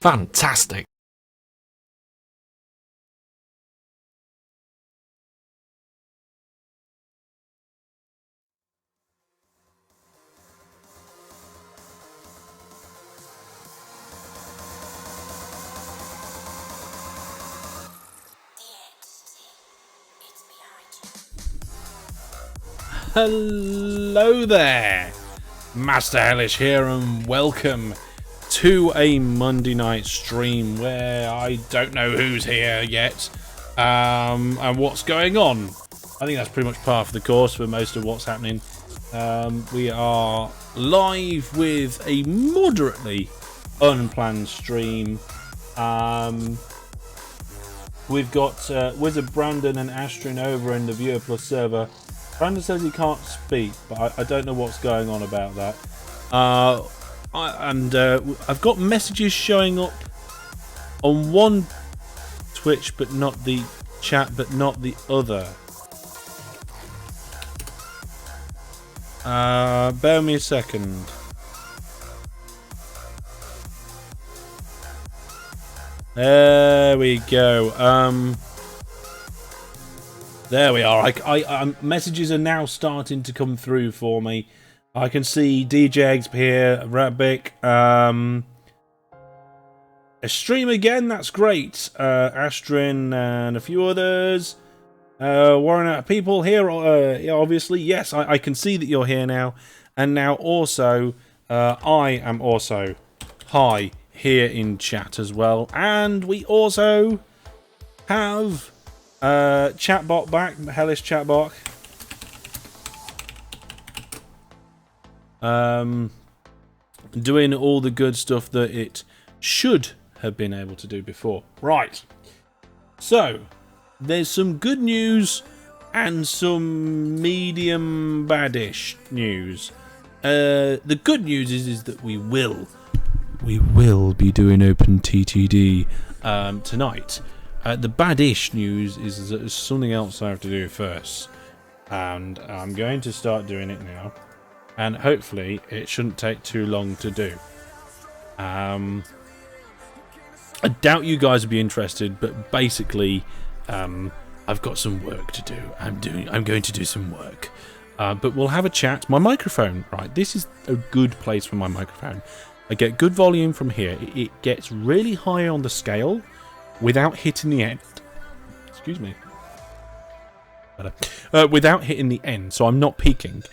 Fantastic. Hello there, Master Hellish here, and welcome to a Monday night stream where I don't know who's here yet and what's going on. I think that's pretty much par for the course for most of what's happening. We are live with a moderately unplanned stream. We've got Wizard Brandon and Astrin over in the Viewer Plus server. Brandon says he can't speak, but I don't know what's going on about that. I've got messages showing up on one Twitch, but not the chat, but not the other. Bear me a second. There we go. There we are. Messages are now starting to come through for me. I can see DJ Eggs here, Ratbic, a stream again. That's great. Astrin and a few others. Warren, people here. Obviously, yes. I can see that you're here now, and now also, I am also here in chat as well, and we also have. Chatbot back, Hellish Chatbot. Doing all the good stuff that it should have been able to do before. Right. So, there's some good news and some medium baddish news. The good news is that we will be doing OpenTTD tonight. The bad-ish news is that there's something else I have to do first, and I'm going to start doing it now, and hopefully it shouldn't take too long to do. I doubt you guys will be interested, but basically I've got some work to do. I'm going to do some work, but we'll have a chat. My microphone, right, this is a good place for my microphone. I get good volume from here. It gets really high on the scale without hitting the end. Excuse me. Without hitting the end, so I'm not peaking.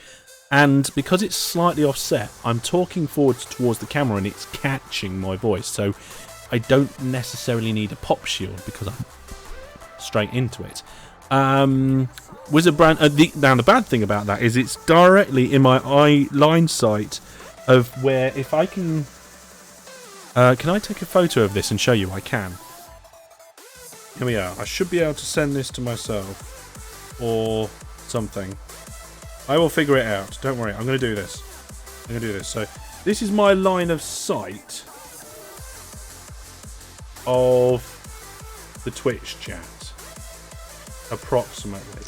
And because it's slightly offset, I'm talking forwards towards the camera and it's catching my voice. So I don't necessarily need a pop shield because I'm straight into it. Wizard Brand. Now the bad thing about that is it's directly in my eye line sight of where if I can. Can I take a photo of this and show you? I can. Here we are. I should be able to send this to myself or something. I will figure it out. Don't worry. I'm going to do this. So this is my line of sight of the Twitch chat. Approximately.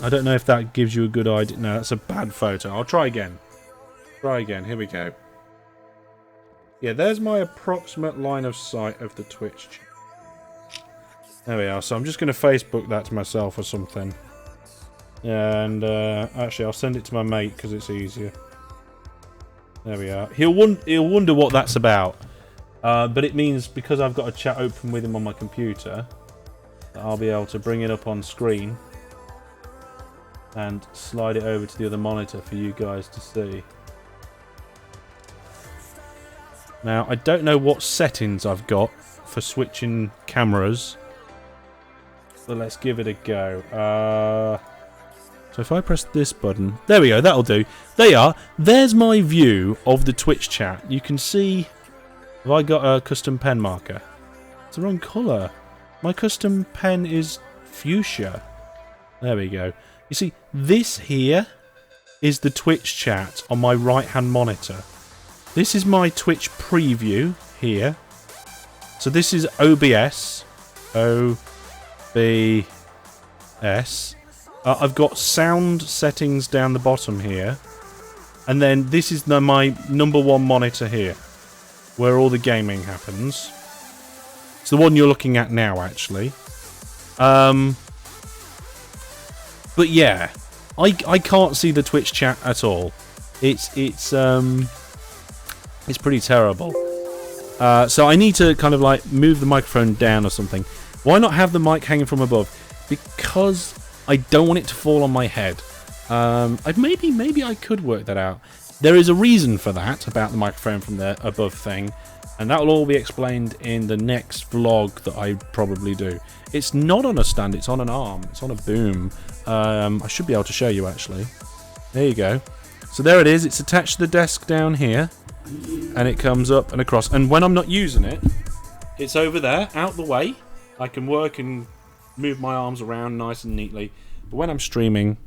I don't know if that gives you a good idea. No, that's a bad photo. I'll try again. Here we go. Yeah, there's my approximate line of sight of the Twitch chat. There we are. So I'm just going to Facebook that to myself or something. And actually, I'll send it to my mate because it's easier. There we are. He'll wonder what that's about. But it means because I've got a chat open with him on my computer, that I'll be able to bring it up on screen and slide it over to the other monitor for you guys to see. Now, I don't know what settings I've got for switching cameras, but let's give it a go. So if I press this button, there we go, that'll do. There's my view of the Twitch chat. You can see, have I got a custom pen marker? It's the wrong colour. My custom pen is fuchsia. There we go. You see, this here is the Twitch chat on my right-hand monitor. This is my Twitch preview here. So this is OBS. OBS. I've got sound settings down the bottom here. And then this is my #1 monitor here, where all the gaming happens. It's the one you're looking at now, actually. But yeah, I can't see the Twitch chat at all. It's pretty terrible. So I need to kind of like move the microphone down or something. Why not have the mic hanging from above? Because I don't want it to fall on my head. Maybe I could work that out. There is a reason for that about the microphone from the above thing, and that will all be explained in the next vlog that I probably do. It's not on a stand, it's on an arm, it's on a boom. I should be able to show you actually. There you go. So there it is, it's attached to the desk down here, and it comes up and across. And when I'm not using it, it's over there, out the way. I can work and move my arms around nice and neatly. But when I'm streaming,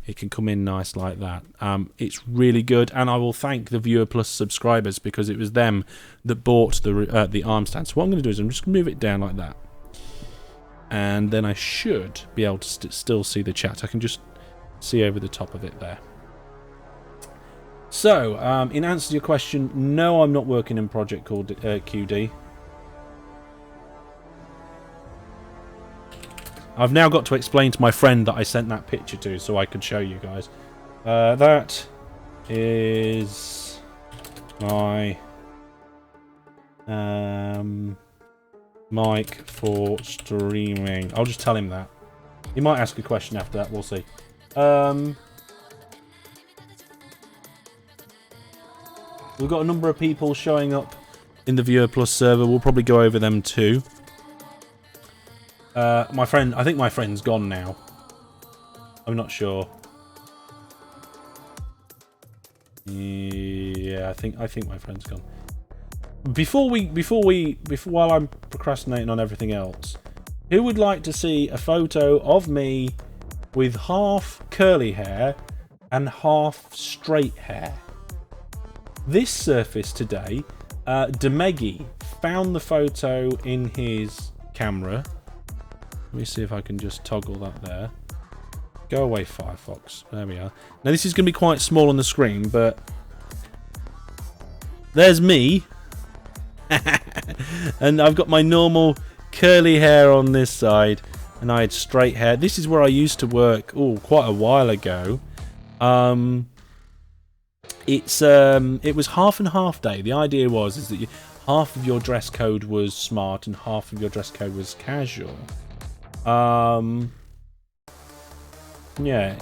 it can come in nice like that. It's really good, and I will thank the Viewer Plus subscribers because it was them that bought the arm stand. So what I'm going to do is I'm just going to move it down like that, and then I should be able to still see the chat. I can just see over the top of it there. So, in answer to your question, no, I'm not working in a project called QD. I've now got to explain to my friend that I sent that picture to so I could show you guys. That is my mic for streaming. I'll just tell him that. He might ask a question after that, we'll see. We've got a number of people showing up in the Viewer Plus server. We'll probably go over them too. My friend, I think my friend's gone now. I'm not sure. Yeah, I think my friend's gone. While I'm procrastinating on everything else, who would like to see a photo of me with half curly hair and half straight hair? This surface today, Demegi found the photo in his camera. Let me see if I can just toggle that there. Go away, Firefox. There we are. Now this is going to be quite small on the screen, but there's me. And I've got my normal curly hair on this side, and I had straight hair. This is where I used to work, quite a while ago. It was half and half day. The idea was that half of your dress code was smart and half of your dress code was casual. Yeah.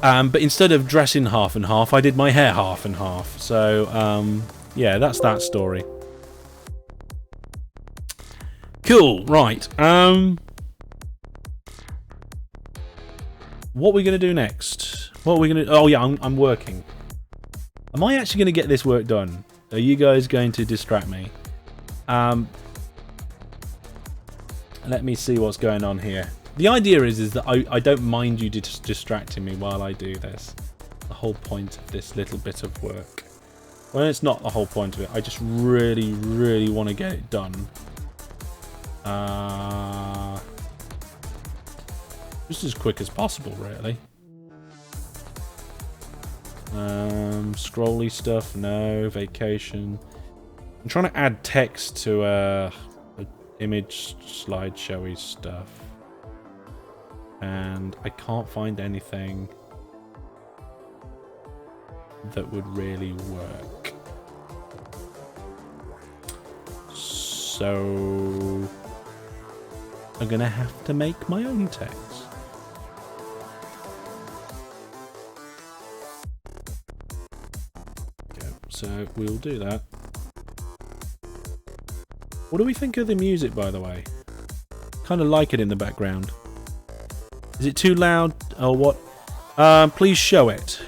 But instead of dressing half and half, I did my hair half and half. So, yeah, that's that story. Cool, right. What are we going to do next? What are we going to... Oh, yeah, I'm working. Am I actually going to get this work done? Are you guys going to distract me? Let me see what's going on here. The idea is that I don't mind you distracting me while I do this. The whole point of this little bit of work. Well, it's not the whole point of it. I just really, really want to get it done. Just as quick as possible, really. Scrolly stuff, no. Vacation. I'm trying to add text to image slideshowy stuff, and I can't find anything that would really work. So I'm gonna have to make my own text. Okay, so we'll do that. What do we think of the music, by the way? Kind of like it in the background. Is it too loud or what? Please show it.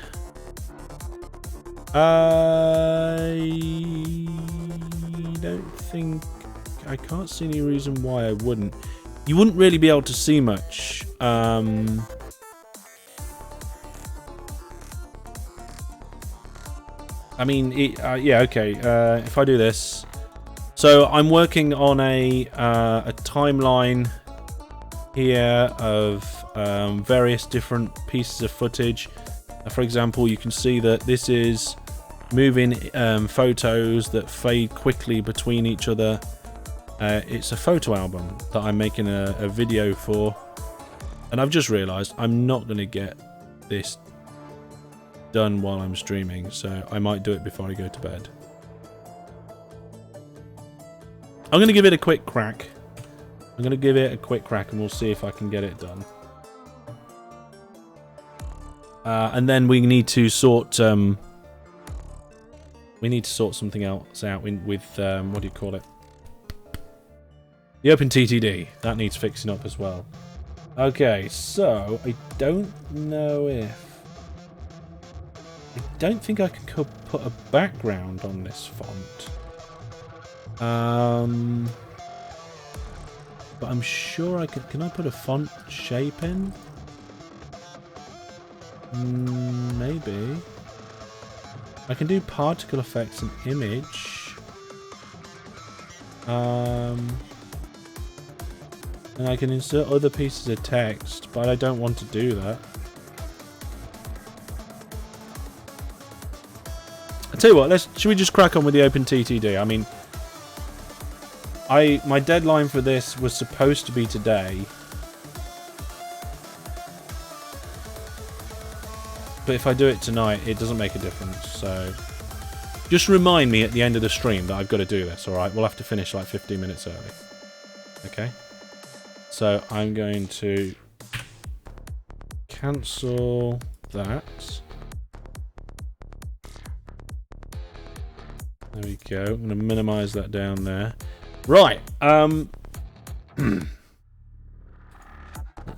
I don't think... I can't see any reason why I wouldn't. You wouldn't really be able to see much. I mean, yeah, okay. If I do this... So I'm working on a timeline here of various different pieces of footage. For example, you can see that this is moving photos that fade quickly between each other. It's a photo album that I'm making a video for, and I've just realised I'm not going to get this done while I'm streaming, so I might do it before I go to bed. I'm going to give it a quick crack. And we'll see if I can get it done. And then we need to sort something else out with what do you call it? The OpenTTD. That needs fixing up as well. Okay, so I don't think I could put a background on this font. But I'm sure I could. Can I put a font shape in? Maybe. I can do particle effects and image. And I can insert other pieces of text, but I don't want to do that. I'll tell you what, should we just crack on with the OpenTTD? I mean, my deadline for this was supposed to be today. But if I do it tonight, it doesn't make a difference, so... Just remind me at the end of the stream that I've got to do this, alright? We'll have to finish like 15 minutes early. Okay? So I'm going to cancel that. There we go. I'm going to minimize that down there. Right. Let's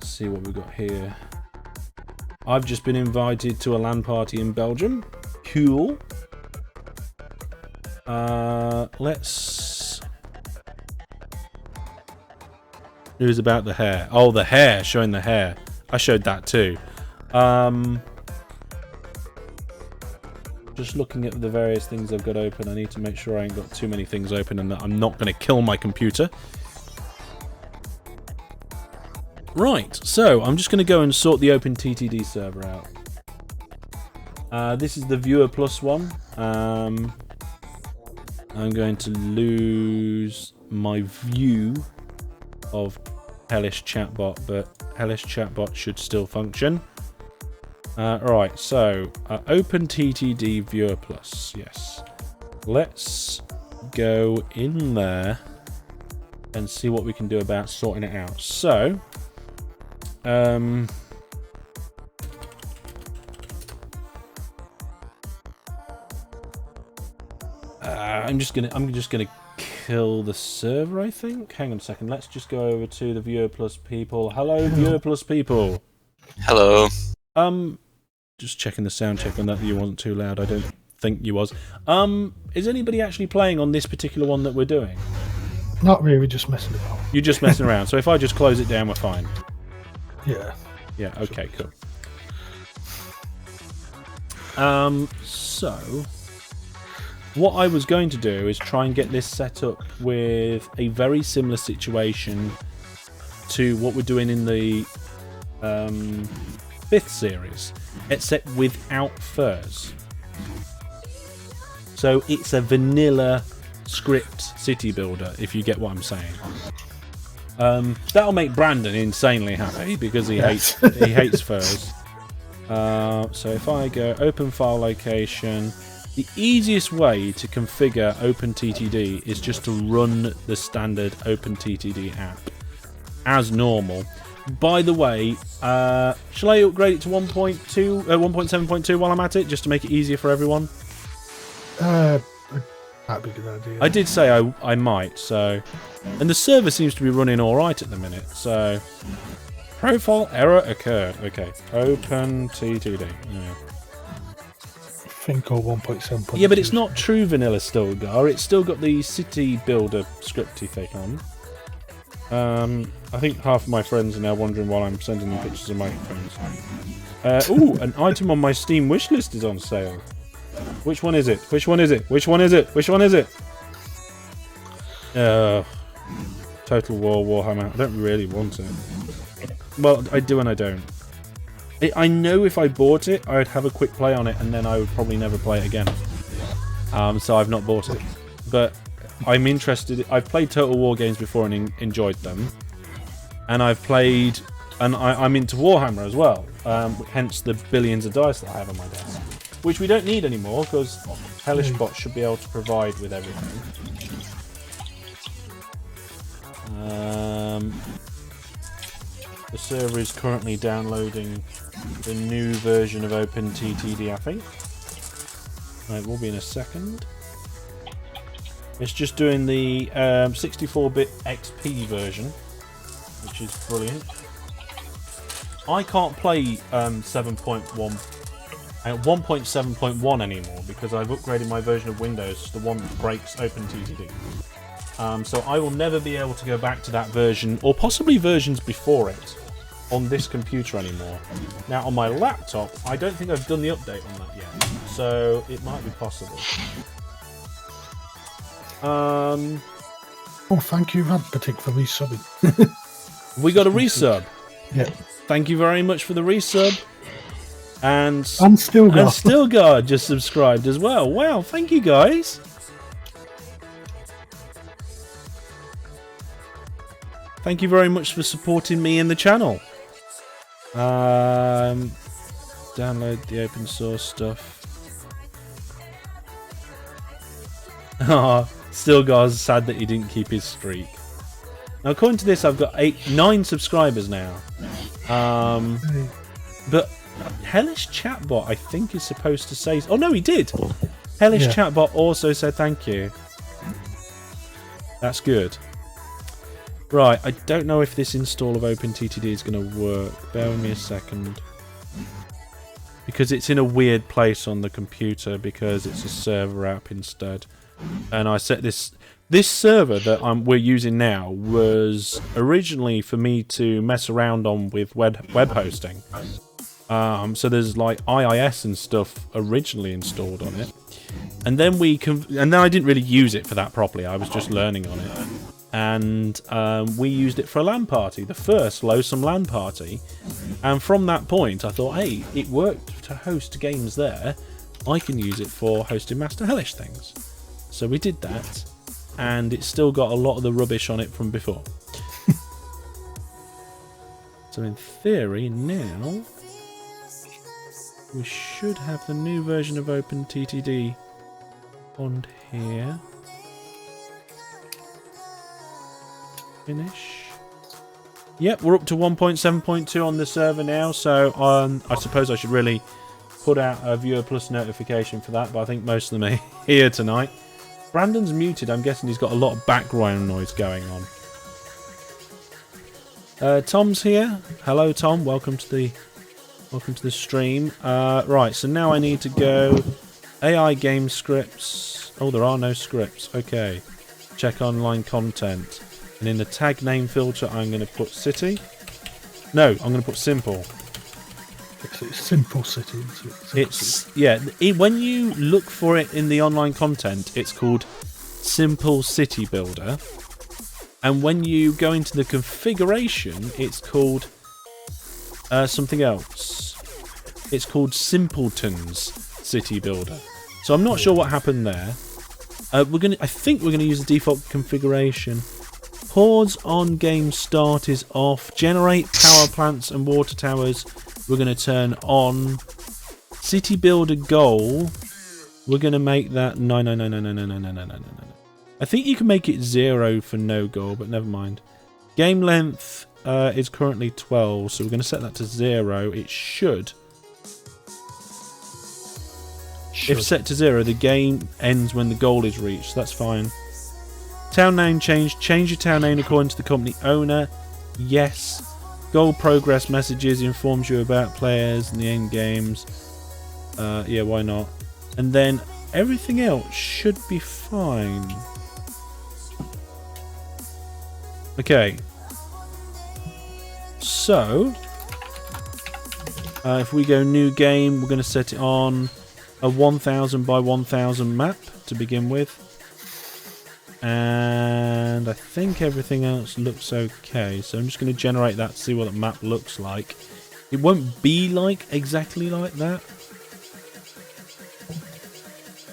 see what we've got here. I've just been invited to a LAN party in Belgium. Cool. Let's... It was about the hair. Oh, the hair. Showing the hair. I showed that too. Just looking at the various things I've got open, I need to make sure I ain't got too many things open and that I'm not going to kill my computer. Right, so I'm just going to go and sort the OpenTTD server out. This is the Viewer Plus one. I'm going to lose my view of Hellish Chatbot, but Hellish Chatbot should still function. Right, so OpenTTD Viewer Plus, yes. Let's go in there and see what we can do about sorting it out. So, I'm just gonna kill the server, I think. Hang on a second. Let's just go over to the Viewer Plus people. Hello, Viewer Plus people. Hello. Just checking the sound check on that. You wasn't too loud. I don't think you was. Is anybody actually playing on this particular one that we're doing? Not really, just messing about. You're just messing around. So if I just close it down, we're fine. Yeah. Yeah. Okay. Cool. So what I was going to do is try and get this set up with a very similar situation to what we're doing in the 5th series, except without furs. So it's a vanilla script city builder, if you get what I'm saying. That'll make Brandon insanely happy because he hates furs. So if I go open file location, the easiest way to configure OpenTTD is just to run the standard OpenTTD app as normal. By the way, shall I upgrade it to 1.7.2 while I'm at it, just to make it easier for everyone? That'd be a good idea. I did say I might, so... And the server seems to be running alright at the minute, so... Profile error occurred. Okay, OpenTTD. Yeah. I think or 1.7. Yeah, but it's not true vanilla still, Gar. It's still got the city builder scripty thing on. I think half of my friends are now wondering why I'm sending them pictures of microphones. Ooh, an item on my Steam wishlist is on sale. Which one is it? Which one is it? Which one is it? Which one is it? Total War Warhammer. I don't really want it. Well, I do and I don't. I know if I bought it, I would have a quick play on it, and then I would probably never play it again. So I've not bought it. But I'm interested. I've played Total War games before and enjoyed them. And I've played... And I'm into Warhammer as well. Hence the billions of dice that I have on my desk. Which we don't need anymore, because Hellish Bot should be able to provide with everything. The server is currently downloading the new version of OpenTTD, I think. It will be in a second. It's just doing the 64-bit XP version, which is brilliant. I can't play 1.7.1 anymore because I've upgraded my version of Windows to the one that breaks OpenTTD. So I will never be able to go back to that version, or possibly versions before it, on this computer anymore. Now on my laptop, I don't think I've done the update on that yet, so it might be possible. Oh, thank you, Radpatic, for resubbing. We got a resub. Yeah. Thank you very much for the resub. And Stilgar just subscribed as well. Wow, thank you guys. Thank you very much for supporting me in the channel. Download the open source stuff. Stilgar's sad that he didn't keep his streak. Now, according to this, I've got 9 subscribers now. But Hellish Chatbot, I think, is supposed to say... Oh, no, he did. Hellish Chatbot also said thank you. That's good. Right, I don't know if this install of OpenTTD is going to work. Bear with me a second. Because it's in a weird place on the computer because it's a server app instead. And I set this server that we're using now was originally for me to mess around on with web hosting. So there's like IIS and stuff originally installed on it. And then I didn't really use it for that properly. I was just learning on it. And we used it for a LAN party, the first Lonesome LAN party. And from that point, I thought, hey, it worked to host games there. I can use it for hosting Master Hellish things. So we did that, and it's still got a lot of the rubbish on it from before. So in theory, now we should have the new version of OpenTTD on here. Finish. Yep, we're up to 1.7.2 on the server now, so I suppose I should really put out a Viewer Plus notification for that, but I think most of them are here tonight. Brandon's muted. I'm guessing he's got a lot of background noise going on. Tom's here. Hello, Tom. Welcome to the stream. Right, so now I need to go AI game scripts. Oh, there are no scripts. Okay. Check online content. And in the tag name filter, I'm going to put city. No, I'm going to put simple. It's Simple City, isn't it? When you look for it in the online content, it's called Simple City Builder. And when you go into the configuration, it's called something else. It's called Simpleton's City Builder. So I'm not sure what happened there. I think we're gonna use the default configuration. Pause on game start is off. Generate power plants and water towers. We're going to turn on. City builder goal. We're going to make that... No. I think you can make it 0 for no goal, but never mind. Game length is currently 12, so we're going to set that to 0. It should. If set to 0, the game ends when the goal is reached. That's fine. Town name change. Change your town name according to the company owner. Yes. Goal progress messages informs you about players and the end games. Yeah, why not? And then everything else should be fine. Okay. So, if we go new game, we're going to set it on a 1000 by 1000 map to begin with. And And I think everything else looks okay. So I'm just going to generate that to see what the map looks like. It won't be like exactly like that.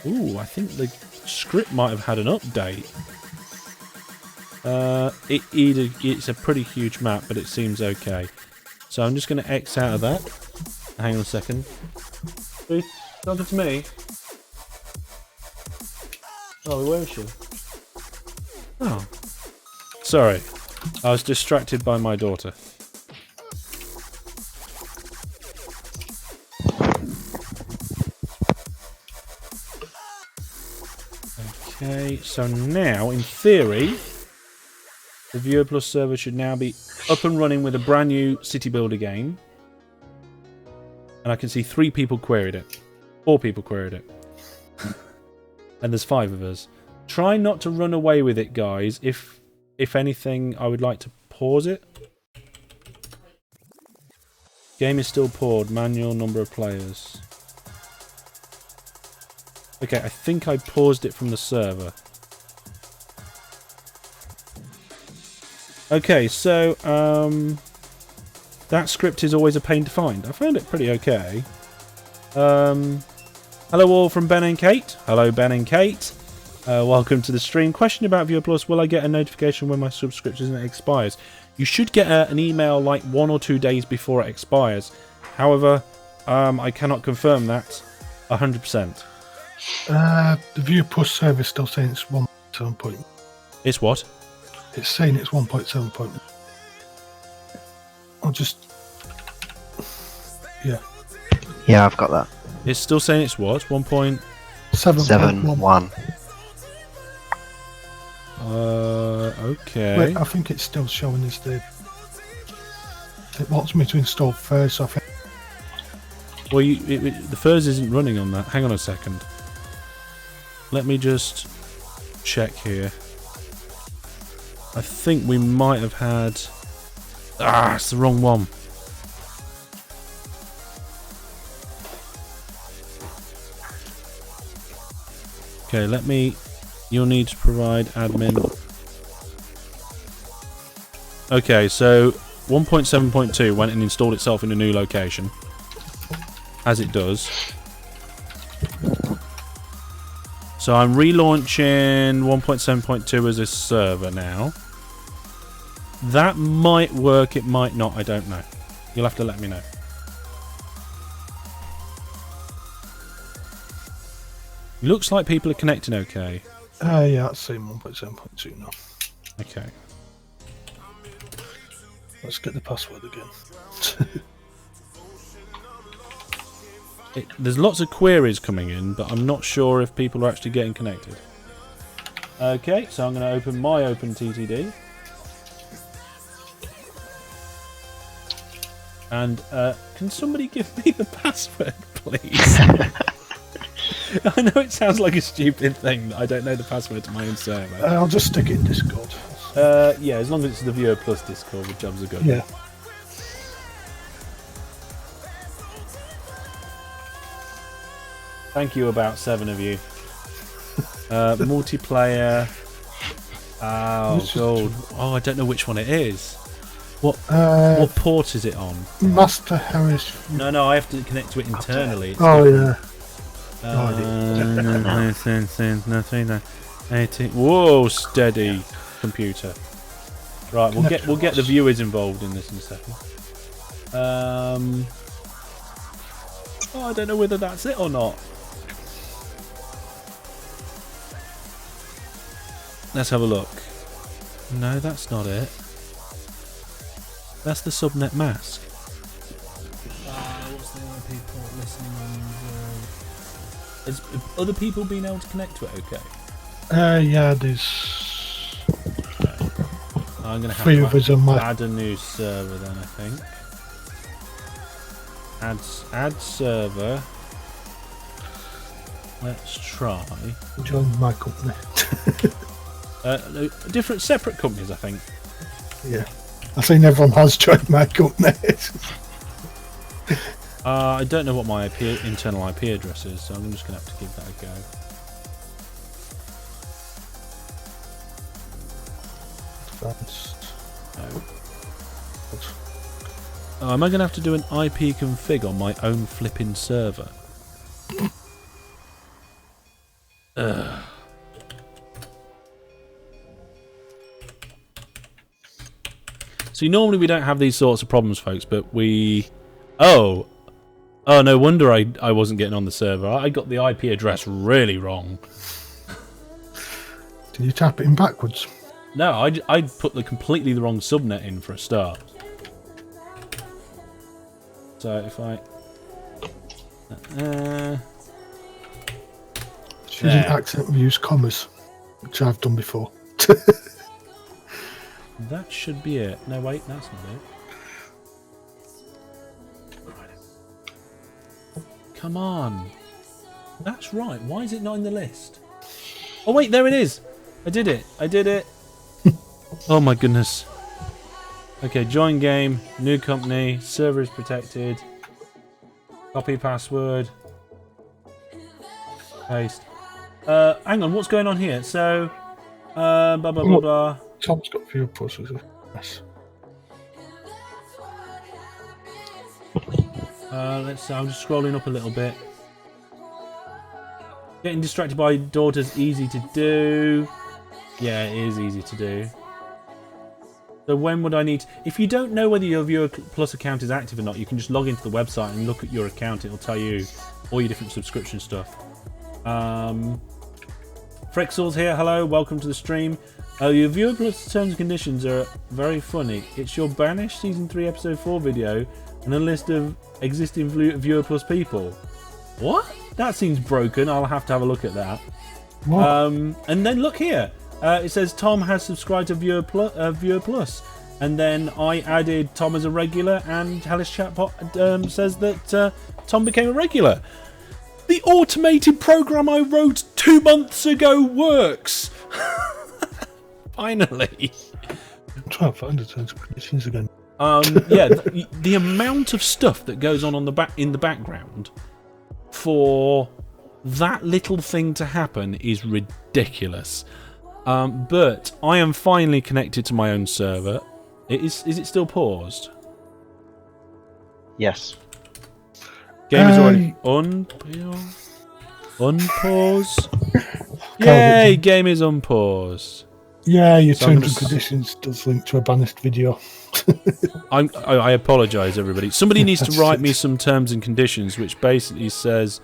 Ooh, I think the script might have had an update. It's a pretty huge map, but it seems okay. So I'm just going to X out of that. Hang on a second. Who's talking to me? Oh, where is she? Oh. Sorry. I was distracted by my daughter. Okay, so now, in theory, the Viewer Plus server should now be up and running with a brand new City Builder game. And I can see 3 people queried it. 4 people queried it. And there's 5 of us. Try not to run away with it, guys. If anything, I would like to pause it. Game is still paused. Manual number of players. Okay, I think I paused it from the server. Okay, so that script is always a pain to find. I found it pretty okay. Hello all from Ben and Kate. Hello Ben and Kate. Welcome to the stream. Question about Viewer Plus. Will I get a notification when my subscription expires? You should get an email like 1 or 2 days before it expires. However, I cannot confirm that 100%. The Viewer Plus server is still saying it's 1.7 point. It's what? It's saying it's 1.7 point. I'll just... Yeah. Yeah, I've got that. It's still saying it's what? 1.7. 7.1. Okay. Wait, I think it's still showing as the... It wants me to install first, so I think... Well, the Furs isn't running on that. Hang on a second. Let me just check here. I think we might have had... Ah, it's the wrong one. Okay, let me... You'll need to provide admin... Okay, so 1.7.2 went and installed itself in a new location. As it does. So I'm relaunching 1.7.2 as a server now. That might work, it might not, I don't know. You'll have to let me know. Looks like people are connecting okay. yeah, it's saying 1.7.2 now. Okay. Let's get the password again. There's lots of queries coming in, but I'm not sure if people are actually getting connected. Okay, so I'm going to open my OpenTTD. And can somebody give me the password, please? I know it sounds like a stupid thing that I don't know the password to my own server. I'll just stick it in Discord. Yeah, as long as it's the Viewer Plus Discord, the jobs are good. Yeah. Thank you, about 7 of you. Multiplayer. Oh, gold. Oh, I don't know which one it is. What port is it on? Master Harris. No, I have to connect to it internally. It's oh, yeah. Whoa, steady computer. Right, we'll get the viewers involved in this in a second. Oh, I don't know whether that's it or not. Let's have a look. No, that's not it. That's the subnet mask. What's the other people listening on? Has other people been able to connect to it okay? Yeah, there's... Okay. I'm going to have 3 of us on my... add a new server then, I think. Add server. Let's try. Join my company. Different, separate companies, I think. Yeah. I think everyone has joined my company. I don't know what my internal IP address is, so I'm just going to have to give that a Advanced. No. Oh, am I going to have to do an IP config on my own flipping server? Ugh. See, normally we don't have these sorts of problems, folks, but we... Oh, no wonder I wasn't getting on the server. I got the IP address really wrong. Did you tap it in backwards? No, I put completely the wrong subnet in for a start. So if I... She didn't accidentally use commas, which I've done before. That should be it. No, wait, that's not it. Come on. That's right. Why is it not in the list? Oh, wait, there it is. I did it. I did it. Oh, my goodness. Okay, join game, new company, server is protected. Copy password. Paste. Hang on, what's going on here? So, blah, blah, blah, blah. Tom's got fewer puzzles. Yes. Let's see, I'm just scrolling up a little bit. Getting distracted by daughters, easy to do. Yeah, it is easy to do. So when would I need... If you don't know whether your Viewer Plus account is active or not, you can just log into the website and look at your account. It'll tell you all your different subscription stuff. Frexels here, hello, welcome to the stream. Your Viewer Plus terms and conditions are very funny. It's your Banish Season 3 Episode 4 video and a list of existing Viewer Plus people. What? That seems broken. I'll have to have a look at that. What? And then look here. It says Tom has subscribed to Viewer Plus. And then I added Tom as a regular, and Hellish Chatbot says that Tom became a regular. The automated program I wrote 2 months ago works. Finally. I'm trying to find the terms and conditions again. Yeah, the amount of stuff that goes on in the background for that little thing to happen is ridiculous. But I am finally connected to my own server. Is it still paused? Yes. Game is already unpause. Yay! Game is unpaused. Yeah, your So terms and conditions does link to a banished video. I apologise, everybody. Somebody needs to write me some terms and conditions, which basically says,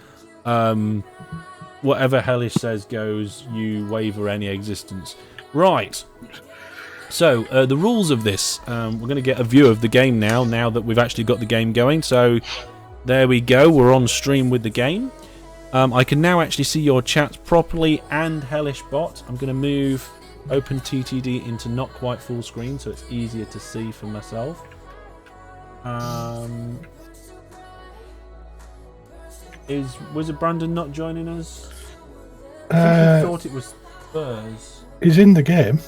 whatever Hellish says goes. You waiver any existence. Right. So the rules of this. We're going to get a view of the game now that we've actually got the game going. So there we go. We're on stream with the game. I can now actually see your chats properly and Hellish Bot. I'm going to move OpenTTD into not quite full screen so it's easier to see for myself. Is Wizard Brandon not joining us? I think he thought it was Spurs. He's in the game.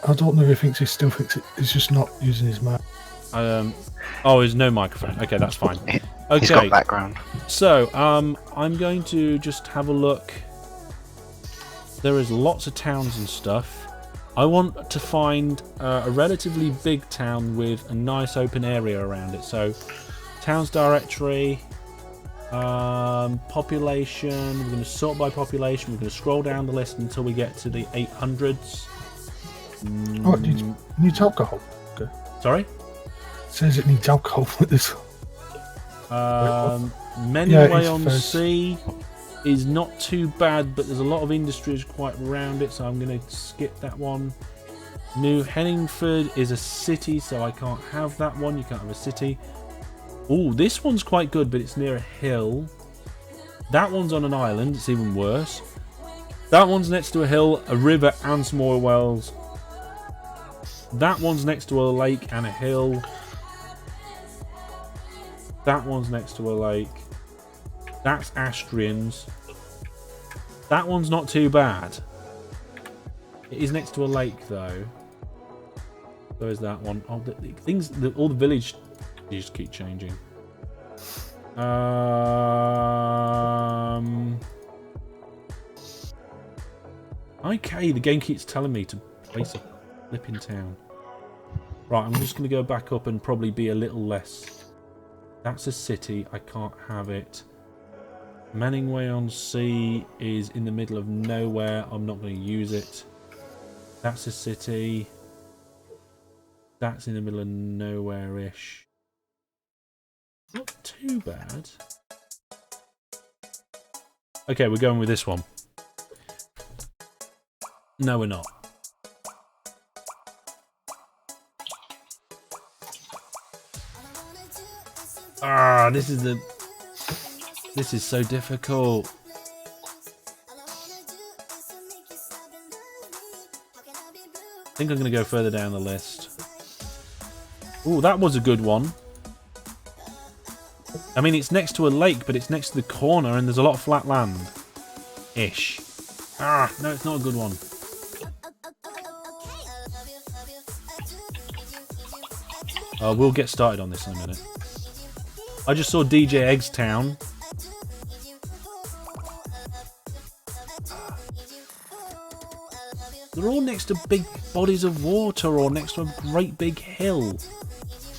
I don't know if he thinks he still thinks it. He's just not using his mic. Oh, there's no microphone. Okay, that's fine. Okay. He's got background. So, I'm going to just have a look. There is lots of towns and stuff. I want to find a relatively big town with a nice open area around it. So, towns directory, population. We're going to sort by population. We're going to scroll down the list until we get to the 800s. Oh, it needs alcohol. Okay. Sorry? It says it needs alcohol for this. Many Way on Sea is not too bad, but there's a lot of industries quite around it, so I'm going to skip that one. New Henningford is a city, so I can't have that one. You can't have a city. Oh, this one's quite good, but it's near a hill. That one's on an island. It's even worse. That one's next to a hill, a river, and some oil wells. That one's next to a lake and a hill. That one's next to a lake. That's Astrians. That one's not too bad. It is next to a lake, though. So is that one. Oh, all the village just keep changing. Okay, the game keeps telling me to place a flipping town. Right, I'm just going to go back up and probably be a little less. That's a city. I can't have it. Manning-way-on-Sea is in the middle of nowhere. I'm not going to use it. That's a city. That's in the middle of nowhere-ish. Not too bad. Okay, we're going with this one. No, we're not. Ah, this is so difficult. I think I'm going to go further down the list. Ooh, that was a good one. I mean, it's next to a lake, but it's next to the corner, and there's a lot of flat land. Ish. Ah, no, it's not a good one. We'll get started on this in a minute. I just saw DJ Eggstown. They're all next to big bodies of water or next to a great big hill.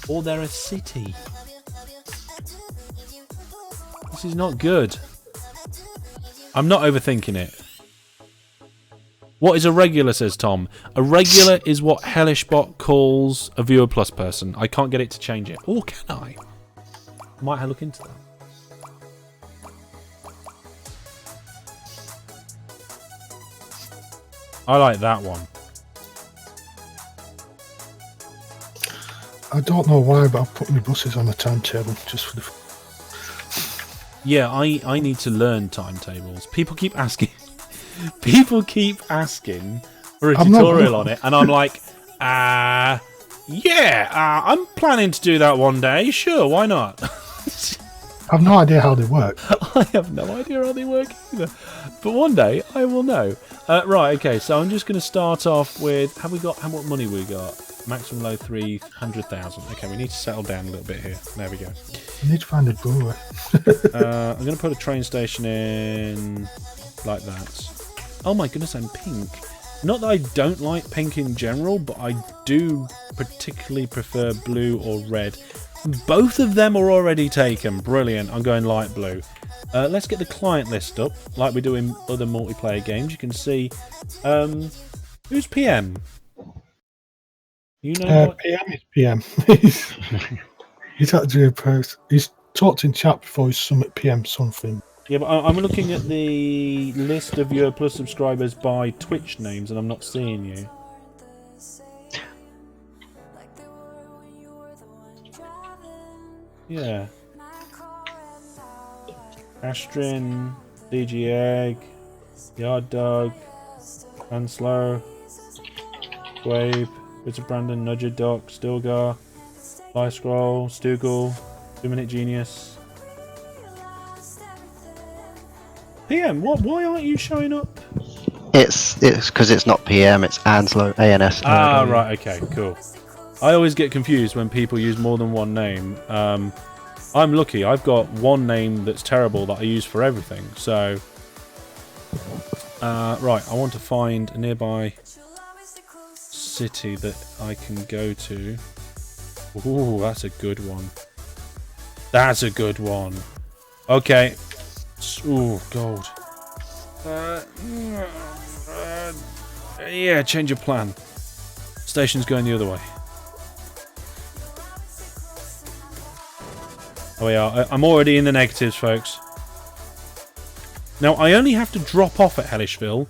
Or they're a city. This is not good. I'm not overthinking it. What is a regular, says Tom. A regular is what HellishBot calls a Viewer Plus person. I can't get it to change it. Or can I? Might have a look into that. I like that one. I don't know why, but I've put my buses on the timetable just for the... Yeah, I need to learn timetables. People keep asking. People keep asking for a tutorial on it, and I'm like, I'm planning to do that one day. Sure, why not? I've no idea how they work. I have no idea how they work either. But one day I will know. Right, okay, so I'm just going to start off with, have we got, how much money we got? Maximum low 300,000. Okay, we need to settle down a little bit here. There we go. I need to find a brewery. I'm going to put a train station in like that. Oh my goodness, I'm pink. Not that I don't like pink in general, but I do particularly prefer blue or red. Both of them are already taken. Brilliant. I'm going light blue. Let's get the client list up, like we do in other multiplayer games. You can see who's PM. You know what? PM is PM. He's actually a person. He's talked in chat before. He's summit PM something. Yeah, but I'm looking at the list of your Plus subscribers by Twitch names, and I'm not seeing you. Yeah. Astrin, DG Egg, Yard Dog, Hanslow, Quabe, Richard Brandon, Nudger Doc, Stilgar, Fly Scroll, Stoogle, 2 Minute Genius. PM, what? Why aren't you showing up? It's because it's not PM, it's Anslow, ANS. Ah, right, okay, cool. I always get confused when people use more than one name. I'm lucky, I've got one name that's terrible that I use for everything, so... right, I want to find a nearby city that I can go to. Ooh, that's a good one. That's a good one. Okay. Ooh, gold. Yeah, change of plan. Station's going the other way. Oh, we are. I'm already in the negatives, folks. Now, I only have to drop off at Hellishville,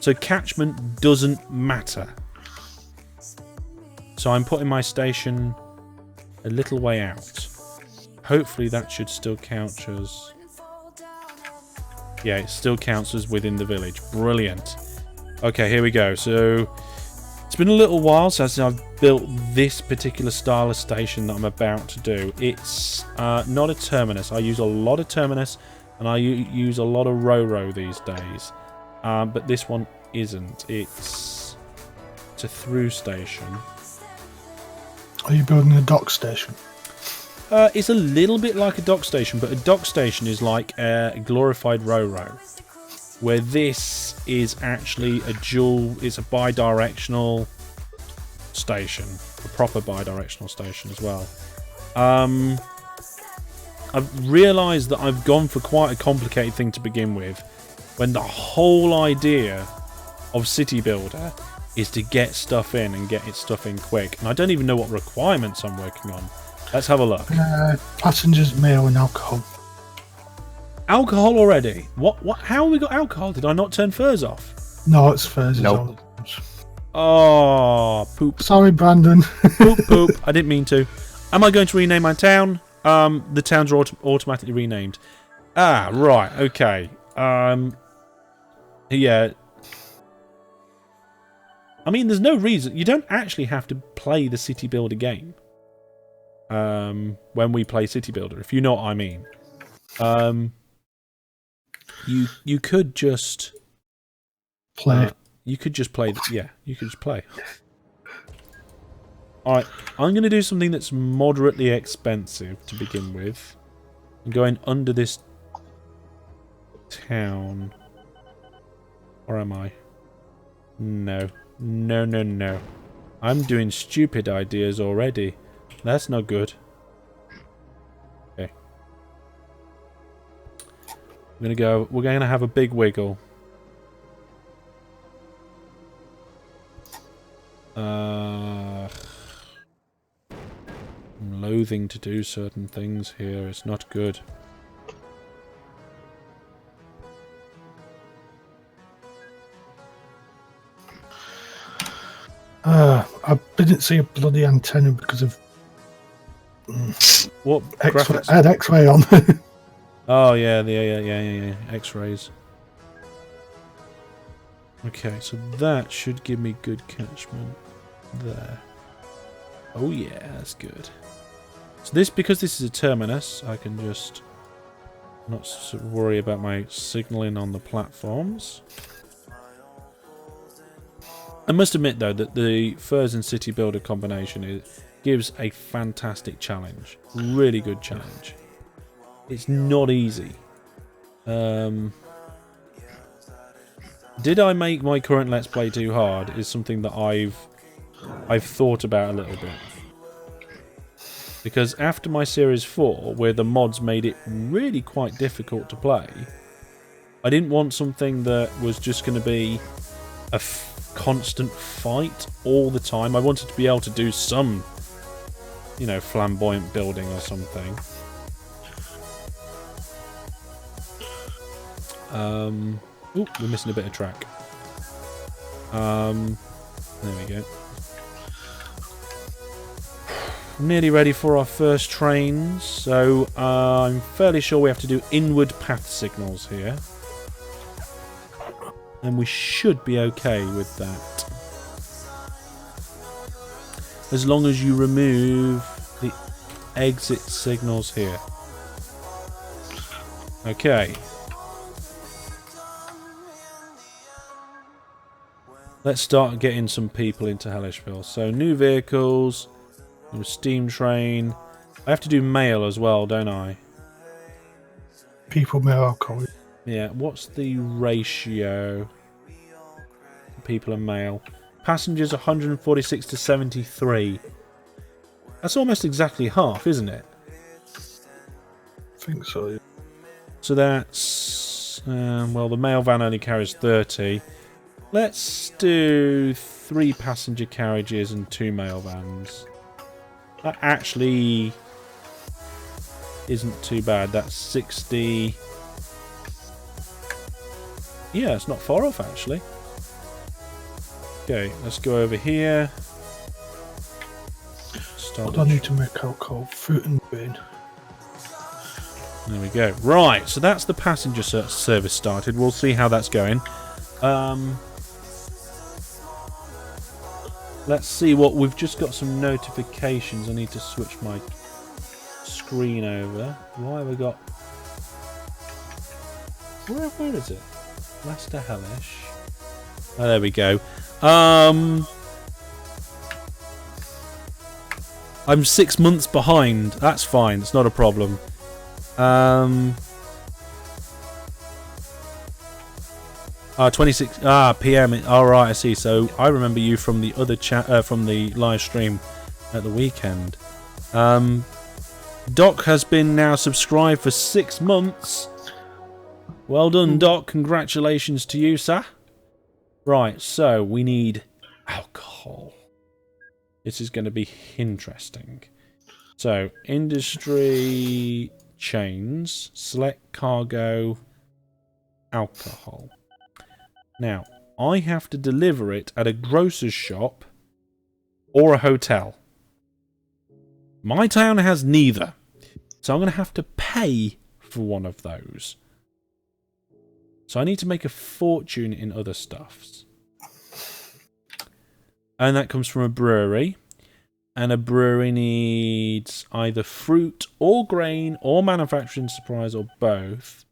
so catchment doesn't matter. So I'm putting my station a little way out. Hopefully that should still count as... Yeah, it still counts as within the village. Brilliant. Okay, here we go. So, it's been a little while since I've built this particular style of station that I'm about to do. It's not a terminus. I use a lot of terminus, and I use a lot of Ro-Ro these days. But this one isn't. It's a through station. Are you building a dock station? It's a little bit like a dock station, but a dock station is like a glorified Ro-Ro. where this is actually it's a bi-directional station, a proper bi-directional station as well. I've realised that I've gone for quite a complicated thing to begin with, when the whole idea of City Builder is to get stuff in and get its stuff in quick. And I don't even know what requirements I'm working on. Let's have a look. Passengers, mail, and alcohol. Alcohol already? What? How have we got alcohol? Did I not turn furs off? No, it's Thursday. Nope. Oh, poop. Sorry, Brandon. Poop. I didn't mean to. Am I going to rename my town? The towns are automatically renamed. Ah, right. Okay. Yeah. I mean, there's no reason. You don't actually have to play the City Builder game. When we play City Builder, if you know what I mean. You could just Play. you could just play. Yeah, you could just play. Alright, I'm going to do something that's moderately expensive to begin with. I'm going under this town. Or am I? No. No, no, no. I'm doing stupid ideas already. That's not good. Okay. We're going to have a big wiggle. I'm loathing to do certain things here. It's not good. I didn't see a bloody antenna because of What graphics? I had X-ray on. Oh yeah, yeah. X-rays. Okay, so that should give me good catchment there. Oh yeah, that's good. So because this is a terminus, I can just not worry about my signalling on the platforms. I must admit though that the Furs and City Builder combination gives a fantastic challenge. Really good challenge. It's not easy. Did I make my current Let's Play too hard? Is something that I've thought about a little bit. Because after my Series 4, where the mods made it really quite difficult to play, I didn't want something that was just going to be a constant fight all the time. I wanted to be able to do some, you know, flamboyant building or something. Ooh, we're missing a bit of track. There we go. Nearly ready for our first trains, so I'm fairly sure we have to do inward path signals here. And we should be okay with that. As long as you remove the exit signals here. Okay. Let's start getting some people into Hellishville. So new vehicles, new steam train. I have to do mail as well, don't I? People, mail, alcohol. Yeah, what's the ratio? People and mail. Passengers 146 to 73. That's almost exactly half, isn't it? I think so. Yeah. So that's... well, the mail van only carries 30. Let's do 3 passenger carriages and 2 mail vans. That actually isn't too bad. That's 60... Yeah, it's not far off, actually. Okay, let's go over here. What do I need to make alcohol? Fruit and grain. There we go. Right, so that's the passenger service started. We'll see how that's going. Let's see what... We've just got some notifications. I need to switch my screen over. Why have I got... Where is it? Leicester Hellish. Oh, there we go. I'm 6 months behind. That's fine. It's not a problem. 26 PM. All right, I see. So I remember you from the other chat, from the live stream at the weekend. Doc has been now subscribed for 6 months. Well done, Doc. Congratulations to you, sir. Right, so we need alcohol. This is going to be interesting. So, industry chains, select cargo, alcohol. Now, I have to deliver it at a grocer's shop or a hotel. My town has neither. So I'm going to have to pay for one of those. So I need to make a fortune in other stuffs. And that comes from a brewery. And a brewery needs either fruit or grain or manufacturing supplies or both.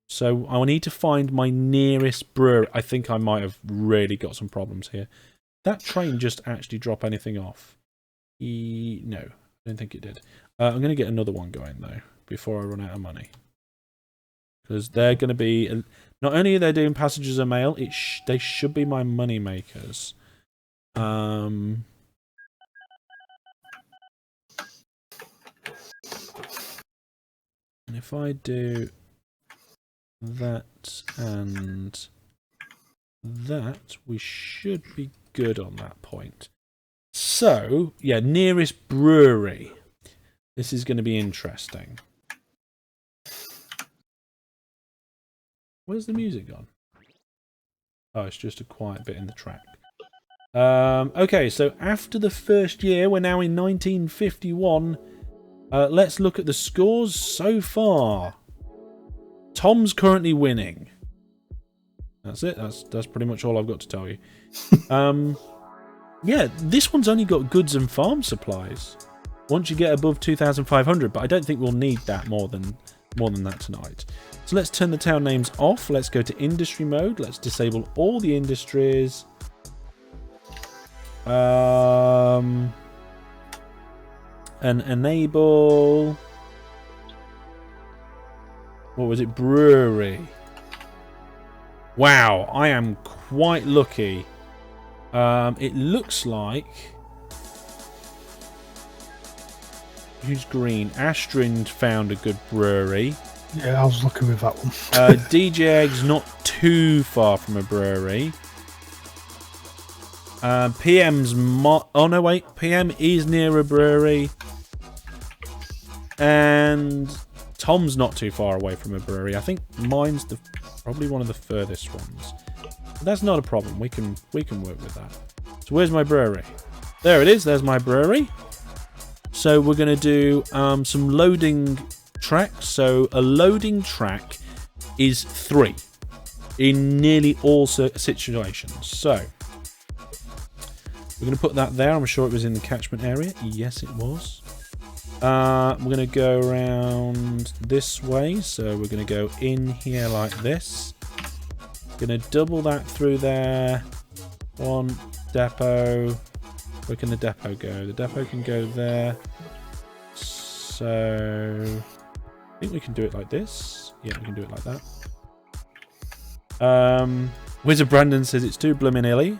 So I will need to find my nearest brewery. I think I might have really got some problems here. That train just actually drop anything off? No, I don't think it did. I'm going to get another one going, though, before I run out of money. Because they're going to be... Not only are they doing passengers and mail, they should be my money makers. And if I do that and that, we should be good on that point. So, yeah, nearest brewery. This is going to be interesting. Where's the music gone? Oh, it's just a quiet bit in the track. Okay, so after the first year, we're now in 1951. Let's look at the scores so far. Tom's currently winning. That's it. That's pretty much all I've got to tell you. Yeah, this one's only got goods and farm supplies. Once you get above 2,500, but I don't think we'll need that more than that tonight. So let's turn the town names off. Let's go to industry mode. Let's disable all the industries. And enable... What was it? Brewery. Wow, I am quite lucky. It looks like... Who's green? Astrid found a good brewery. Yeah, I was looking with that one. DJ Egg's not too far from a brewery. PM's... Oh, no, wait. PM is near a brewery. And Tom's not too far away from a brewery. I think mine's probably one of the furthest ones. But that's not a problem. We can work with that. So where's my brewery? There it is. There's my brewery. So we're going to do some loading tracks. So a loading track is 3 in nearly all situations. So we're going to put that there. I'm sure it was in the catchment area. Yes, it was. We're going to go around this way. So we're going to go in here like this. Going to double that through there. One depot. Where can the depot go? The depot can go there. So I think we can do it like this. Yeah, we can do it like that. Wizard Brandon says it's too blooming illy.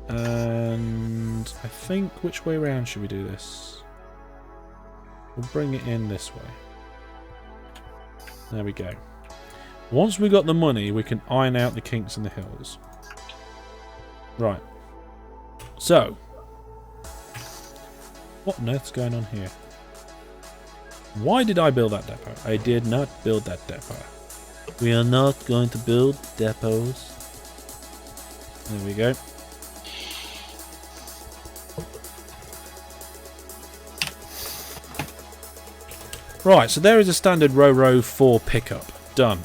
And I think, which way around should we do this? We'll bring it in this way. There we go. Once we got the money, we can iron out the kinks in the hills. Right. So, what on earth's going on here? Why did I build that depot? I did not build that depot. We are not going to build depots. There we go. Right, so there is a standard Ro-Ro 4 pickup. Done.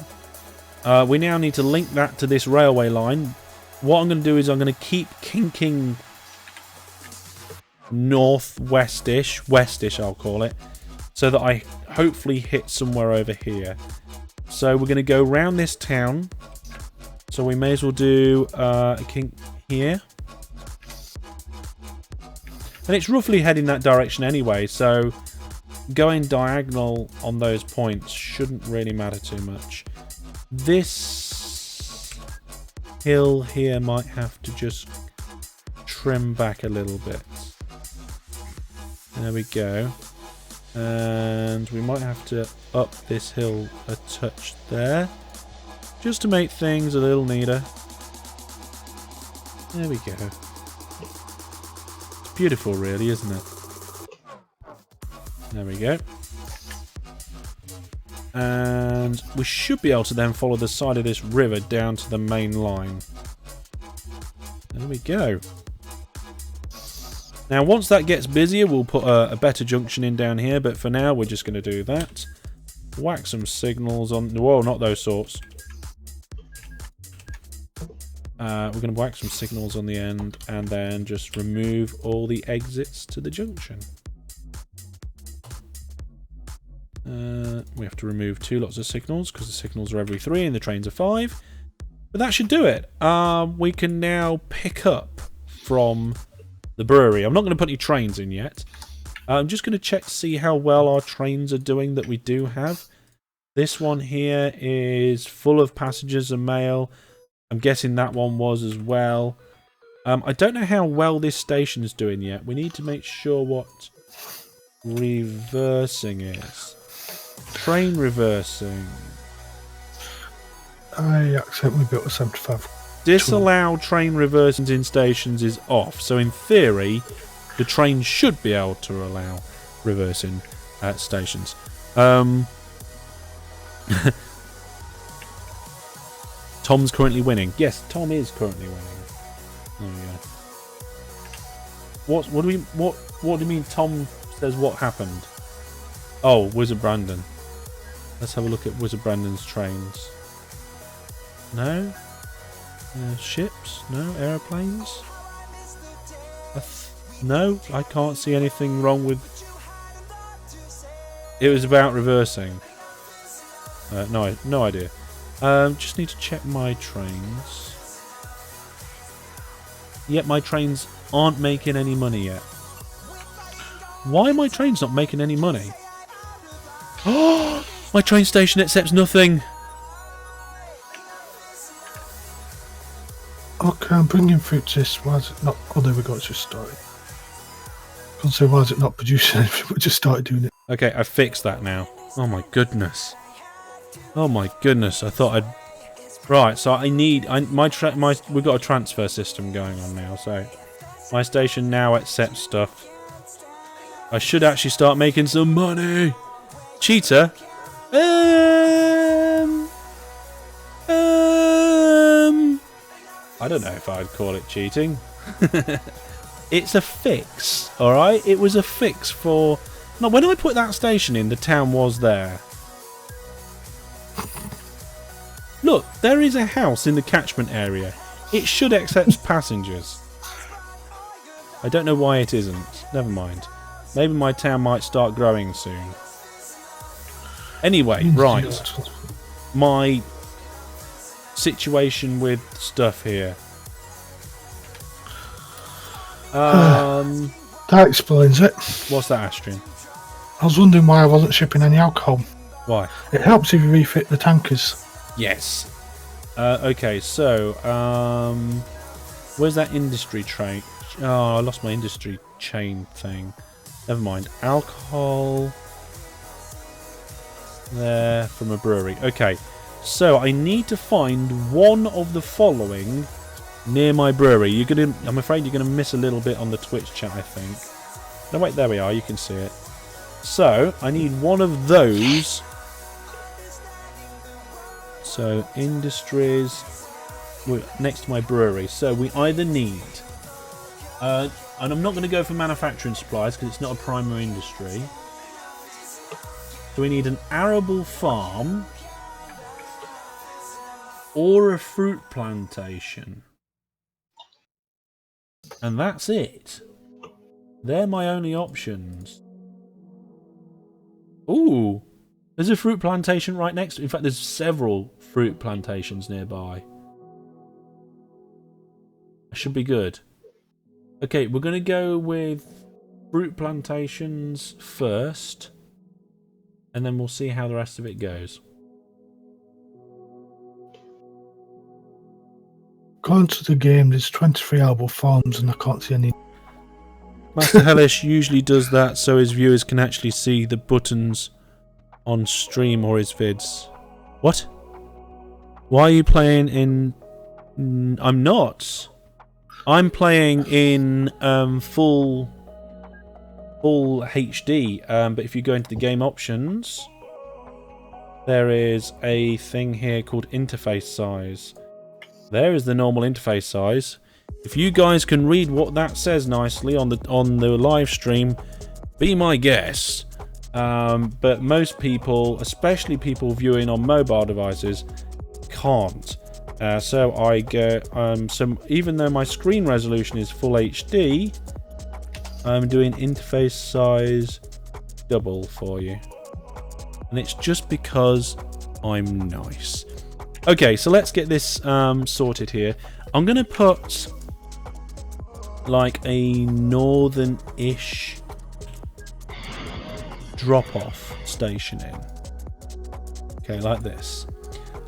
We now need to link that to this railway line. What I'm going to do is I'm going to keep kinking northwestish, westish I'll call it, so that I hopefully hit somewhere over here. So we're going to go round this town. So we may as well do a kink here. And it's roughly heading that direction anyway, so going diagonal on those points shouldn't really matter too much. This hill here might have to just trim back a little bit. There we go. And we might have to up this hill a touch there, just to make things a little neater. There we go. It's beautiful, really, isn't it? There we go. And we should be able to then follow the side of this river down to the main line. There we go. Now, once that gets busier, we'll put a better junction in down here. But for now, we're just going to do that. Whack some signals on... Whoa, not those sorts. We're going to whack some signals on the end. And then just remove all the exits to the junction. We have to remove 2 lots of signals. Because the signals are every 3 and the trains are 5. But that should do it. We can now pick up from... the brewery. I'm not going to put any trains in yet. I'm just going to check to see how well our trains are doing that we do have. This one here is full of passengers and mail. I'm guessing that one was as well. I don't know how well this station is doing yet. We need to make sure what reversing is. Train reversing. I accept we built a 75. Disallow train reversing in stations is off, so in theory, the train should be able to allow reversing at stations. Tom's currently winning. Yes, Tom is currently winning. There we go. What do you mean? Tom says what happened? Oh, Wizard Brandon. Let's have a look at Wizard Brandon's trains. No. Ships? No. Aeroplanes? No, I can't see anything wrong with... It was about reversing. No idea. Just need to check my trains. Yet my trains aren't making any money yet. Why are my trains not making any money? Oh, my train station accepts nothing. Okay, I'm bringing food to this. Why is it not? Oh, there we go. It's just started. I can't say why is it not producing anything. We just started doing it. Okay, I fixed that now. Oh my goodness. Oh my goodness. I thought I'd... Right, so I need... We've got a transfer system going on now, so... My station now accepts stuff. I should actually start making some money. Cheater? I don't know if I'd call it cheating. It's a fix, alright? It was a fix for... No, when I put that station in, the town was there. Look, there is a house in the catchment area. It should accept passengers. I don't know why it isn't. Never mind. Maybe my town might start growing soon. Anyway, right. My situation with stuff here. That explains it. What's that, Astrian? I was wondering why I wasn't shipping any alcohol. Why? It helps if you refit the tankers. Yes. Okay, so where's that industry train? Oh, I lost my industry chain thing. Never mind. Alcohol there from a brewery. Okay, so I need to find one of the following near my brewery. I'm afraid you're gonna miss a little bit on the Twitch chat, I think. No, wait, there we are. You can see it. So I need one of those. So industries next to my brewery. So we either need, and I'm not going to go for manufacturing supplies because it's not a primary industry. So we need an arable farm or a fruit plantation. And that's it. They're my only options. Ooh. There's a fruit plantation right next to... In fact, there's several fruit plantations nearby. That should be good. Okay, we're going to go with fruit plantations first. and then we'll see how the rest of it goes. According to the game, there's 23 album forms, and I can't see any. Master Hellish usually does that so his viewers can actually see the buttons on stream or his vids. What? Why are you playing in... I'm not. I'm playing in full HD, but if you go into the game options, there is a thing here called interface size. There is the normal interface size. If you guys can read what that says nicely on the live stream, be my guest. But most people, especially people viewing on mobile devices, can't. So I go. So even though my screen resolution is full HD, I'm doing interface size double for you, and it's just because I'm nice. Okay, so let's get this sorted here. I'm gonna put like a northern-ish drop-off station in. Okay, like this.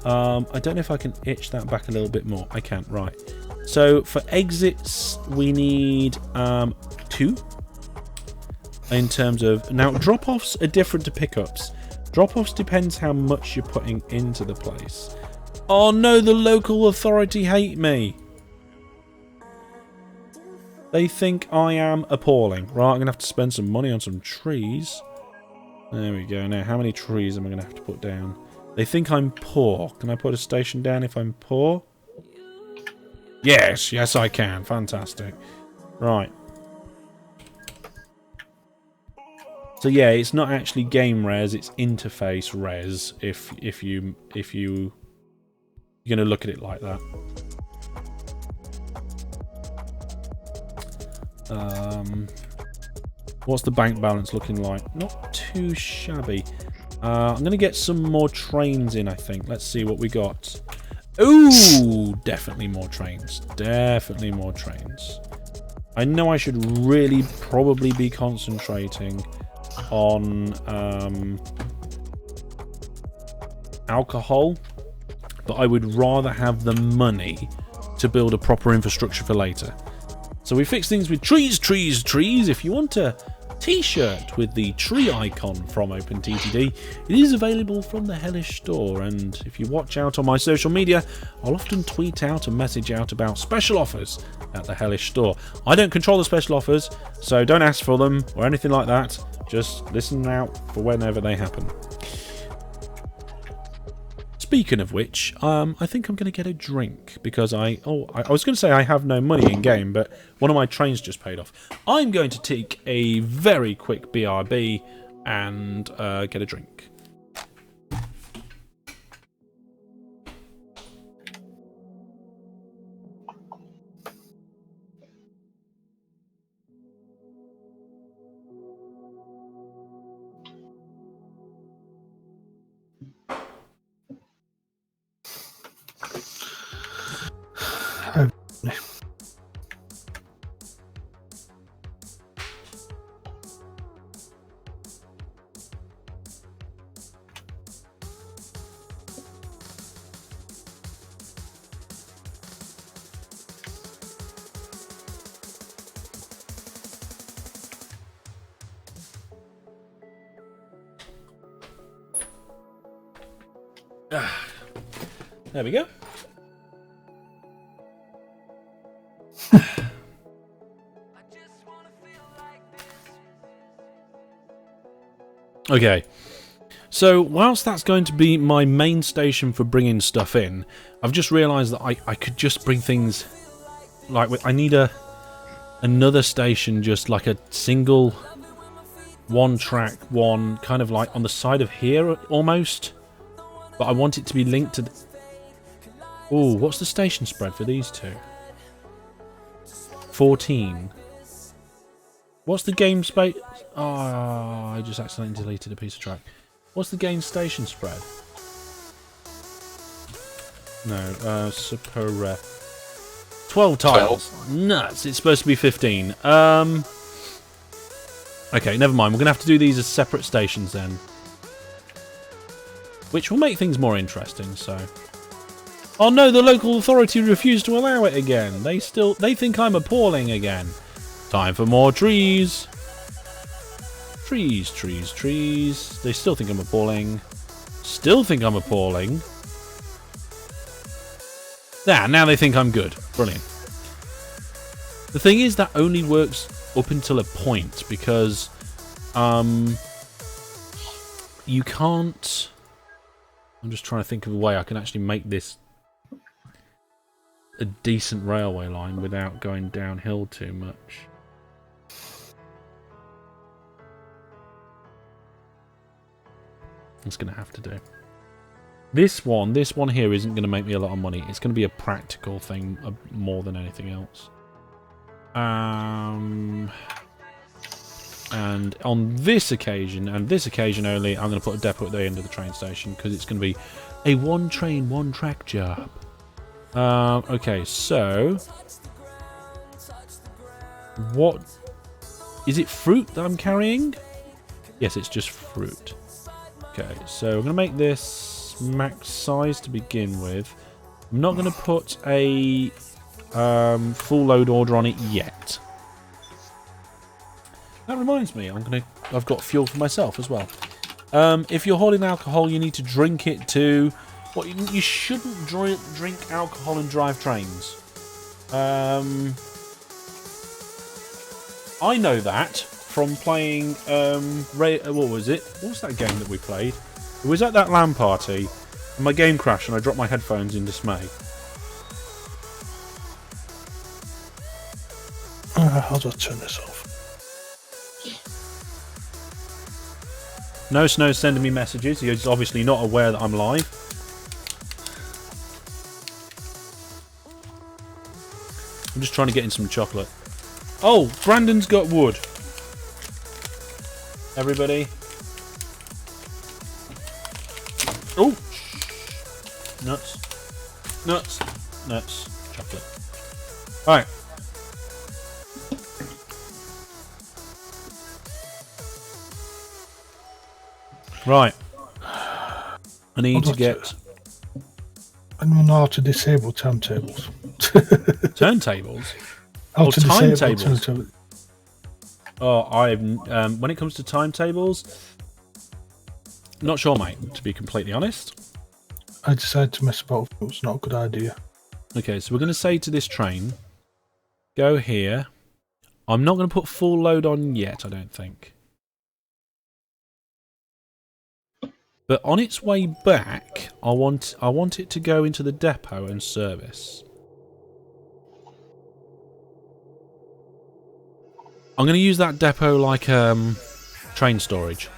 I don't know if I can itch that back a little bit more. I can, right. So for exits, we need 2. In terms of... Now, drop-offs are different to pickups. Drop-offs depends how much you're putting into the place. Oh no, the local authority hate me. They think I am appalling. Right, I'm going to have to spend some money on some trees. There we go. Now, how many trees am I going to have to put down? They think I'm poor. Can I put a station down if I'm poor? Yes, yes I can. Fantastic. Right. So yeah, it's not actually game res, it's interface res if you're going to look at it like that. What's the bank balance looking like? Not too shabby. I'm going to get some more trains in, I think. Let's see what we got. Ooh, definitely more trains. Definitely more trains. I know I should really probably be concentrating on alcohol, but I would rather have the money to build a proper infrastructure for later. So we fix things with trees, trees, trees. If you want a t-shirt with the tree icon from OpenTTD, it is available from the Hellish store, and if you watch out on my social media, I'll often tweet out and message out about special offers at the Hellish store. I don't control the special offers, so don't ask for them or anything like that. Just listen out for whenever they happen. Speaking of which, I think I'm going to get a drink because I was going to say I have no money in game, but one of my trains just paid off. I'm going to take a very quick BRB and get a drink. There we go. Okay. So, whilst that's going to be my main station for bringing stuff in, I've just realised that I could just bring things... Like, I need another station, just like a single one track, one kind of like on the side of here almost. But I want it to be linked to... Ooh, what's the station spread for these two? 14. What's the game space... Oh, I just accidentally deleted a piece of track. What's the game station spread? No, super... 12 tiles. 12. Nuts, it's supposed to be 15. Okay, never mind. We're going to have to do these as separate stations then. which will make things more interesting. So, oh no, the local authority refused to allow it again. They think I'm appalling again. Time for more trees. Trees, trees, trees. They still think I'm appalling. Still think I'm appalling. Now they think I'm good. Brilliant. The thing is, that only works up until a point, because you can't... I'm just trying to think of a way I can actually make this a decent railway line without going downhill too much. It's going to have to do. This one here isn't going to make me a lot of money. It's going to be a practical thing more than anything else. And on this occasion, and this occasion only, I'm going to put a depot at the end of the train station, because it's going to be a one train, one track job. Okay, so... what... is it fruit that I'm carrying? Yes, it's just fruit. Okay, so I'm going to make this max size to begin with. I'm not going to put a full load order on it yet. That reminds me, I've got fuel for myself as well. If you're holding alcohol, you need to drink it too. Well, you shouldn't drink alcohol and drive trains. I know that from playing what was it? What was that game that we played? It was at that LAN party, and my game crashed and I dropped my headphones in dismay. I'll just turn this off. No Snow's sending me messages. He's obviously not aware that I'm live. I'm just trying to get in some chocolate. Oh, Brandon's got wood. Everybody. Oh! Nuts. Nuts. Nuts. Chocolate. Alright. Right. I need to get... I don't know how to disable turntables. Turntables? How to disable timetables. turntables. Oh, when it comes to timetables, not sure, mate, to be completely honest. I decided to mess about. It was not a good idea. Okay, so we're going to say to this train, go here. I'm not going to put full load on yet, I don't think. But on its way back, I want it to go into the depot and service. I'm going to use that depot like train storage.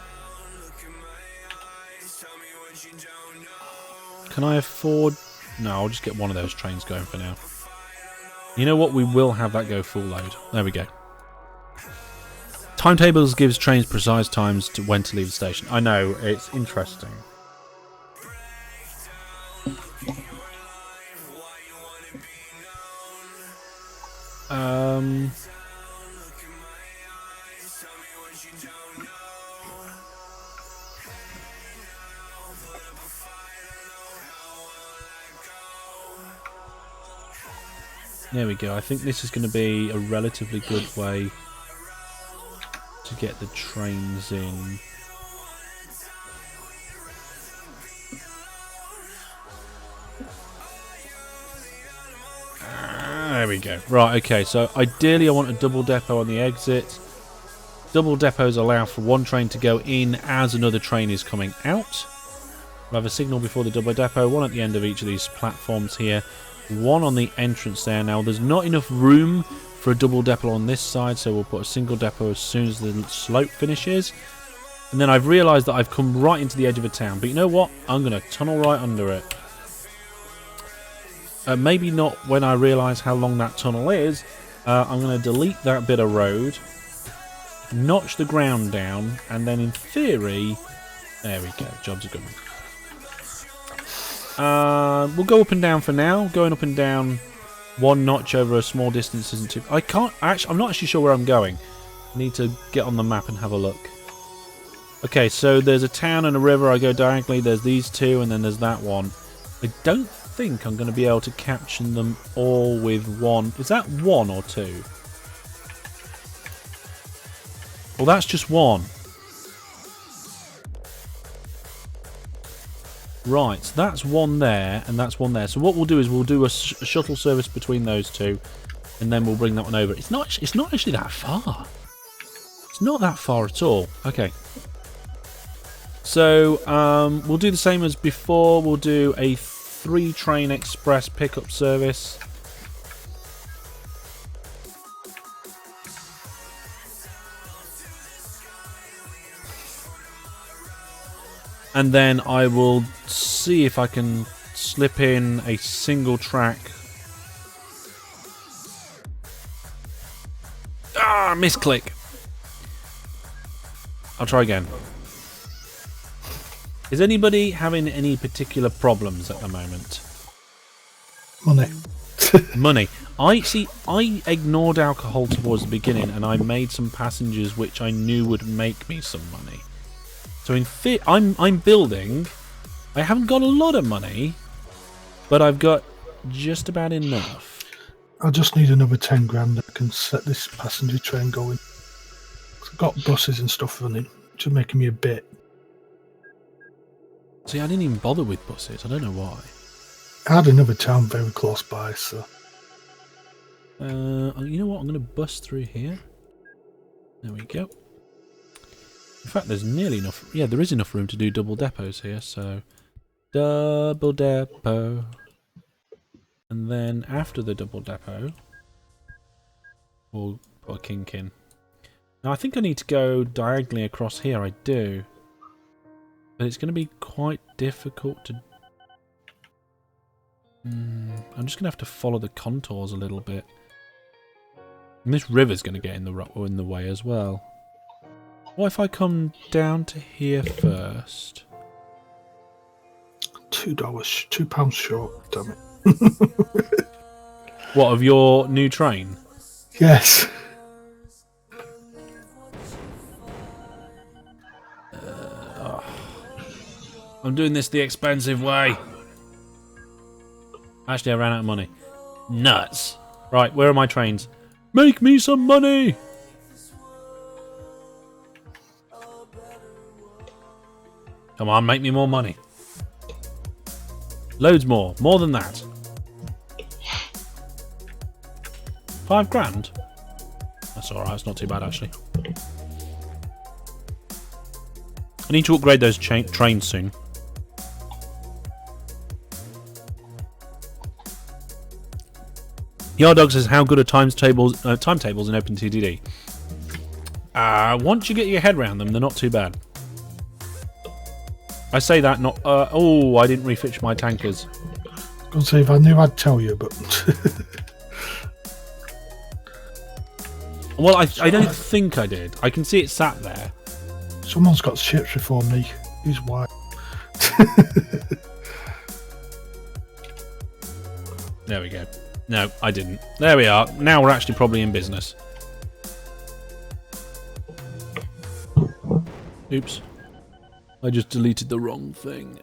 Can I afford... No, I'll just get one of those trains going for now. You know what? We will have that go full load. There we go. Timetables gives trains precise times to when to leave the station. I know, it's interesting. There we go. I think this is going to be a relatively good way to get the trains in. There we go. Right, okay, so ideally I want a double depot on the exit. Double depots allow for one train to go in as another train is coming out. We'll have a signal before the double depot, one at the end of each of these platforms here, one on the entrance there. Now there's not enough room for a double depot on this side, so we'll put a single depot as soon as the slope finishes. And then I've realised that I've come right into the edge of a town, but you know what? I'm going to tunnel right under it. Maybe not when I realise how long that tunnel is. I'm going to delete that bit of road, notch the ground down, and then in theory... There we go, job's a good one. We'll go up and down for now. Going up and down one notch over a small distance isn't too... I'm not actually sure where I'm going. I need to get on the map and have a look. Okay, so there's a town and a river. I go diagonally. There's these two, and then there's that one. I don't think I'm going to be able to capture them all with one. Is that one or two? Well, that's just one. Right, so that's one there, and that's one there. So what we'll do is we'll do a shuttle service between those two, and then we'll bring that one over. It's not actually that far. It's not that far at all. Okay. So we'll do the same as before. We'll do a 3-train express pickup service. And then I will see if I can slip in a single track. Ah, misclick. I'll try again. Is anybody having any particular problems at the moment? Money. Money. I ignored alcohol towards the beginning, and I made some passengers which I knew would make me some money. So I'm building. I haven't got a lot of money, but I've got just about enough. I just need another 10 grand that can set this passenger train going. I've got buses and stuff running, which is making me a bit. See, I didn't even bother with buses. I don't know why. I had another town very close by, so. You know what? I'm going to bust through here. There we go. In fact, there's nearly enough. Yeah, there is enough room to do double depots here. So, double depot. And then after the double depot, we'll put a kink in. Now, I think I need to go diagonally across here. I do. But it's going to be quite difficult to... I'm just going to have to follow the contours a little bit. And this river's going to get in the way as well. What if I come down to here first? $2, £2 short, damn it. What, of your new train? Yes. I'm doing this the expensive way. Actually, I ran out of money. Nuts. Right, where are my trains? Make me some money! Come on, make me more money. Loads more. More than that. 5 grand? That's alright, it's not too bad actually. I need to upgrade those trains soon. Yardog says, how good are timetables in OpenTTD? Once you get your head around them, they're not too bad. I say that not... oh, I didn't refitch my tankers. I was going to say, if I knew, I'd tell you, but... Well, I don't think I did. I can see it sat there. Someone's got ships before me. He's white. There we go. No, I didn't. There we are. Now we're actually probably in business. Oops. I just deleted the wrong thing.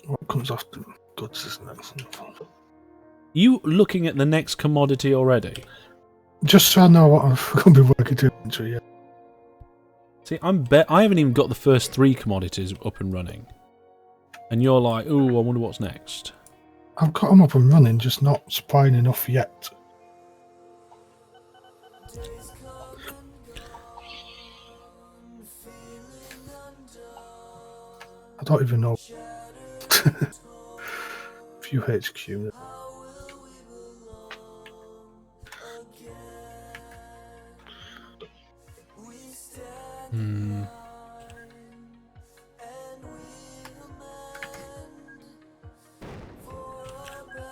What comes after goods, isn't it? You looking at the next commodity already? Just so I know what I'm going to be working into, yeah. See, I haven't even got the first 3 commodities up and running. And you're like, ooh, I wonder what's next. I've got them up and running, just not supplying enough yet. I don't even know. Few HQ.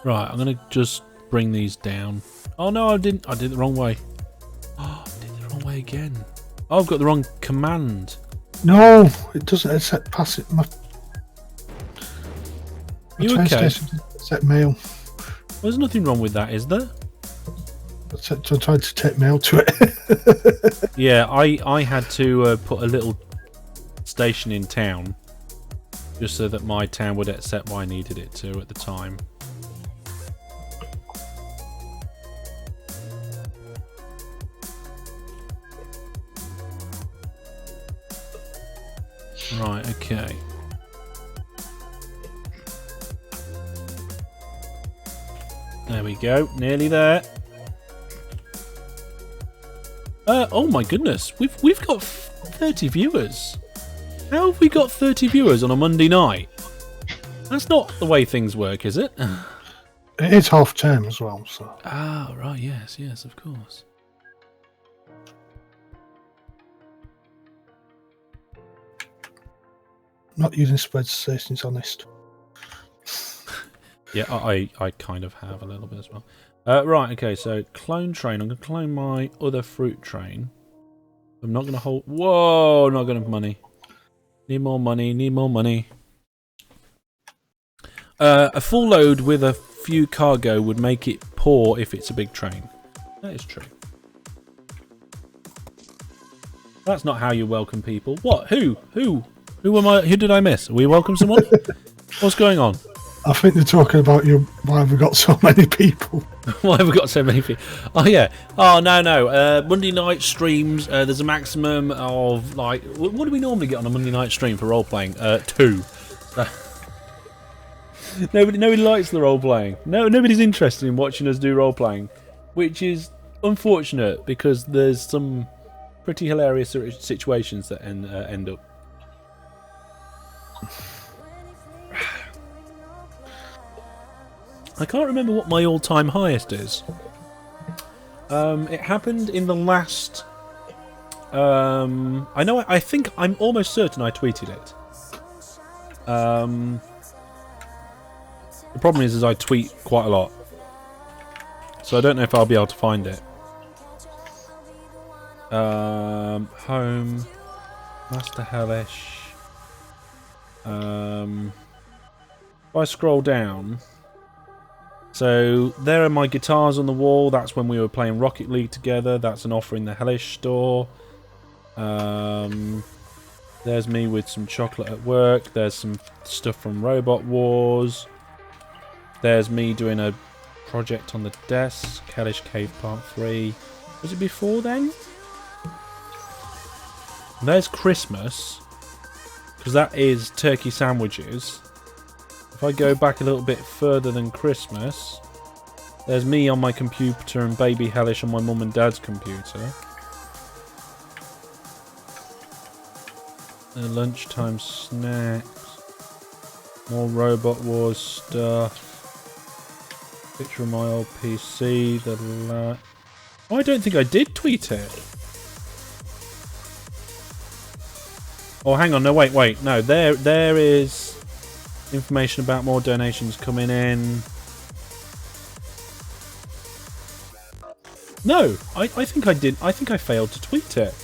Right, I'm gonna just bring these down. Oh no, I didn't. I did it the wrong way. Oh, I did it the wrong way again. Oh, I've got the wrong command. No, it doesn't. It's set pass it. My You train okay? station set mail. Well, there's nothing wrong with that, is there? I tried to take mail to it. Yeah, I had to put a little station in town, just so that my town would accept what I needed it to at the time. Right, okay. There we go, nearly there. Oh my goodness, we've got 30 viewers. How have we got 30 viewers on a Monday night? That's not the way things work, is it? It is half term as well, so. Ah, right, yes, yes, of course. Not using spreads to say since honest. Yeah, I kind of have a little bit as well. Right, okay, so clone train. I'm going to clone my other fruit train. I'm not going to hold... Whoa, not going to have money. Need more money, need more money. A full load with a few cargo would make it poor if it's a big train. That is true. That's not how you welcome people. What? Who am I? Who did I miss? Are we welcome someone? What's going on? I think they're talking about you. Why have we got so many people? Why have we got so many people? Oh yeah. Oh no. Monday night streams. There's a maximum of like. What do we normally get on a Monday night stream for role playing? 2. Nobody likes the role playing. No, nobody's interested in watching us do role playing, which is unfortunate because there's some pretty hilarious situations that end up. I can't remember what my all-time highest is. It happened in the last... I think I'm almost certain I tweeted it. The problem is I tweet quite a lot. So I don't know if I'll be able to find it. Home. Master Hellish. If I scroll down... So there are my guitars on the wall. That's when we were playing Rocket League together. That's an offer in the Hellish store. There's me with some chocolate at work. There's some stuff from Robot Wars. There's me doing a project on the desk. Hellish Cave Part 3. Was it before then? And there's Christmas. Because that is turkey sandwiches. If I go back a little bit further than Christmas, there's me on my computer and baby Hellish on my mum and dad's computer. Lunchtime snacks. More Robot Wars stuff. Picture of my old PC. Oh, I don't think I did tweet it. Oh, hang on. No, wait. No, there is... information about more donations coming in. No, I think I did. I think I failed to tweet it.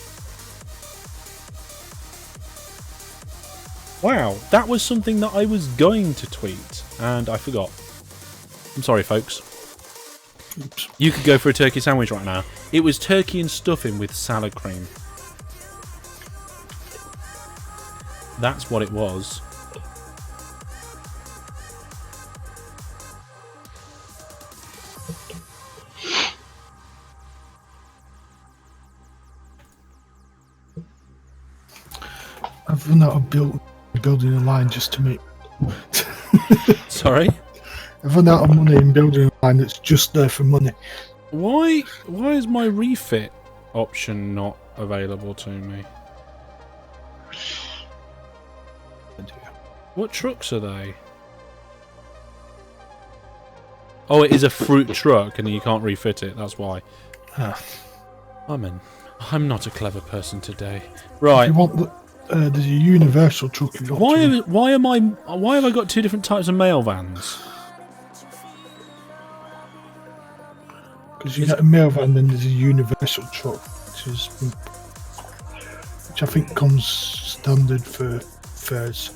Wow, that was something that I was going to tweet and I forgot. I'm sorry, folks. Oops. You could go for a turkey sandwich right now. It was turkey and stuffing with salad cream. That's what it was. I've run out of building a line just to make. Sorry? I've run out of money in building a line that's just there for money. Why is my refit option not available to me? What trucks are they? Oh, it is a fruit truck and you can't refit it, that's why. Ah. I'm not a clever person today. Right. If you want the, there's a universal truck. If you want Why have I got 2 different types of mail vans? Because you get a mail van, then there's a universal truck, which I think comes standard for fairs.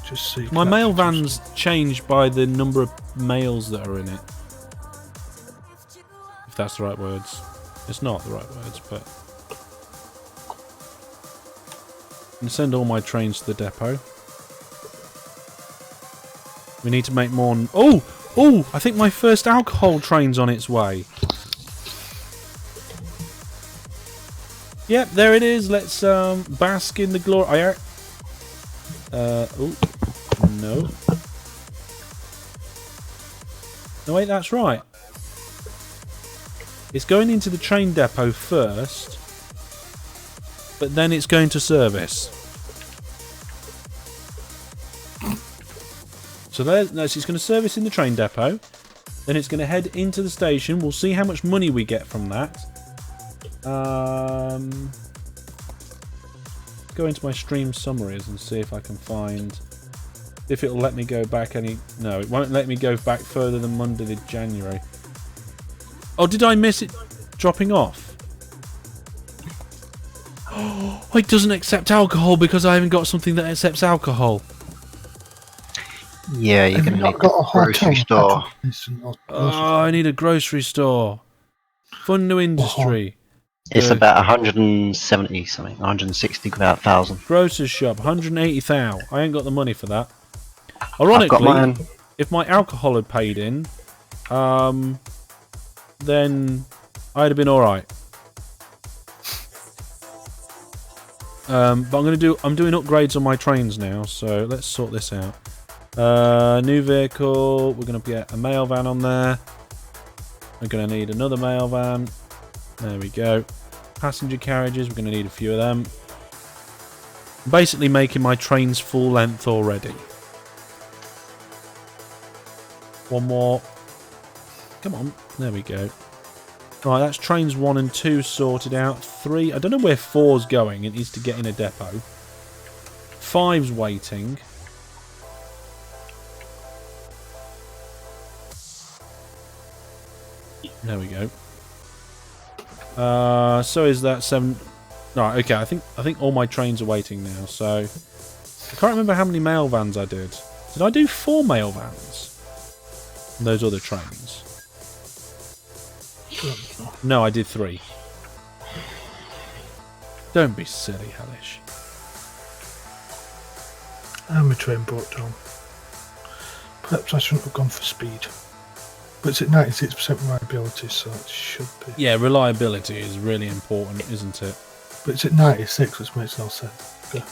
Just so you My can mail actually van's changed by the number of mails that are in it. If that's the right words. It's not the right words, but... And send all my trains to the depot. We need to make more... Oh! Oh! I think my first alcohol train's on its way. Yep, there it is. Let's bask in the glory. Oh. No. No, wait, that's right. It's going into the train depot first, but then it's going to service. So there, no, so it's going to service in the train depot, then it's going to head into the station. We'll see how much money we get from that. Go into my stream summaries and see if I can find... If it'll let me go back any... No, it won't let me go back further than Monday the January. Oh, did I miss it dropping off? Oh, it doesn't accept alcohol because I haven't got something that accepts alcohol. Yeah, you're going to need got a a grocery store. Oh, I need a grocery store. Fun new industry. It's about 170 something, 160 about 1,000. Grocer's shop, 180,000. I ain't got the money for that. Ironically, I've got mine. If my alcohol had paid in, then I'd have been all right. But I'm doing upgrades on my trains now, so let's sort this out. New vehicle. We're gonna get a mail van on there. We're gonna need another mail van. There we go. Passenger carriages. We're gonna need a few of them. Basically, making my trains full length already. One more. Come on. There we go. Right, that's trains 1 and 2 sorted out. 3. I don't know where 4's going. It needs to get in a depot. 5's waiting. There we go. So is that 7. Right, okay. I think all my trains are waiting now. So I can't remember how many mail vans I did. Did I do 4 mail vans? And those other trains. No, I did 3. Don't be silly, Hellish. And my train broke down. Perhaps I shouldn't have gone for speed. But it's at 96% reliability, so it should be. Yeah, reliability is really important, isn't it? But it's at 96, which makes no sense. Okay.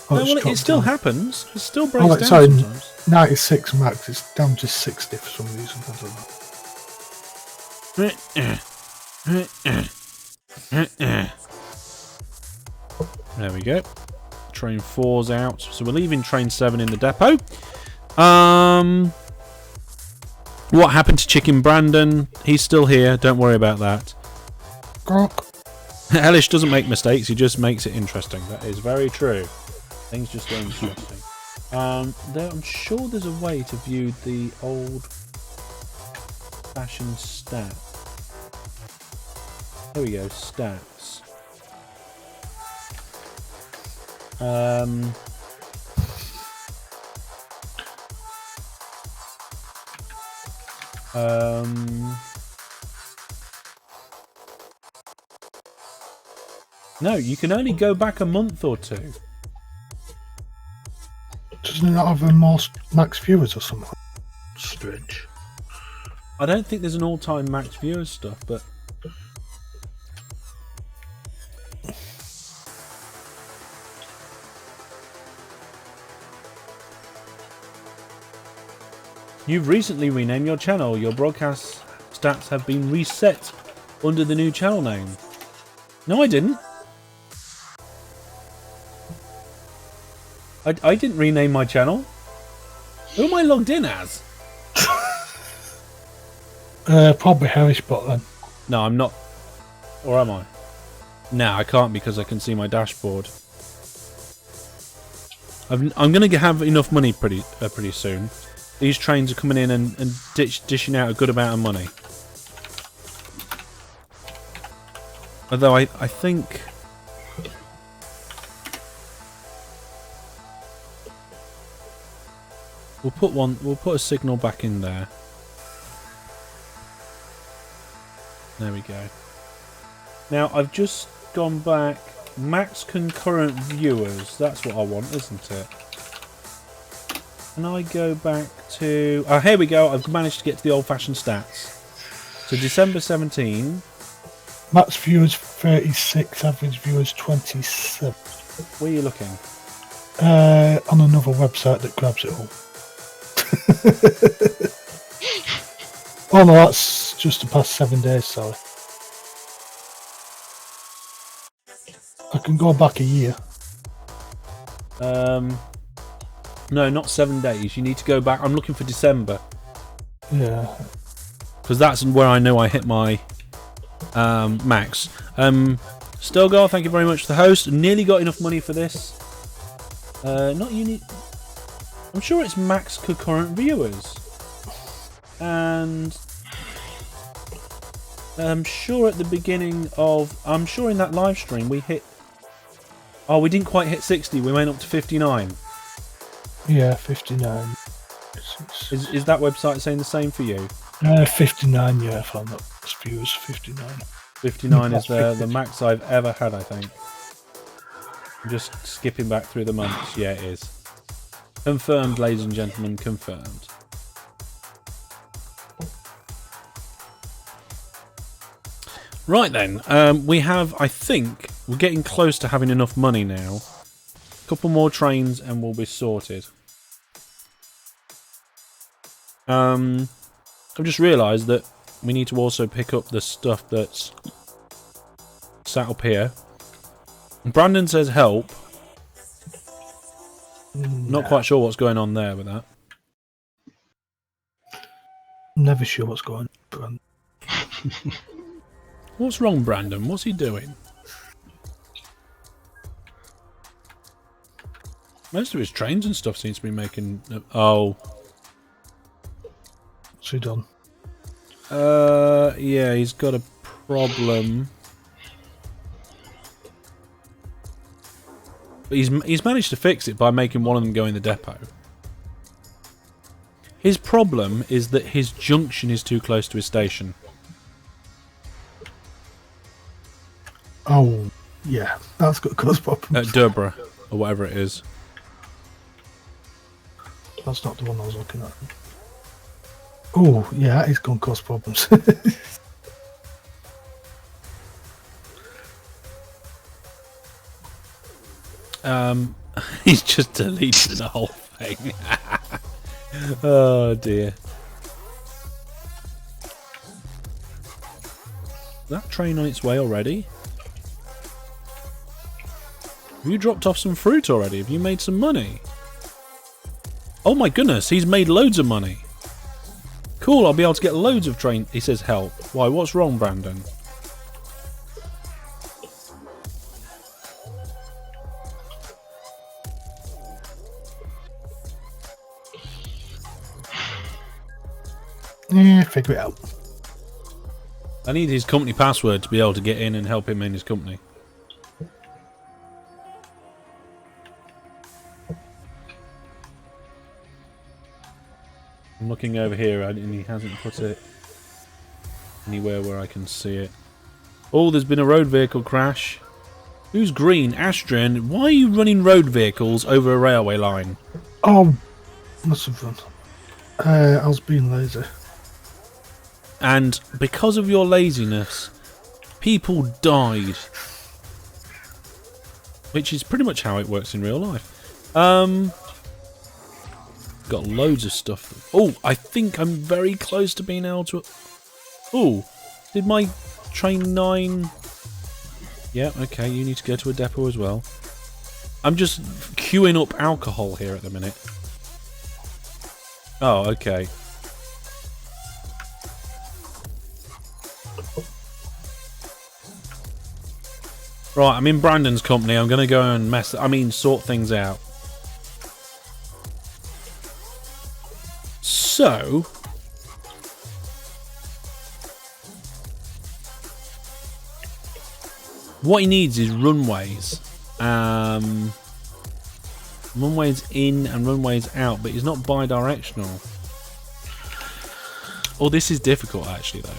No, well, it still happens. It still breaks down sorry, sometimes. 96 max, it's down to 60 for some reason, I don't know. There we go. Train 4's out. So we're leaving train 7 in the depot. What happened to Chicken Brandon? He's still here. Don't worry about that. Gronk. Hellish doesn't make mistakes. He just makes it interesting. That is very true. Things just go interesting. I'm sure there's a way to view the old-fashioned stat. There we go. Stats. No, you can only go back a month or 2. Doesn't it not have a more max viewers or something? Strange. I don't think there's an all-time max viewers stuff, but you've recently renamed your channel. Your broadcast stats have been reset under the new channel name. No, I didn't. I didn't rename my channel. Who am I logged in as? Probably HarrySpot then. No, I'm not. Or am I? No, I can't because I can see my dashboard. I'm going to have enough money pretty soon. These trains are coming in and dishing out a good amount of money. Although I think... We'll put a signal back in there. There we go. Now I've just gone back max concurrent viewers. That's what I want, isn't it? Can I go back to... Oh, here we go. I've managed to get to the old-fashioned stats. So December 17. Max viewers 36, average viewers 27. Where are you looking? On another website that grabs it all. Oh no, that's just the past 7 days, sorry. I can go back a year. No, not 7 days. You need to go back. I'm looking for December. Yeah. Because that's where I know I hit my max. Stilgar, thank you very much for the host. Nearly got enough money for this. Not unique. I'm sure it's max concurrent viewers. And I'm sure at the beginning of... I'm sure in that live stream we hit... Oh, we didn't quite hit 60. We went up to 59. Yeah, 59. Is that website saying the same for you? 59, yeah, if I'm not viewers, 59. 59 is the max I've ever had, I think. I'm just skipping back through the months. Yeah, it is. Confirmed, ladies and gentlemen, confirmed. Right then, we have, I think, we're getting close to having enough money now. A couple more trains and we'll be sorted. I've just realised that we need to also pick up the stuff that's sat up here. Brandon says help. Not quite sure what's going on there with that. Never sure what's going on. What's wrong, Brandon? What's he doing? Most of his trains and stuff seems to be making... Oh. What's he done? Yeah, he's got a problem. But he's managed to fix it by making one of them go in the depot. His problem is that his junction is too close to his station. Oh, yeah, that's got to cause problems. At Derbra, or whatever it is. That's not the one I was looking at. Oh, yeah, it's going to cause problems. He's just deleted the whole thing. Oh dear. That train on its way already? Have you dropped off some fruit already? Have you made some money? Oh my goodness, he's made loads of money. Cool, I'll be able to get loads of train... He says help. Why, what's wrong, Brandon? Yeah, figure it out. I need his company password to be able to get in and help him in his company. I'm looking over here and he hasn't put it anywhere where I can see it. Oh, there's been a road vehicle crash. Who's green? Astrid, why are you running road vehicles over a railway line? Oh, must have run. I was being lazy. And because of your laziness, people died. Which is pretty much how it works in real life. Got loads of stuff. Oh, I think I'm very close to being able to... Oh, did my train 9... Yeah, okay, you need to go to a depot as well. I'm just queuing up alcohol here at the minute. Oh, okay. Right, I'm in Brandon's company. I'm going to go and sort things out. So... what he needs is runways. Runways in and runways out, but he's not bi-directional. Oh, this is difficult actually, though.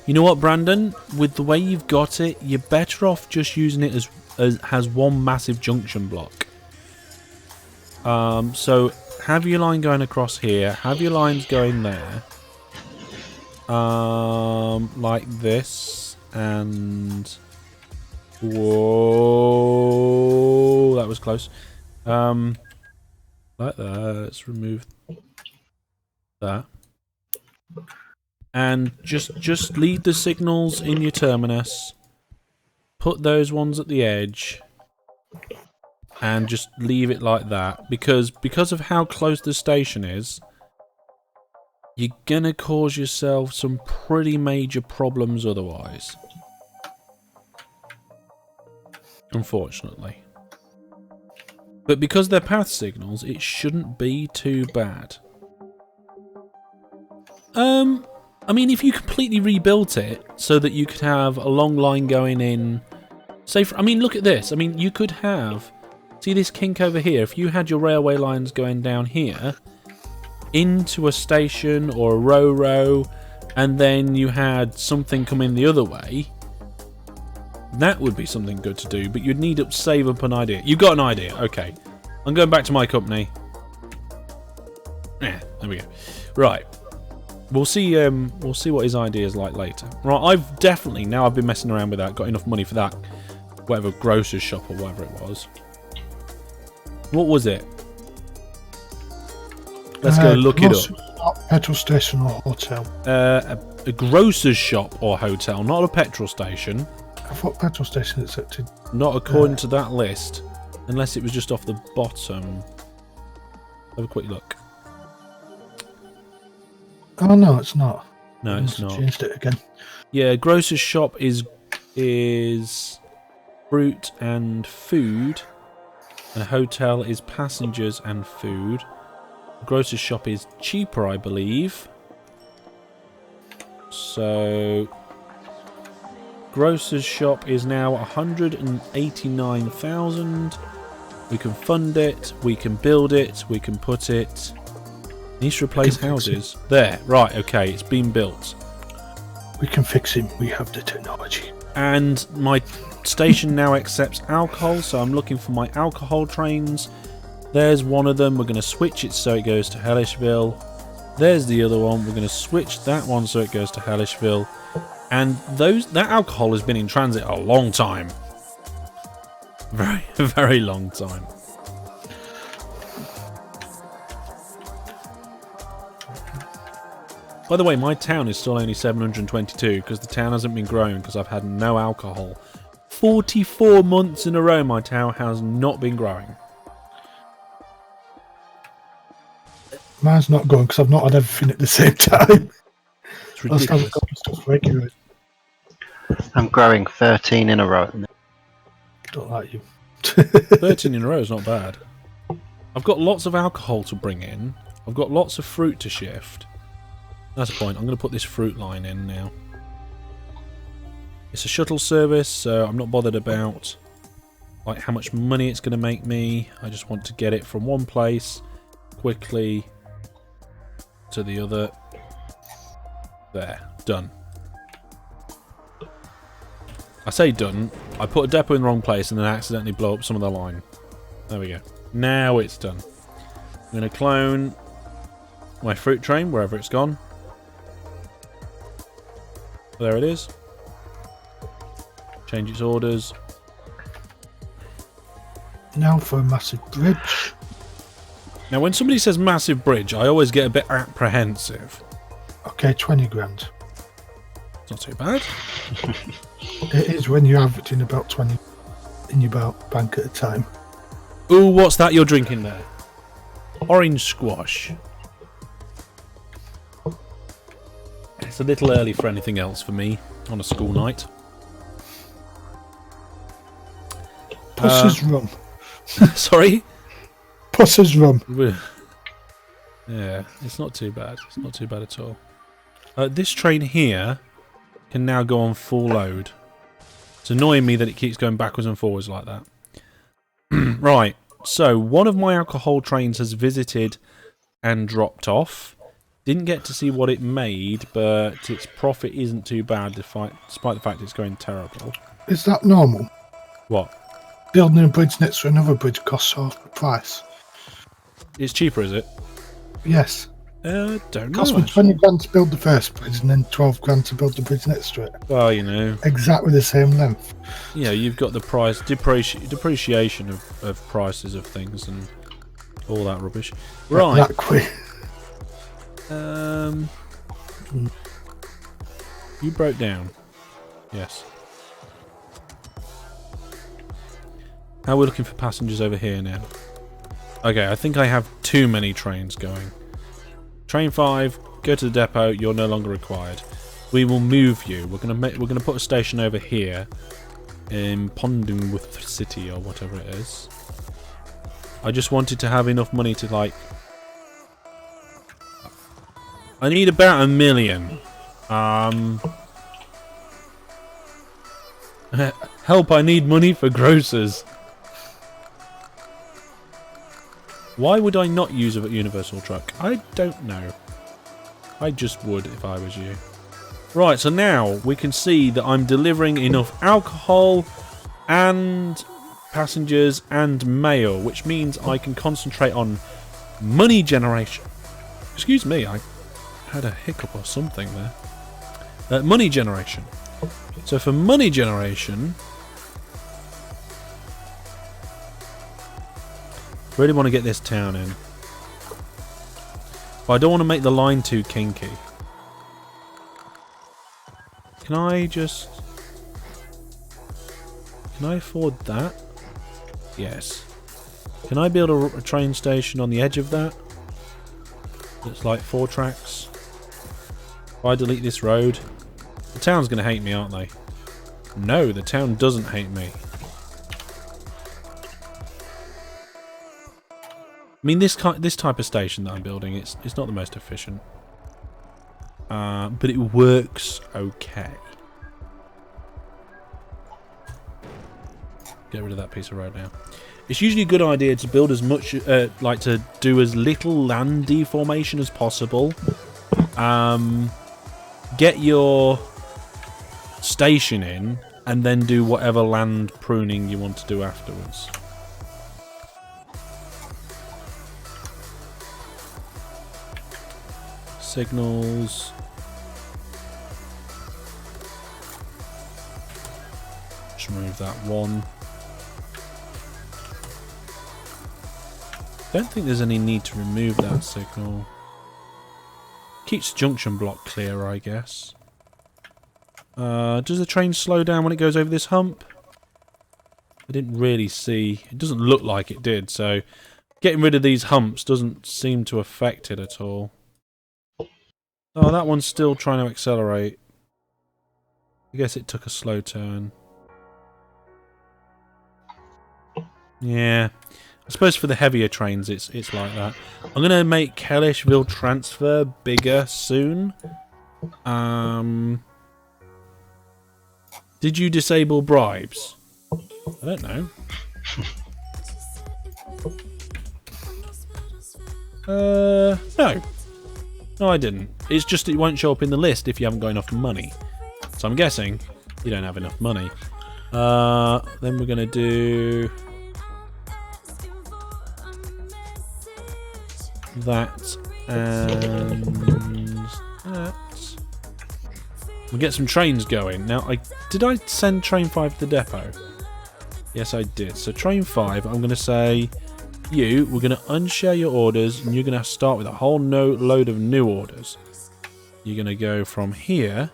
You know what, Brandon? With the way you've got it, you're better off just using it as one massive junction block. So have your line going across here. Have your lines going there. Like this. And... Whoa, that was close. Like that. Let's remove that. And just leave the signals in your terminus. Put those ones at the edge. And just leave it like that. Because of how close the station is, you're gonna cause yourself some pretty major problems otherwise. Unfortunately. But because they're path signals, it shouldn't be too bad. I mean, if you completely rebuilt it so that you could have a long line going in... Say, I mean, look at this. I mean, you could have... See this kink over here? If you had your railway lines going down here, into a station or a row, and then you had something come in the other way... That would be something good to do, but you'd need to save up an idea. You've got an idea, okay. I'm going back to my company. Yeah, there we go. Right. We'll see what his idea is like later. Right, I've definitely, now I've been messing around with that, got enough money for that. Whatever grocer's shop or whatever it was. What was it? Let's go look it up. Petrol station or hotel. A grocer's shop or hotel, not a petrol station. I thought petrol station accepted. Not according to that list. Unless it was just off the bottom. Have a quick look. Oh no, it's not. No, it's not. Changed it again. Yeah, grocer's shop is fruit and food. And a hotel is passengers and food. Grocer's shop is cheaper, I believe. So... Grocer's shop is now 189,000. We can fund it, we can build it, we can put it... Needs to replace houses. There, right, okay, it's been built. We can fix him, we have the technology. And my station now accepts alcohol, so I'm looking for my alcohol trains. There's one of them, we're going to switch it so it goes to Hellishville. There's the other one, we're going to switch that one so it goes to Hellishville. And that alcohol has been in transit a long time. Very, very long time. By the way, my town is still only 722 because the town hasn't been growing because I've had no alcohol. 44 months in a row my town has not been growing. Mine's not going because I've not had everything at the same time. It's ridiculous. I'm growing 13 in a row. Don't like you. 13 in a row is not bad. I've got lots of alcohol to bring in. I've got lots of fruit to shift. That's the point. I'm going to put this fruit line in now. It's a shuttle service, so I'm not bothered about like how much money it's going to make me. I just want to get it from one place quickly to the other. There. Done. I say done. I put a depot in the wrong place and then accidentally blow up some of the line. There we go. Now it's done. I'm going to clone my fruit train wherever it's gone. There it is. Change its orders. Now for a massive bridge. Now when somebody says massive bridge, I always get a bit apprehensive. Okay, 20 grand. It's not too bad. It is when you have it in about 20 in your bank at a time. Ooh, what's that you're drinking there? Orange squash. It's a little early for anything else for me on a school night. Puss's rum. Sorry? Puss's rum. Yeah, it's not too bad. It's not too bad at all. This train here can now go on full load. It's annoying me that it keeps going backwards and forwards like that. Right, so one of my alcohol trains has visited and dropped off. Didn't get to see what it made, but its profit isn't too bad despite the fact it's going terrible. Is that normal? What? Building a bridge next to another bridge costs half the price. It's cheaper, is it? Yes. Don't know. Cost me 20 grand to build the first bridge and then 12 grand to build the bridge next to it. Well, you know. Exactly the same length. Yeah, you've got the price depreciation of prices of things and all that rubbish. Right. That quick. You broke down. Yes. How are we looking for passengers over here now? Okay, I think I have too many trains going. Train 5, go to the depot. You're no longer required. We will move you. We're gonna put a station over here in Pondingworth City or whatever it is. I just wanted to have enough money to like. I need about $1 million. Help! I need money for grocers. Why would I not use a universal truck? I don't know. I just would if I was you. Right, so now we can see that I'm delivering enough alcohol and passengers and mail, which means I can concentrate on money generation. Excuse me, I had a hiccup or something there. Money generation. So for money generation, really want to get this town in. But I don't want to make the line too kinky. Can I afford that? Yes. Can I build a train station on the edge of that? It's like 4 tracks. If I delete this road, the town's going to hate me, aren't they? No, the town doesn't hate me. I mean, this type of station that I'm building, it's not the most efficient, but it works okay. Get rid of that piece of road now. It's usually a good idea to build as much, like to do as little land deformation as possible. Get your station in, and then do whatever land pruning you want to do afterwards. Signals. Just remove that one. Don't think there's any need to remove that signal. Keeps the junction block clear, I guess. Does the train slow down when it goes over this hump? I didn't really see. It doesn't look like it did, so getting rid of these humps doesn't seem to affect it at all. Oh, that one's still trying to accelerate. I guess it took a slow turn. Yeah. I suppose for the heavier trains it's like that. I'm going to make Kellishville transfer bigger soon. Did you disable bribes? I don't know. No. No, I didn't. It's just it won't show up in the list if you haven't got enough money. So I'm guessing you don't have enough money. Then we're going to do that and that. We'll get some trains going. Now, did I send train 5 to the depot? Yes, I did. So train 5, I'm going to say, we're going to unshare your orders, and you're going to start with a whole load of new orders. You're going to go from here,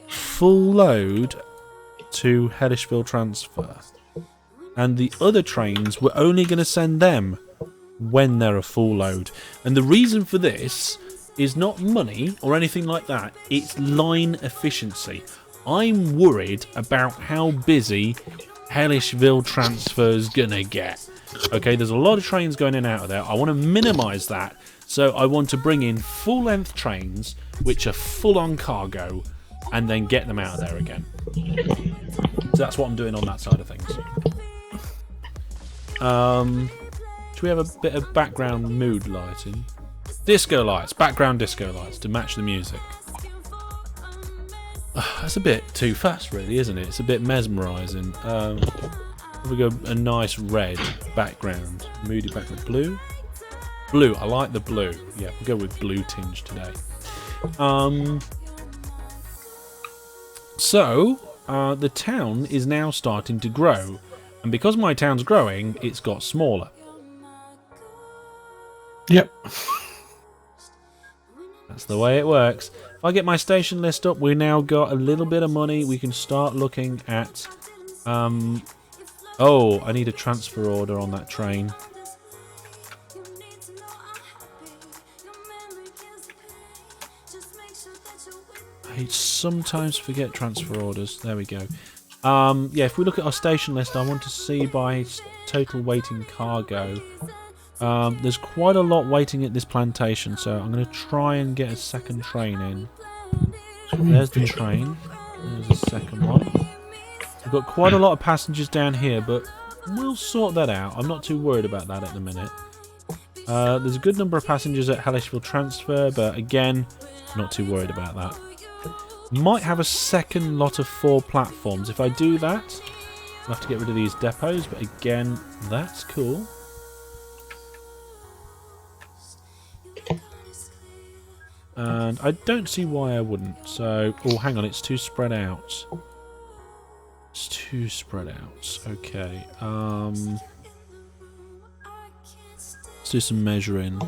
full load to Hellishville transfer. And the other trains, we're only going to send them when they're a full load. And the reason for this is not money or anything like that. It's line efficiency. I'm worried about how busy Hellishville transfer's gonna get. Okay, there's a lot of trains going in and out of there. I want to minimise that. So I want to bring in full-length trains, which are full on cargo, and then get them out of there again. So that's what I'm doing on that side of things. Should we have a bit of background mood lighting? Disco lights, background disco lights to match the music. That's a bit too fast, really, isn't it? It's a bit mesmerising. We go a nice red background, moody background. Blue? Blue, I like the blue. Yeah, we'll go with blue tinge today. So, the town is now starting to grow. And because my town's growing, it's got smaller. Yep. That's the way it works. If I get my station list up, we now got a little bit of money. We can start looking at... oh, I need a transfer order on that train. I sometimes forget transfer orders. There we go. Yeah, if we look at our station list, I want to see by total waiting cargo. There's quite a lot waiting at this plantation, so I'm going to try and get a second train in. There's the train. There's a second one. We've got quite a lot of passengers down here, but we'll sort that out. I'm not too worried about that at the minute. There's a good number of passengers at Hellishville Transfer, but again, not too worried about that. Might have a second lot of 4 platforms. If I do that, I'll have to get rid of these depots, but again, that's cool. And I don't see why I wouldn't. So, oh, hang on, it's too spread out. It's too spread out. Okay. Let's do some measuring.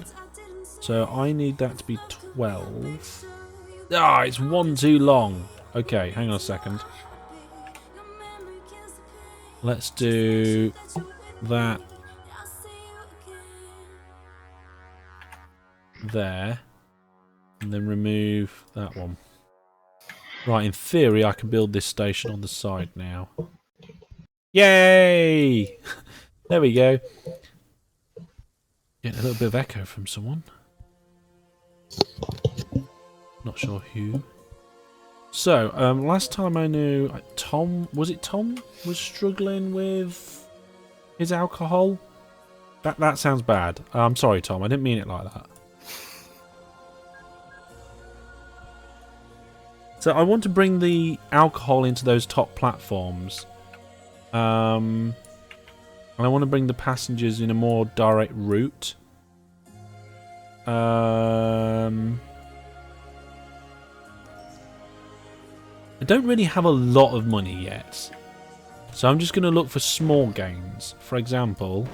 So I need that to be 12. Ah, it's one too long. Okay, hang on a second. Let's do that there. And then remove that one. Right, in theory, I can build this station on the side now. Yay! There we go. Getting a little bit of echo from someone. Not sure who. So, last time I knew, Tom, was it Tom, was struggling with his alcohol? That sounds bad. I'm sorry, Tom, I didn't mean it like that. So I want to bring the alcohol into those top platforms. And I want to bring the passengers in a more direct route. I don't really have a lot of money yet. So I'm just going to look for small gains. For example,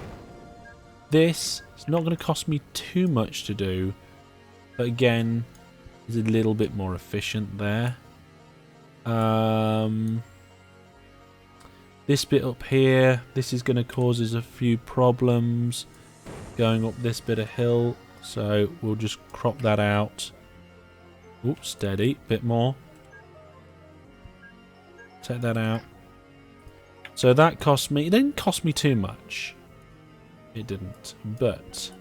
this is not going to cost me too much to do. But again, is a little bit more efficient there. This bit up here, this is going to cause us a few problems going up this bit of hill, so we'll just crop that out. Oops, steady, bit more. Take that out. So that cost me, it didn't cost me too much. It didn't, but it's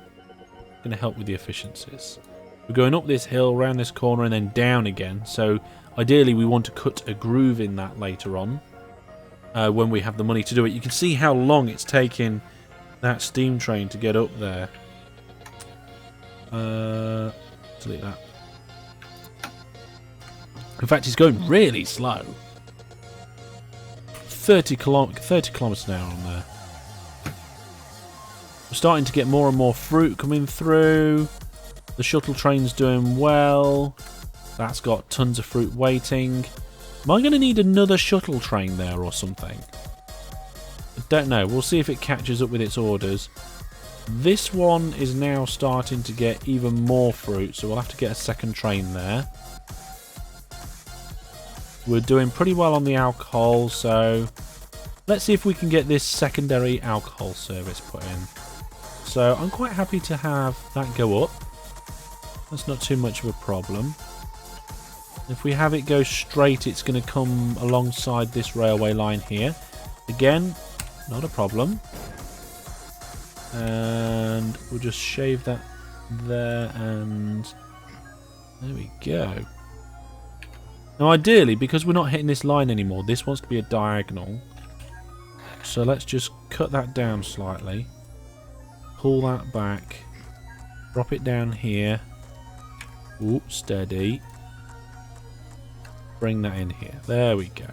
going to help with the efficiencies. We're going up this hill, round this corner, and then down again. So ideally we want to cut a groove in that later on. When we have the money to do it. You can see how long it's taking that steam train to get up there. Delete that. In fact, it's going really slow. 30 kilometers an hour on there. We're starting to get more and more fruit coming through. The shuttle train's doing well. That's got tons of fruit waiting. Am I going to need another shuttle train there or something? I don't know. We'll see if it catches up with its orders. This one is now starting to get even more fruit, so we'll have to get a second train there. We're doing pretty well on the alcohol, so let's see if we can get this secondary alcohol service put in. So I'm quite happy to have that go up. That's not too much of a problem. If we have it go straight, it's going to come alongside this railway line here. Again, not a problem. And we'll just shave that there, and there we go. Now ideally, because we're not hitting this line anymore, this wants to be a diagonal. So let's just cut that down slightly. Pull that back. Drop it down here. Ooh, steady. Bring that in here. There we go.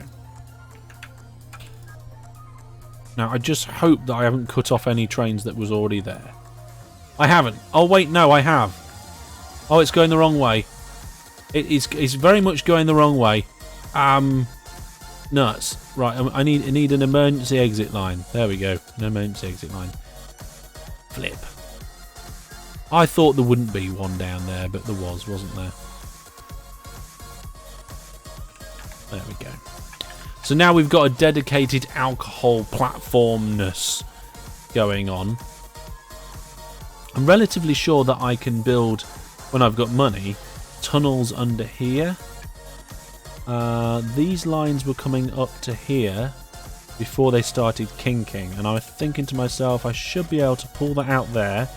Now, I just hope that I haven't cut off any trains that was already there. I haven't. Oh, wait, no, I have. Oh, it's going the wrong way. It's very much going the wrong way. Nuts. Right, I need an emergency exit line. There we go. An emergency exit line. Flip. I thought there wouldn't be one down there, but there was, wasn't there? There we go. So now we've got a dedicated alcohol platformness going on. I'm relatively sure that I can build, when I've got money, tunnels under here. These lines were coming up to here before they started kinking, and I was thinking to myself I should be able to pull that out there.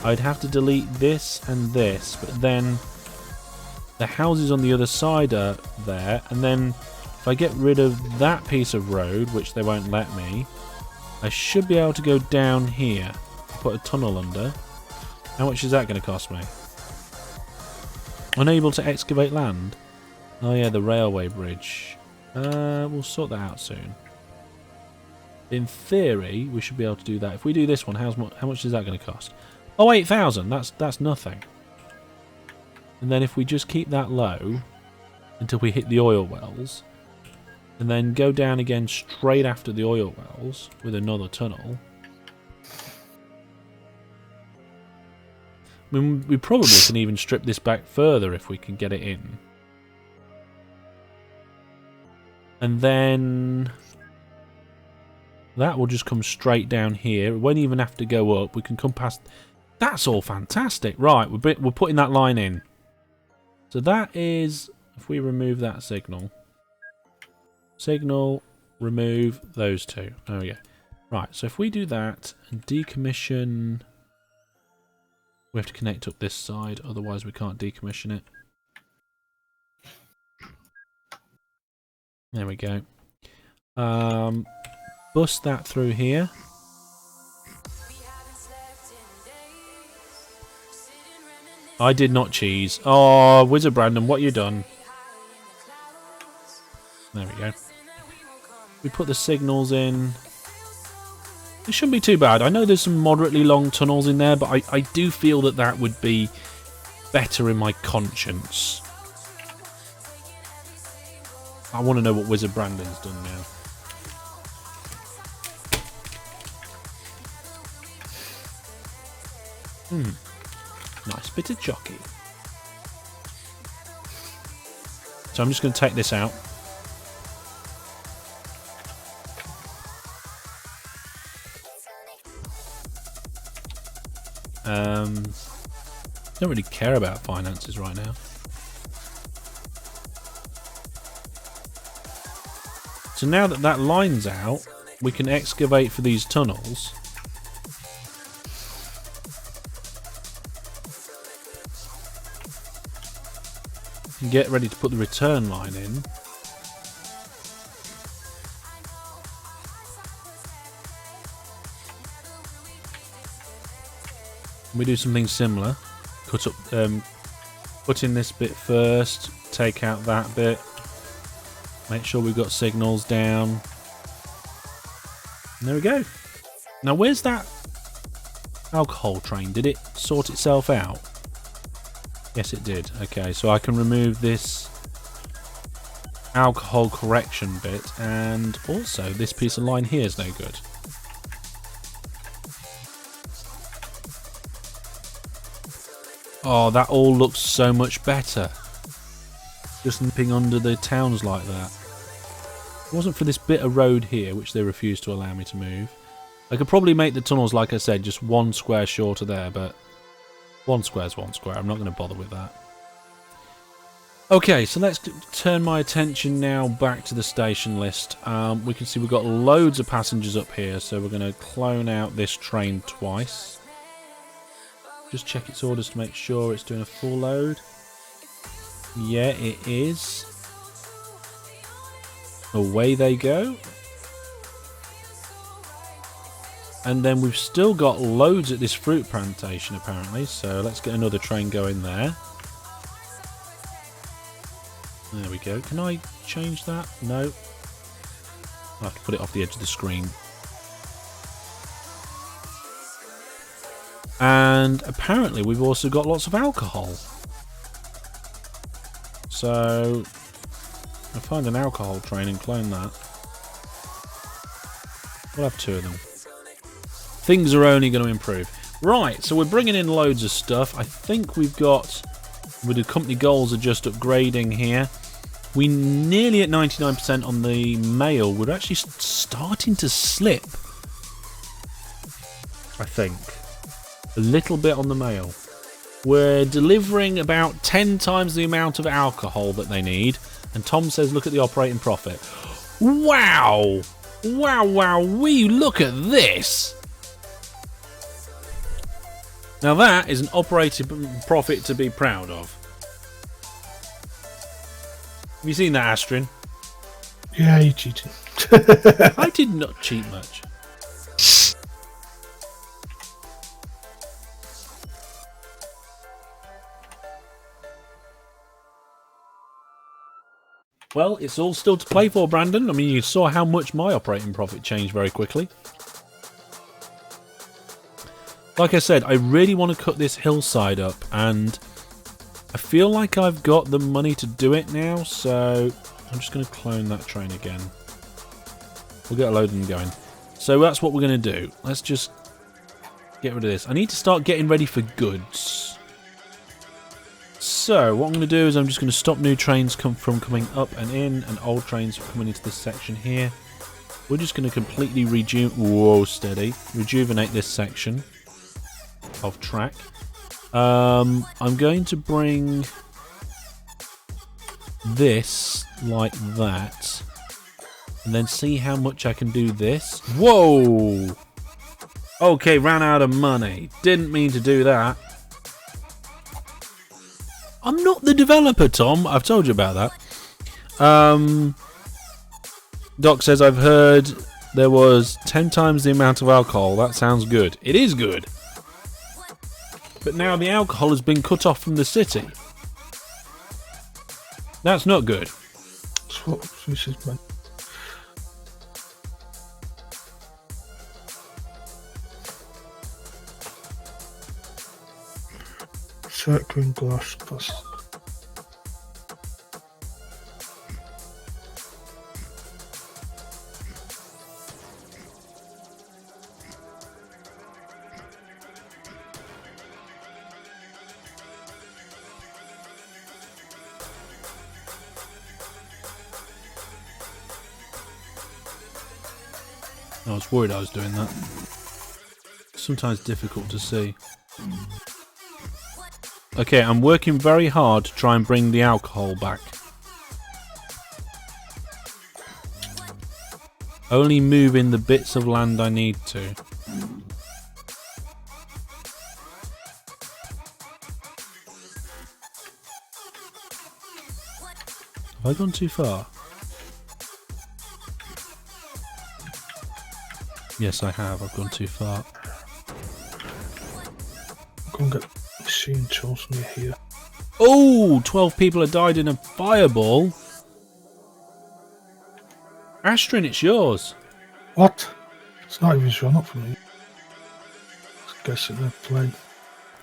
I'd have to delete this and this, but then the houses on the other side are there, and then if I get rid of that piece of road, which they won't let me, I should be able to go down here, put a tunnel under. How much is that going to cost me? Unable to excavate land? Oh yeah, the railway bridge. We'll sort that out soon. In theory, we should be able to do that. If we do this one, how much is that going to cost? Oh, 8,000. That's nothing. And then if we just keep that low until we hit the oil wells, and then go down again straight after the oil wells with another tunnel. I mean, we probably can even strip this back further if we can get it in. And then that will just come straight down here. It won't even have to go up. We can come past. That's all fantastic. Right, we're putting that line in. So that is, if we remove that signal. Signal, remove those two. Oh yeah. Right, so if we do that and decommission, we have to connect up this side, otherwise we can't decommission it. There we go. Bust that through here. I did not cheese. Oh, Wizard Brandon, what you done? There we go. We put the signals in. It shouldn't be too bad. I know there's some moderately long tunnels in there, but I do feel that that would be better in my conscience. I want to know what Wizard Brandon's done now. Nice bit of jockey. So I'm just going to take this out. Don't really care about finances right now. So now that that line's out, we can excavate for these tunnels. And get ready to put the return line in. We do something similar. Cut up, put in this bit first. Take out that bit. Make sure we've got signals down. And there we go. Now, where's that alcohol train? Did it sort itself out? Yes, it did. Okay, so I can remove this alcohol correction bit, and also this piece of line here is no good. Oh, that all looks so much better. Just nipping under the towns like that. If it wasn't for this bit of road here, which they refused to allow me to move, I could probably make the tunnels, like I said, just one square shorter there, but one square's one square. I'm not going to bother with that. Okay, so let's turn my attention now back to the station list. We can see we've got loads of passengers up here, so we're going to clone out this train twice. Just check its orders to make sure it's doing a full load. Yeah, it is. Away they go. And then we've still got loads at this fruit plantation apparently, so let's get another train going there. There we go. Can I change that? No. I have to put it off the edge of the screen. And apparently we've also got lots of alcohol. So I'll find an alcohol train and clone that. We'll have 2 of them. Things are only going to improve. Right, so we're bringing in loads of stuff. I think we've got, with the company goals are just upgrading here. We're nearly at 99% on the mail. We're actually starting to slip, I think. A little bit on the mail. We're delivering about 10 times the amount of alcohol that they need. And Tom says, look at the operating profit. Wow! Wow, wow, wee, look at this! Now that is an operating profit to be proud of. Have you seen that, Astrid? Yeah, you cheated. I did not cheat much. Well, it's all still to play for, Brandon. I mean, you saw how much my operating profit changed very quickly. Like I said, I really want to cut this hillside up, and I feel like I've got the money to do it now, so I'm just going to clone that train again. We'll get a load of them going. So that's what we're going to do. Let's just get rid of this. I need to start getting ready for goods. So what I'm going to do is I'm just going to stop new trains from coming up and in, and old trains from coming into this section here. We're just going to completely rejuvenate this section of track. I'm going to bring this like that, and then see how much I can do this. Whoa! Okay, ran out of money. Didn't mean to do that. I'm not the developer, Tom. I've told you about that. Doc says, I've heard there was 10 times the amount of alcohol. That sounds good. It is good. But now the alcohol has been cut off from the city. That's not good. That's what this is meant. Circling glass plus. I was worried I was doing that. Sometimes difficult to see. Okay, I'm working very hard to try and bring the alcohol back. Only moving the bits of land I need to. Have I gone too far? Yes, I have. I've gone too far. Go and get machine tools near here. Oh, 12 people have died in a fireball. Astrid, it's yours. What? It's not even showing up for me. I guess they're playing.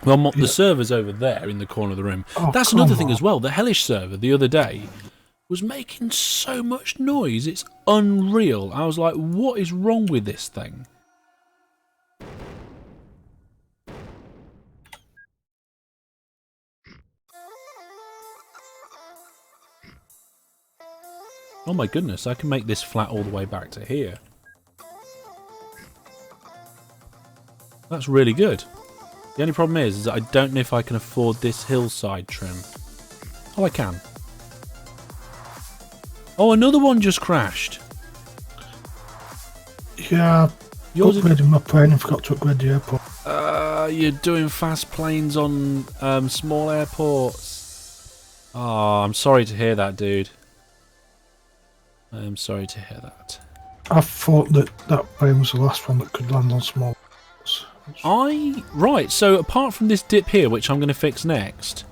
Well, the server's over there in the corner of the room. Oh, that's another thing as well. The Hellish server the other day was making so much noise. It's unreal. I was like, what is wrong with this thing? Oh my goodness, I can make this flat all the way back to here. That's really good. The only problem is that I don't know if I can afford this hillside trim. Oh, I can. Oh, another one just crashed. Yeah, Yours upgrading my plane and forgot to upgrade the airport. You're doing fast planes on small airports. Oh, I'm sorry to hear that, dude. I'm sorry to hear that. I thought that plane was the last one that could land on small airports. Right, so apart from this dip here, which I'm going to fix next,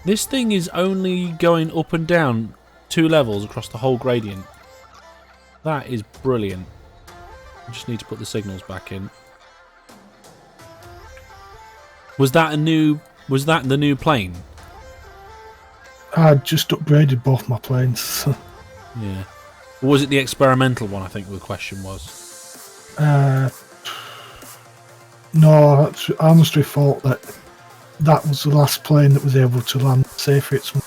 This thing is only going up and down 2 levels across the whole gradient. That is brilliant. I just need to put the signals back in. Was that the new plane? I just upgraded both my planes. Yeah. Or was it the experimental one, I think the question was? No, I honestly thought that was the last plane that was able to land safely at some.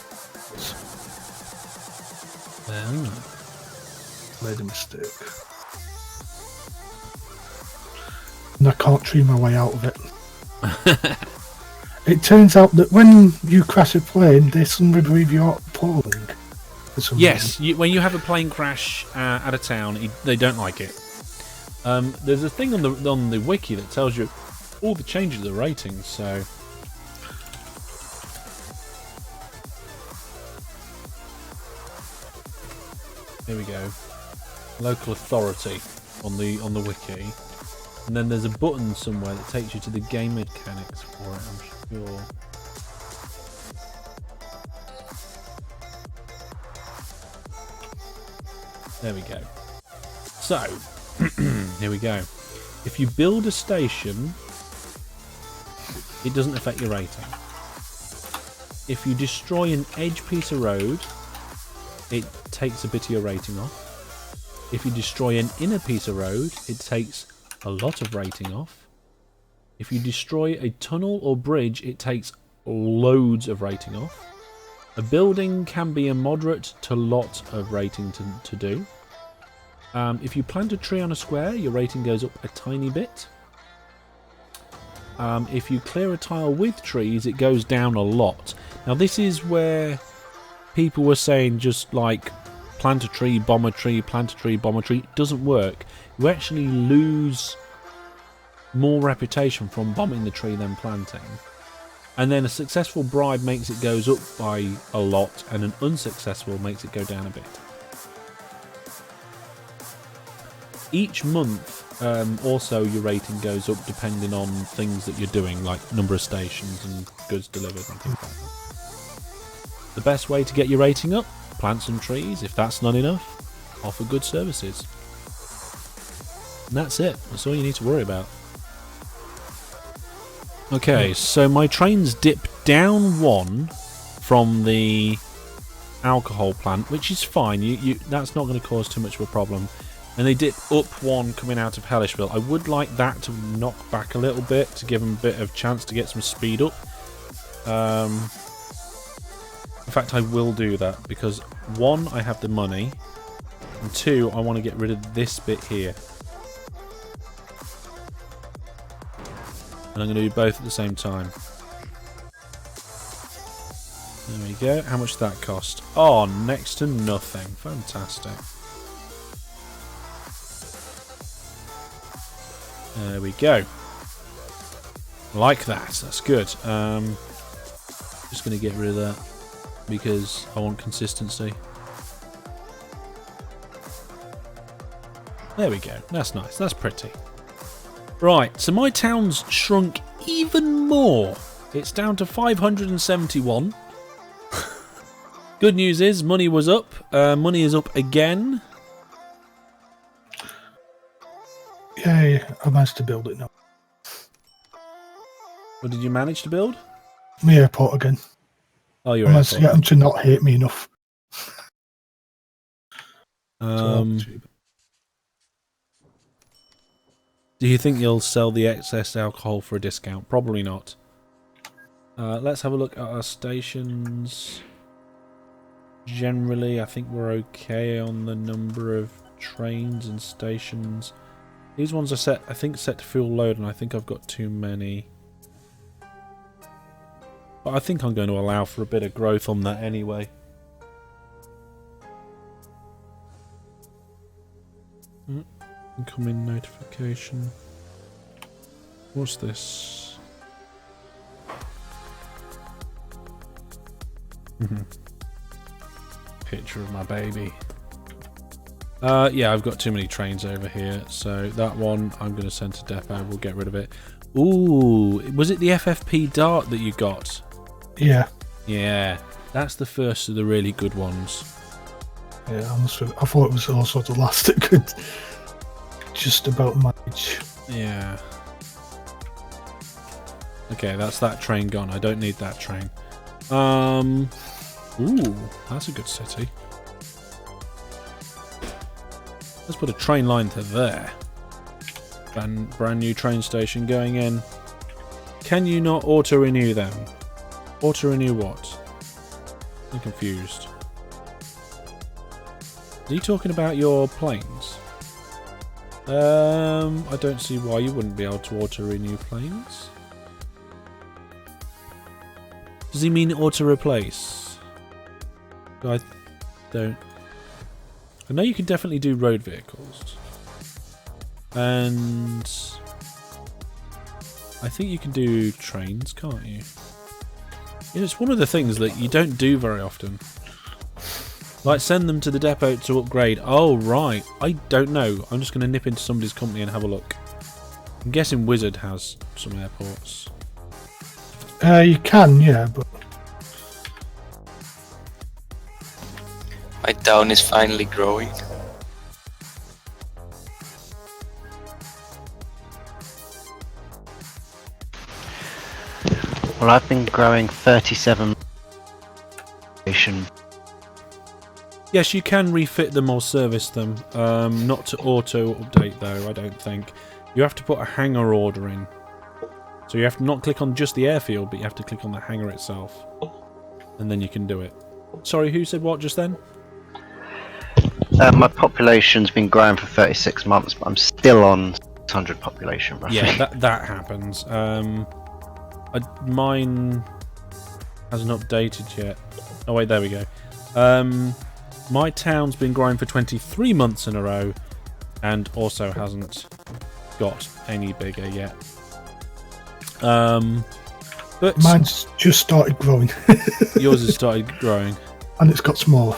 Made a mistake. And I can't tree my way out of it. It turns out that when you crash a plane, they suddenly believe you're polling. Yes, when you have a plane crash at a town, they don't like it. There's a thing on the wiki that tells you all the changes of the ratings, so... Here we go. Local authority on the wiki. And then there's a button somewhere that takes you to the game mechanics for it, I'm sure. There we go. So, here we go. If you build a station, it doesn't affect your rating. If you destroy an edge piece of road, it takes a bit of your rating off. If you destroy an inner piece of road, it takes a lot of rating off. If you destroy a tunnel or bridge, it takes loads of rating off. A building can be a moderate to lot of rating to do. If you plant a tree on a square, your rating goes up a tiny bit. If you clear a tile with trees, it goes down a lot. Now this is where people were saying just like plant a tree, bomb a tree, plant a tree, bomb a tree. It doesn't work. You actually lose more reputation from bombing the tree than planting. And then a successful bribe makes it goes up by a lot, and an unsuccessful makes it go down a bit. Each month, also your rating goes up depending on things that you're doing, like number of stations and goods delivered and things like that. The best way to get your rating up, plant some trees. If that's not enough, offer good services. And that's it. That's all you need to worry about. Okay, so my trains dip down 1 from the alcohol plant, which is fine. That's not going to cause too much of a problem. And they dip up 1 coming out of Hellishville. I would like that to knock back a little bit to give them a bit of chance to get some speed up. In fact, I will do that because 1, I have the money, and 2, I want to get rid of this bit here. And I'm going to do both at the same time. There we go. How much did that cost? Oh, next to nothing. Fantastic. There we go. Like that. That's good. Just going to get rid of that because I want consistency. There we go. That's nice. That's pretty. Right, so my town's shrunk even more. It's down to 571. Good news is money was up. Money is up again. Yay, I managed to build it now. What did you manage to build? My airport again. Oh, your I managed to airport. get them to not hate me enough. Do you think you'll sell the excess alcohol for a discount? Probably not. Let's have a look at our stations. Generally, I think we're okay on the number of trains and stations. These ones are set, I think, set to fuel load, and I think I've got too many. But I think I'm going to allow for a bit of growth on that anyway. Incoming notification. What's this? Picture of my baby. Yeah, I've got too many trains over here, so that one I'm going to send to depot. We'll get rid of it. Ooh, was it the FFP Dart that you got? Yeah. Yeah, that's the first of the really good ones. Yeah, I thought it was also the last that could just about manage. Yeah. Okay, that's that train gone. I don't need that train. Ooh, that's a good city. Let's put a train line to there. Brand new train station going in. Can you not auto-renew them? Auto-renew what? I'm confused. Are you talking about your planes? I don't see why you wouldn't be able to auto-renew planes. Does he mean auto-replace? I don't... I know you can definitely do road vehicles. And... I think you can do trains, can't you? It's one of the things that you don't do very often. Like, send them to the depot to upgrade. Oh, right. I don't know. I'm just going to nip into somebody's company and have a look. I'm guessing Wizard has some airports. You can, yeah, but... My town is finally growing. Well, I've been growing 37 population. Yes, you can refit them or service them. Not to auto-update, though, I don't think. You have to put a hangar order in. So you have to not click on just the airfield, but you have to click on the hangar itself. And then you can do it. Sorry, who said what just then? My population's been growing for 36 months, but I'm still on 600 population, roughly. Yeah, that happens. Mine hasn't updated yet. Oh wait, there we go. My town's been growing for 23 months in a row, and also hasn't got any bigger yet. But mine's just started growing. yours has started growing, and it's got smaller,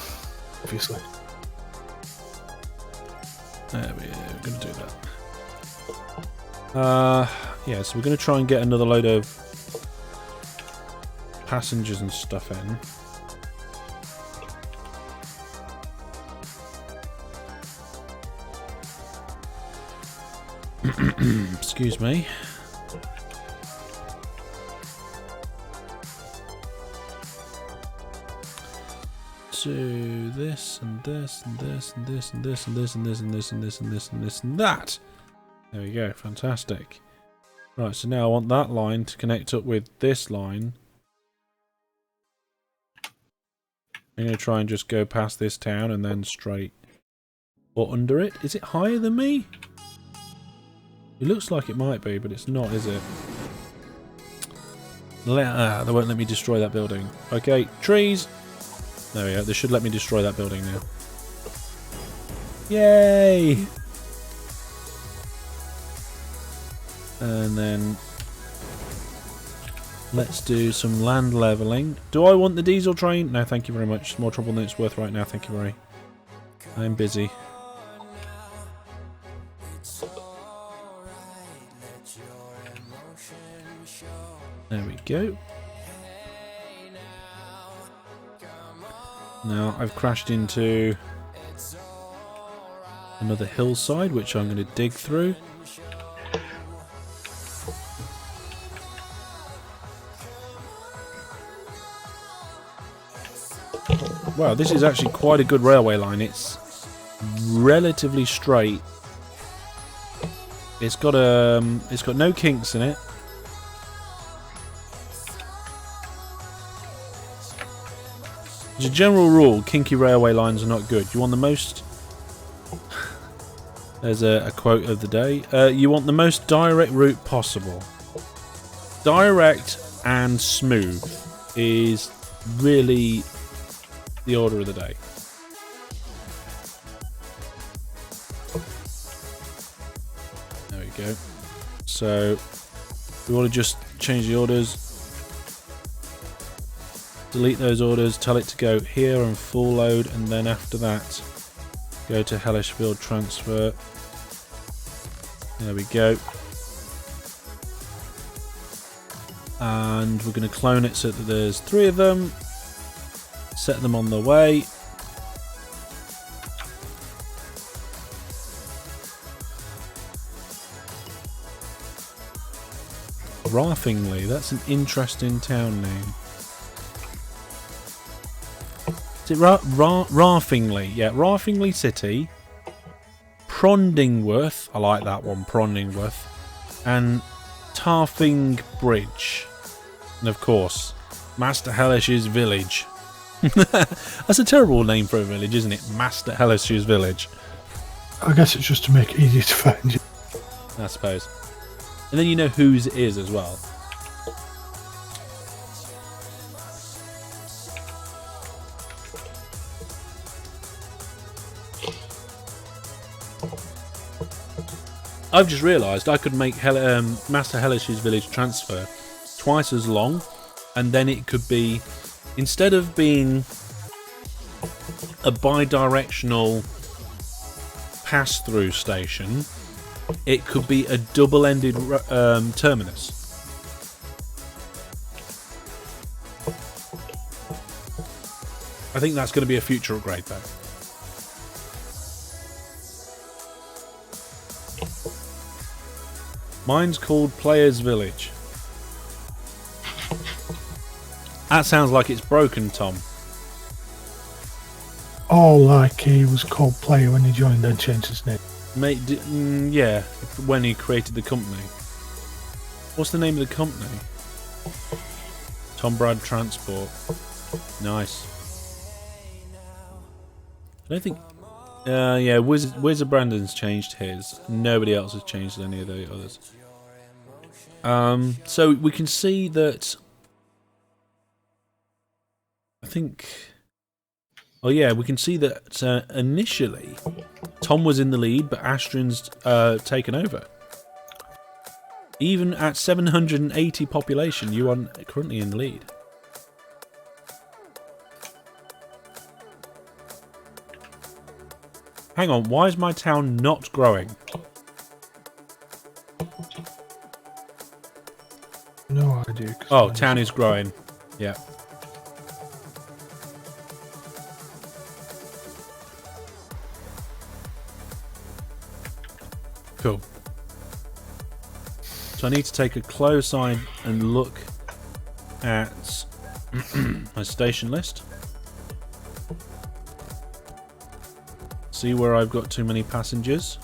obviously. There we go. We're going to do that. Yeah, so we're going to try and get another load of passengers and stuff in. Excuse me. To this and this and this and this and this and this and this and this and this and this and this and that. There we go, fantastic. Right, so now I want that line to connect up with this line. I'm going to try and just go past this town and then straight or under it. Is it higher than me? It looks like it might be, but it's not, is it? They won't let me destroy that building. Okay, trees. There we go. They should let me destroy that building now. Yay! And then let's do some land leveling. Do I want the diesel train? No, thank you very much. It's more trouble than it's worth right now. Thank you very. I'm busy. There we go. Now I've crashed into another hillside, which I'm going to dig through. Wow, this is actually quite a good railway line. It's relatively straight. It's got no kinks in it. As a general rule, kinky railway lines are not good. You want the most... There's a quote of the day. You want the most direct route possible. Direct and smooth is really the order of the day. There we go. So, we want to just change the orders. Delete those orders, tell it to go here and full load, and then after that go to hellish field transfer. There we go. And we're going to clone it so that there's 3 of them. Set them on the way. Raffingley, that's an interesting town name. Is it Raffingley? Yeah, Raffingley City. Prondingworth, I like that one, Prondingworth. And Tarfing Bridge. And of course, Master Hellish's village. That's a terrible name for a village, isn't it? Master Hellish's village. I guess it's just to make it easier to find you. I suppose. And then you know whose it is as well. I've just realised I could make Master Hellish's village transfer twice as long, and then it could be, instead of being a bi-directional pass-through station, it could be a double-ended terminus. I think that's going to be a future upgrade, though. Mine's called Player's Village. That sounds like it's broken, Tom. Oh, like he was called Player when he joined and changed his name. Mate, yeah, when he created the company. What's the name of the company? Tom Brad Transport. Nice. I don't think... yeah, Wizard Brandon's changed his. Nobody else has changed any of the others. So we can see that... I think... Oh yeah, we can see that initially Tom was in the lead, but Astron's taken over. Even at 780 population, you are currently in the lead. Hang on, why is my town not growing? No idea. Oh, town is growing. Yeah. Cool. So I need to take a close eye and look at my station list. See where I've got too many passengers.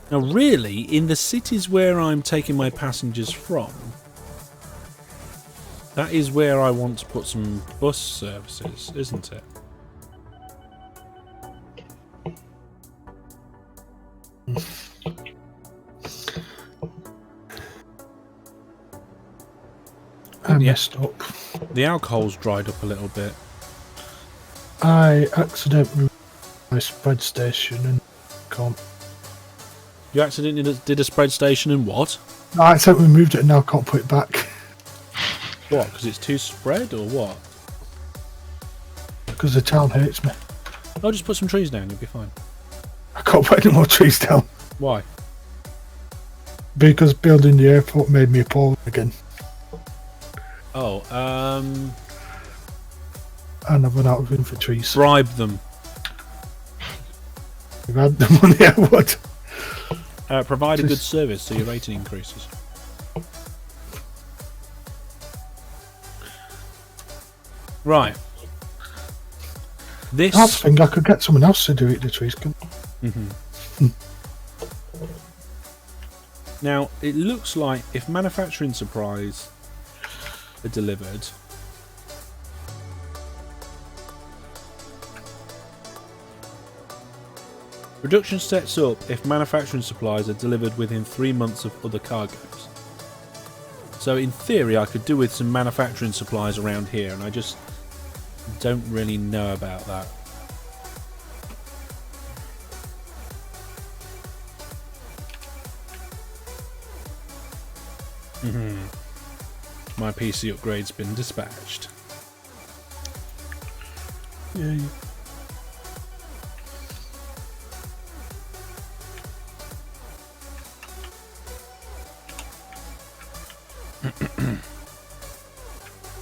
Now really, in the cities where I'm taking my passengers from, that is where I want to put some bus services, isn't it? I messed up. The alcohol's dried up a little bit. I accidentally moved my spread station and can't. You accidentally did a spread station and what? I accidentally moved it and now I can't put it back. What? Because it's too spread or what? Because the town hates me. Oh, just put some trees down, you'll be fine. I can't put any more trees down. Why? Because building the airport made me a poor again. Oh, And I've run out of room for trees. bribe them. If I had the money, I would. Provide a good service so your rating increases. Right. This... I think I could get someone else to do it, the trees can. Now, it looks like if manufacturing supplies are delivered... Production sets up if manufacturing supplies are delivered within 3 months of other cargoes. So in theory I could do with some manufacturing supplies around here, and I just don't really know about that. My PC upgrade's been dispatched. Yeah.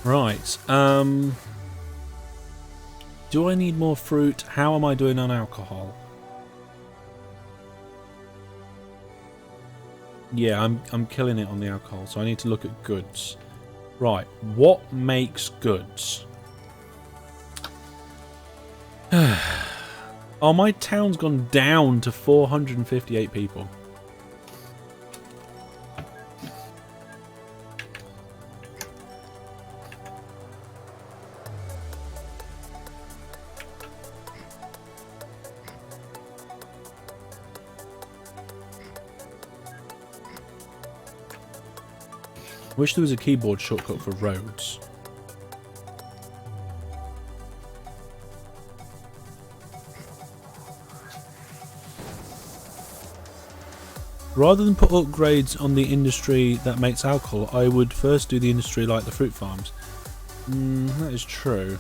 Right. Do I need more fruit? How am I doing on alcohol? Yeah, I'm killing it on the alcohol, so I need to look at goods. Right, what makes goods? Oh, my town's gone down to 458 people. Wish there was a keyboard shortcut for roads. Rather than put upgrades on the industry that makes alcohol, I would first do the industry like the fruit farms. That is true.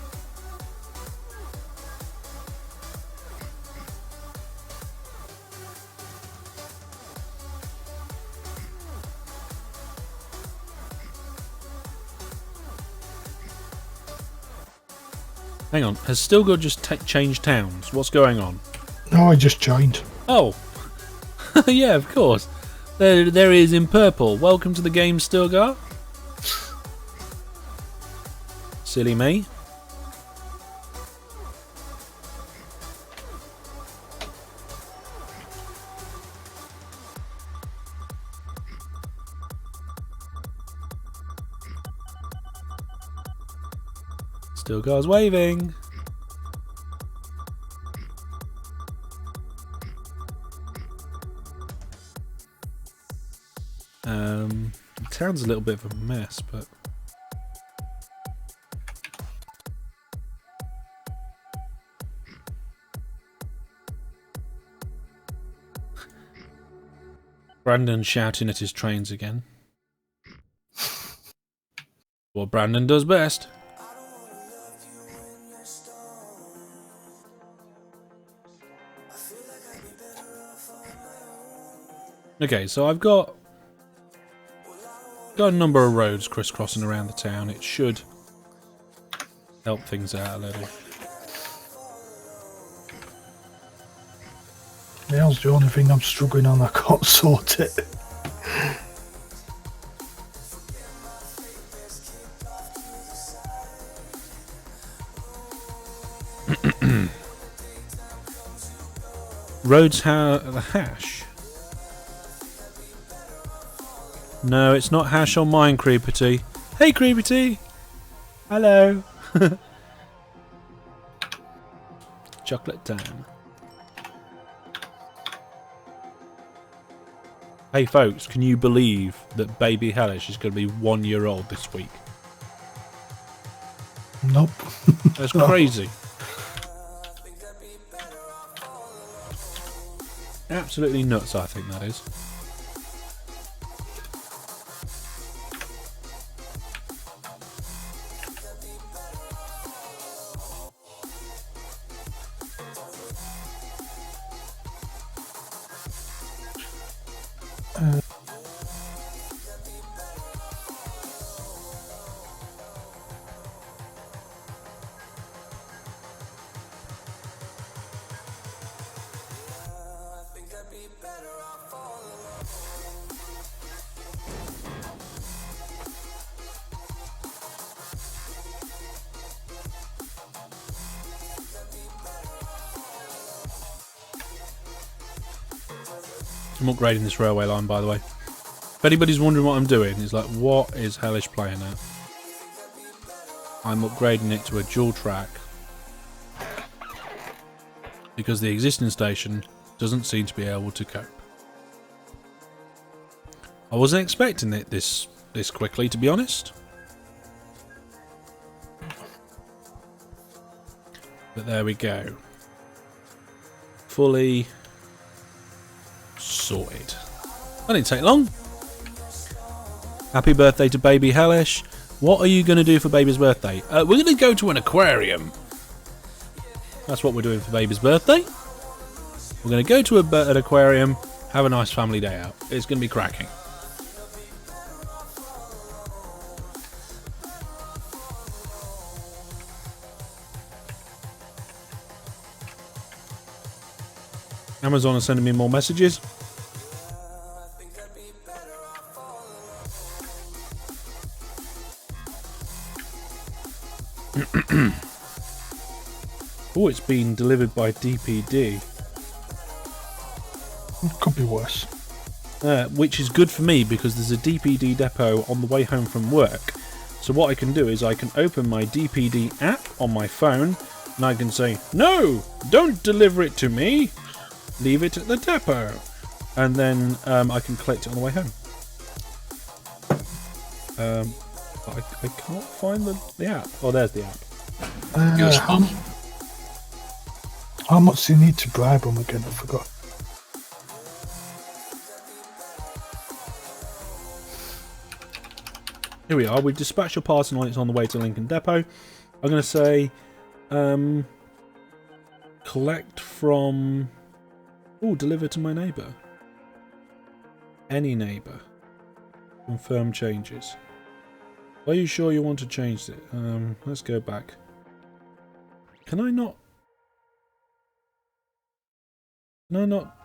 Hang on, has Stilgar just changed towns? What's going on? No, I just joined. Oh! Yeah, of course. There he is in purple. Welcome to the game, Stilgar. Silly me. Stilgar's waving. The town's a little bit of a mess, but Brandon shouting at his trains again. What Brandon does best. Okay, so I've got a number of roads crisscrossing around the town. It should help things out a little. Nail's the only thing I'm struggling on. I can't sort it. Roads have a hash. No, it's not hash on mine, Creepity. Hey, Creepity! Hello! Chocolate time. Hey folks, can you believe that baby Hellish is going to be 1 year old this week? Nope. That's crazy. Absolutely nuts, I think that is. I'm upgrading this railway line, by the way. If anybody's wondering what I'm doing, it's like, what is Hellish playing at? I'm upgrading it to a dual track because the existing station doesn't seem to be able to cope. I wasn't expecting it this quickly, to be honest. But there we go. Fully sorted. That didn't take long. Happy birthday to baby Hellish. What are you going to do for baby's birthday? We're going to go to an aquarium. That's what we're doing for baby's birthday. We're going to go to an aquarium, have a nice family day out. It's going to be cracking. Amazon are sending me more messages. Oh, it's been delivered by DPD. Could be worse. Which is good for me because there's a DPD depot on the way home from work. So what I can do is I can open my DPD app on my phone and I can say, no, don't deliver it to me. Leave it at the depot. And then I can collect it on the way home. I can't find the app. Oh, there's the app. How much do you need to bribe them again? I forgot. Here we are. We dispatched your parcel and it's on the way to Lincoln Depot. I'm going to say collect from... Oh, deliver to my neighbour. Any neighbour. Confirm changes. Are you sure you want to change it? Let's go back. Can I not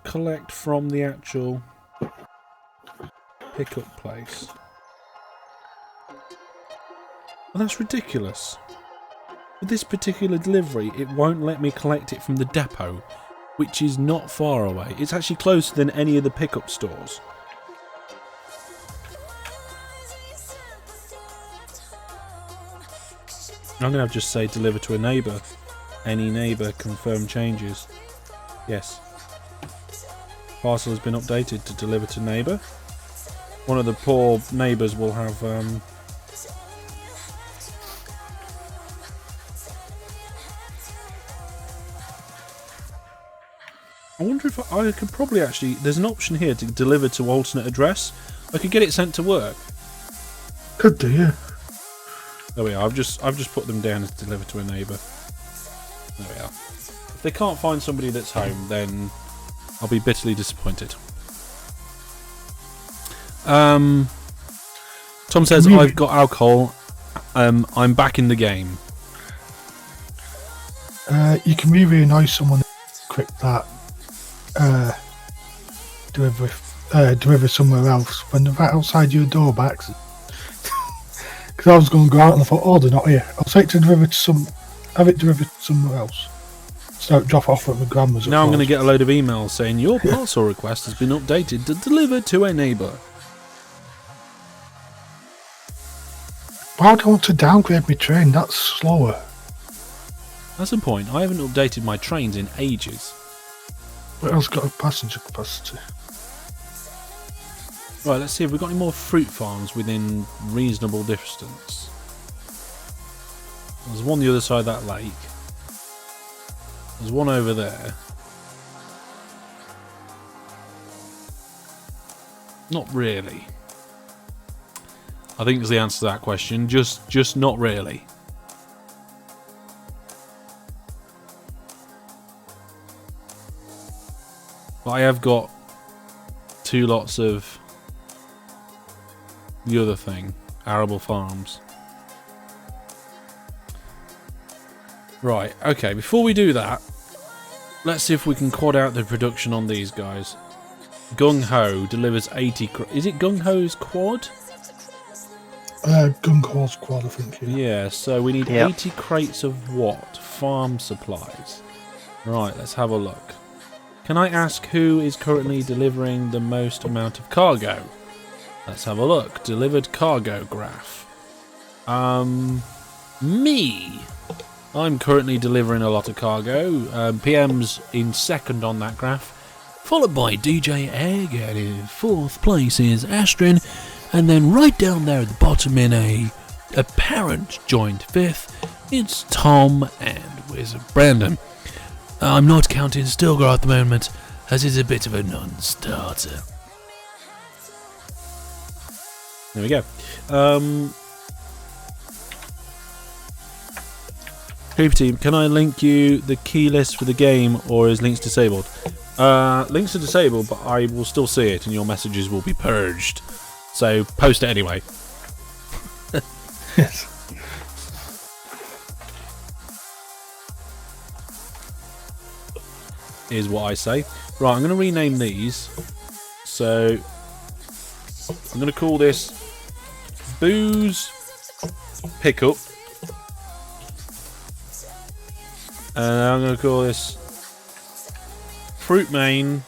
collect from the actual pickup place? Well, that's ridiculous. With this particular delivery, it won't let me collect it from the depot, which is not far away. It's actually closer than any of the pickup stores. I'm going to just say deliver to a neighbour. Any neighbour, confirm changes. Yes. Parcel has been updated to deliver to neighbour. One of the poor neighbours will have... I wonder if I could probably actually... There's an option here to deliver to alternate address. I could get it sent to work. Could do, yeah. There we are. I've just put them down as deliver to a neighbour. There we are. If they can't find somebody that's home, then I'll be bitterly disappointed. Tom says I've got alcohol. I'm back in the game. You can really annoy someone quick that deliver somewhere else when they're right outside your door by accident. Because I was going to go out and I thought, oh, they're not here. I'll take it to deliver to have it delivered somewhere else. So drop off at my grandma's. Now I'm going to get a load of emails saying your parcel request has been updated to deliver to a neighbour. Why do I want to downgrade my train? That's slower. That's the point. I haven't updated my trains in ages. But it's got a passenger capacity. Right, let's see if we've got any more fruit farms within reasonable distance. There's one the other side of that lake. There's one over there. Not really. I think is the answer to that question. Just not really. But I have got 2 lots of the other thing, arable farms. Right, okay, before we do that, let's see if we can quad out the production on these guys. Gung Ho delivers 80... Is it Gung Ho's quad? Gung Ho's quad, I think, yeah. Yeah, so we need 80 crates of what? Farm supplies. Right, let's have a look. Can I ask who is currently delivering the most amount of cargo? Let's have a look. Delivered cargo graph. Me. I'm currently delivering a lot of cargo. PM's in second on that graph, followed by DJ Egg, and in 4th place is Astrin, and then right down there at the bottom in a apparent joint 5th, it's Tom and Wizard Brandon. I'm not counting Stilgar at the moment, as it's a bit of a non-starter. There we go. Hooper Team, can I link you the key list for the game, or is links disabled? Links are disabled, but I will still see it, and your messages will be purged. So post it anyway. Yes. Is what I say. Right, I'm going to rename these. So, I'm going to call this Booze Pickup. And I'm going to call this Fruit Main.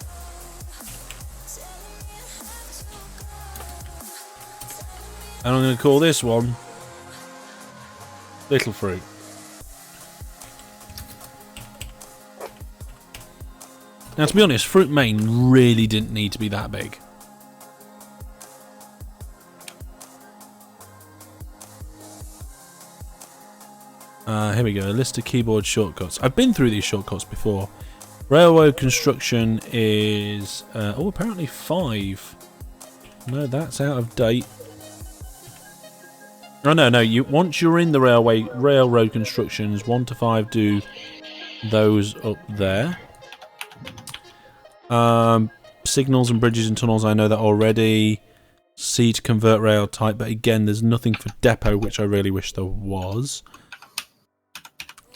And I'm going to call this one Little Fruit. Now, to be honest, Fruit Main really didn't need to be that big. Here we go. A list of keyboard shortcuts. I've been through these shortcuts before. Railroad construction is... oh, apparently 5. No, that's out of date. Oh, no. Once you're in the railroad constructions, 1 to 5 do those up there. Signals and bridges and tunnels, I know that already. C to convert rail type, but again, there's nothing for depot, which I really wish there was.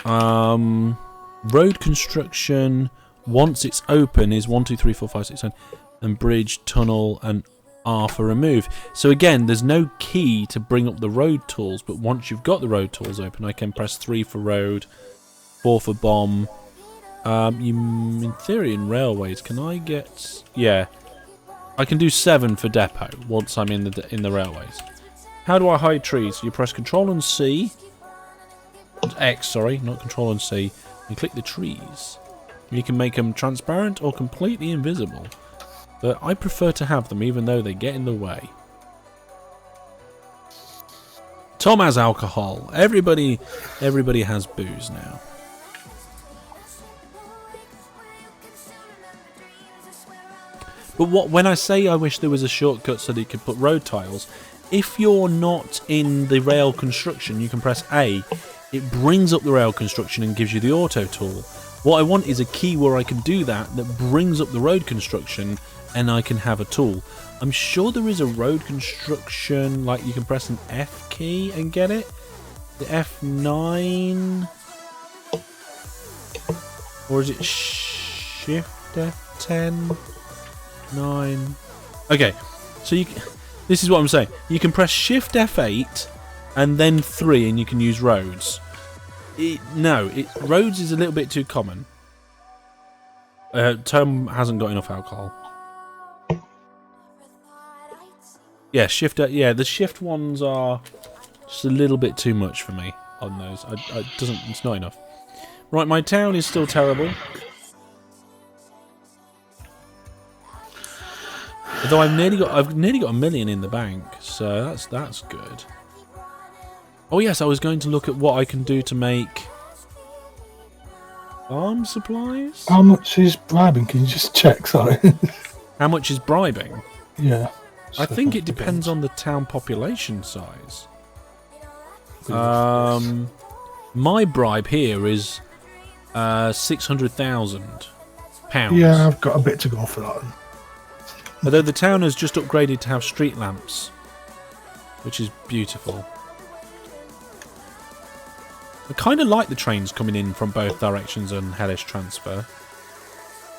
Road construction, once it's open, is 1, 2, 3, 4, 5, 6, 7, and bridge, tunnel, and R for remove. So again, there's no key to bring up the road tools, but once you've got the road tools open, I can press 3 for road, 4 for bomb. In theory, in railways, can I get... Yeah. I can do 7 for depot once I'm in the railways. How do I hide trees? You press Control and C. X, sorry, not Control and C. And click the trees. You can make them transparent or completely invisible. But I prefer to have them even though they get in the way. Tom has alcohol. Everybody has booze now. But when I say I wish there was a shortcut so that you could put road tiles, if you're not in the rail construction, you can press A. It brings up the rail construction and gives you the auto tool. What I want is a key where I can do that brings up the road construction and I can have a tool. I'm sure there is a road construction, like you can press an F key and get it. The F9? Or is it Shift F10? 9. Okay, so this is what I'm saying. You can press Shift F8 and then 3 and you can use roads. Roads is a little bit too common. Tom hasn't got enough alcohol. Yeah, the shift ones are just a little bit too much for me on those. It's not enough. Right, my town is still terrible. Although I've nearly got $1 million in the bank, so that's good. Oh yes, I was going to look at what I can do to make farm supplies. How much is bribing? Can you just check? Sorry. How much is bribing? Yeah. I think it depends on the town population size. My bribe here is £600,000. Yeah, I've got a bit to go for that one. Although the town has just upgraded to have street lamps, which is beautiful. I kind of like the trains coming in from both directions and hellish transfer.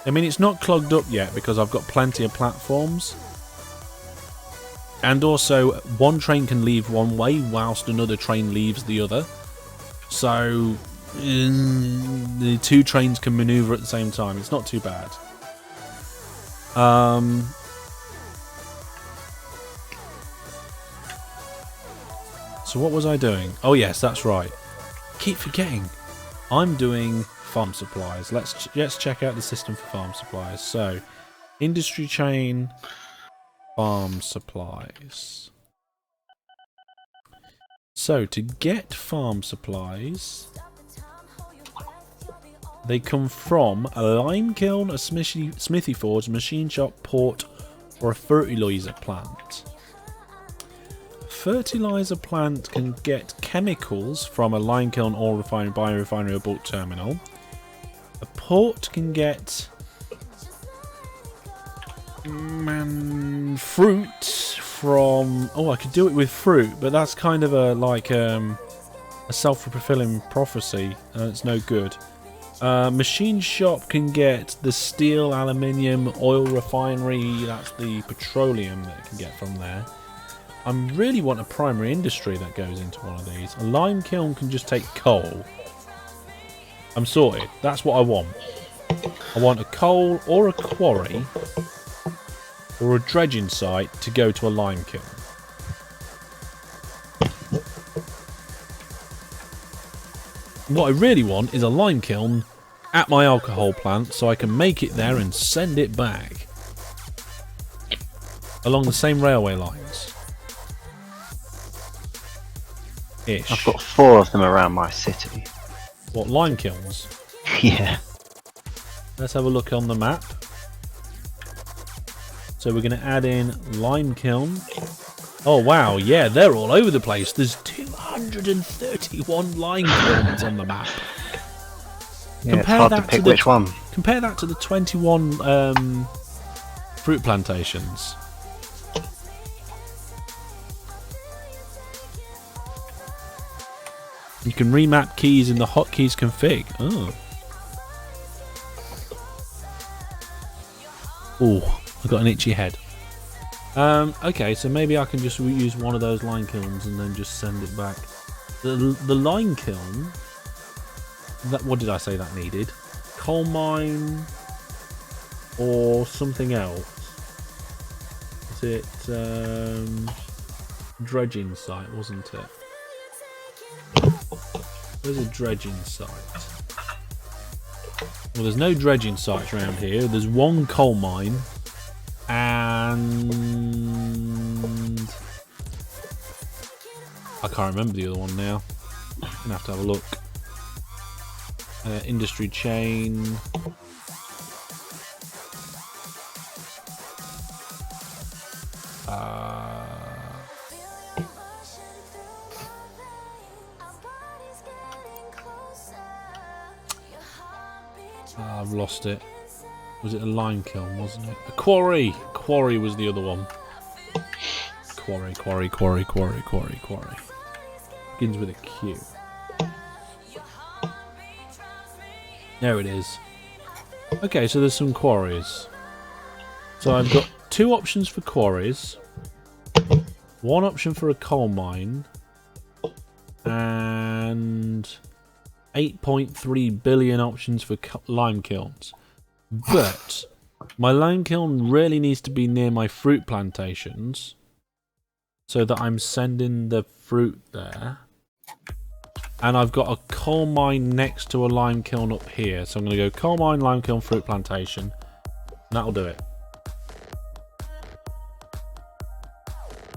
I mean, it's not clogged up yet because I've got plenty of platforms. And also, one train can leave one way whilst another train leaves the other. So, the two trains can manoeuvre at the same time. It's not too bad. So what was I doing? Oh yes, that's right. Keep forgetting. I'm doing farm supplies. Let's check out the system for farm supplies. So, industry chain, farm supplies. So to get farm supplies, they come from a lime kiln, a smithy forge, machine shop, port, or a fertilizer plant. Fertilizer plant can get chemicals from a lime kiln or biorefinery or bulk terminal. A port can get fruit from... Oh, I could do it with fruit, but that's kind of a self-fulfilling prophecy, and it's no good. Machine shop can get the steel, aluminium, oil refinery. That's the petroleum that it can get from there. I really want a primary industry that goes into one of these. A lime kiln can just take coal. I'm sorted. That's what I want. I want a coal or a quarry or a dredging site to go to a lime kiln. What I really want is a lime kiln at my alcohol plant so I can make it there and send it back. Along the same railway lines. Ish. I've got 4 of them around my city. What, lime kilns? Yeah. Let's have a look on the map. So we're going to add in lime kiln. Oh wow, yeah, they're all over the place. There's 231 lime kilns on the map. Yeah, it's hard to pick which one. Compare that to the 21 fruit plantations. You can remap keys in the hotkeys config. Oh, I got an itchy head. Okay, so maybe I can just use one of those lime kilns and then just send it back. The lime kiln. What did I say that needed? Coal mine or something else? Is it dredging site? Wasn't it? Where's a dredging site? Well, there's no dredging sites around here. There's one coal mine. And I can't remember the other one now. I'm gonna have to have a look. Industry chain. I've lost it. Was it a lime kiln, wasn't it? A quarry! Quarry was the other one. Quarry. Begins with a Q. There it is. Okay, so there's some quarries. So I've got 2 options for quarries. 1 option for a coal mine. And 8.3 billion options for lime kilns. But my lime kiln really needs to be near my fruit plantations so that I'm sending the fruit there. And I've got a coal mine next to a lime kiln up here. So I'm going to go coal mine, lime kiln, fruit plantation. That'll do it.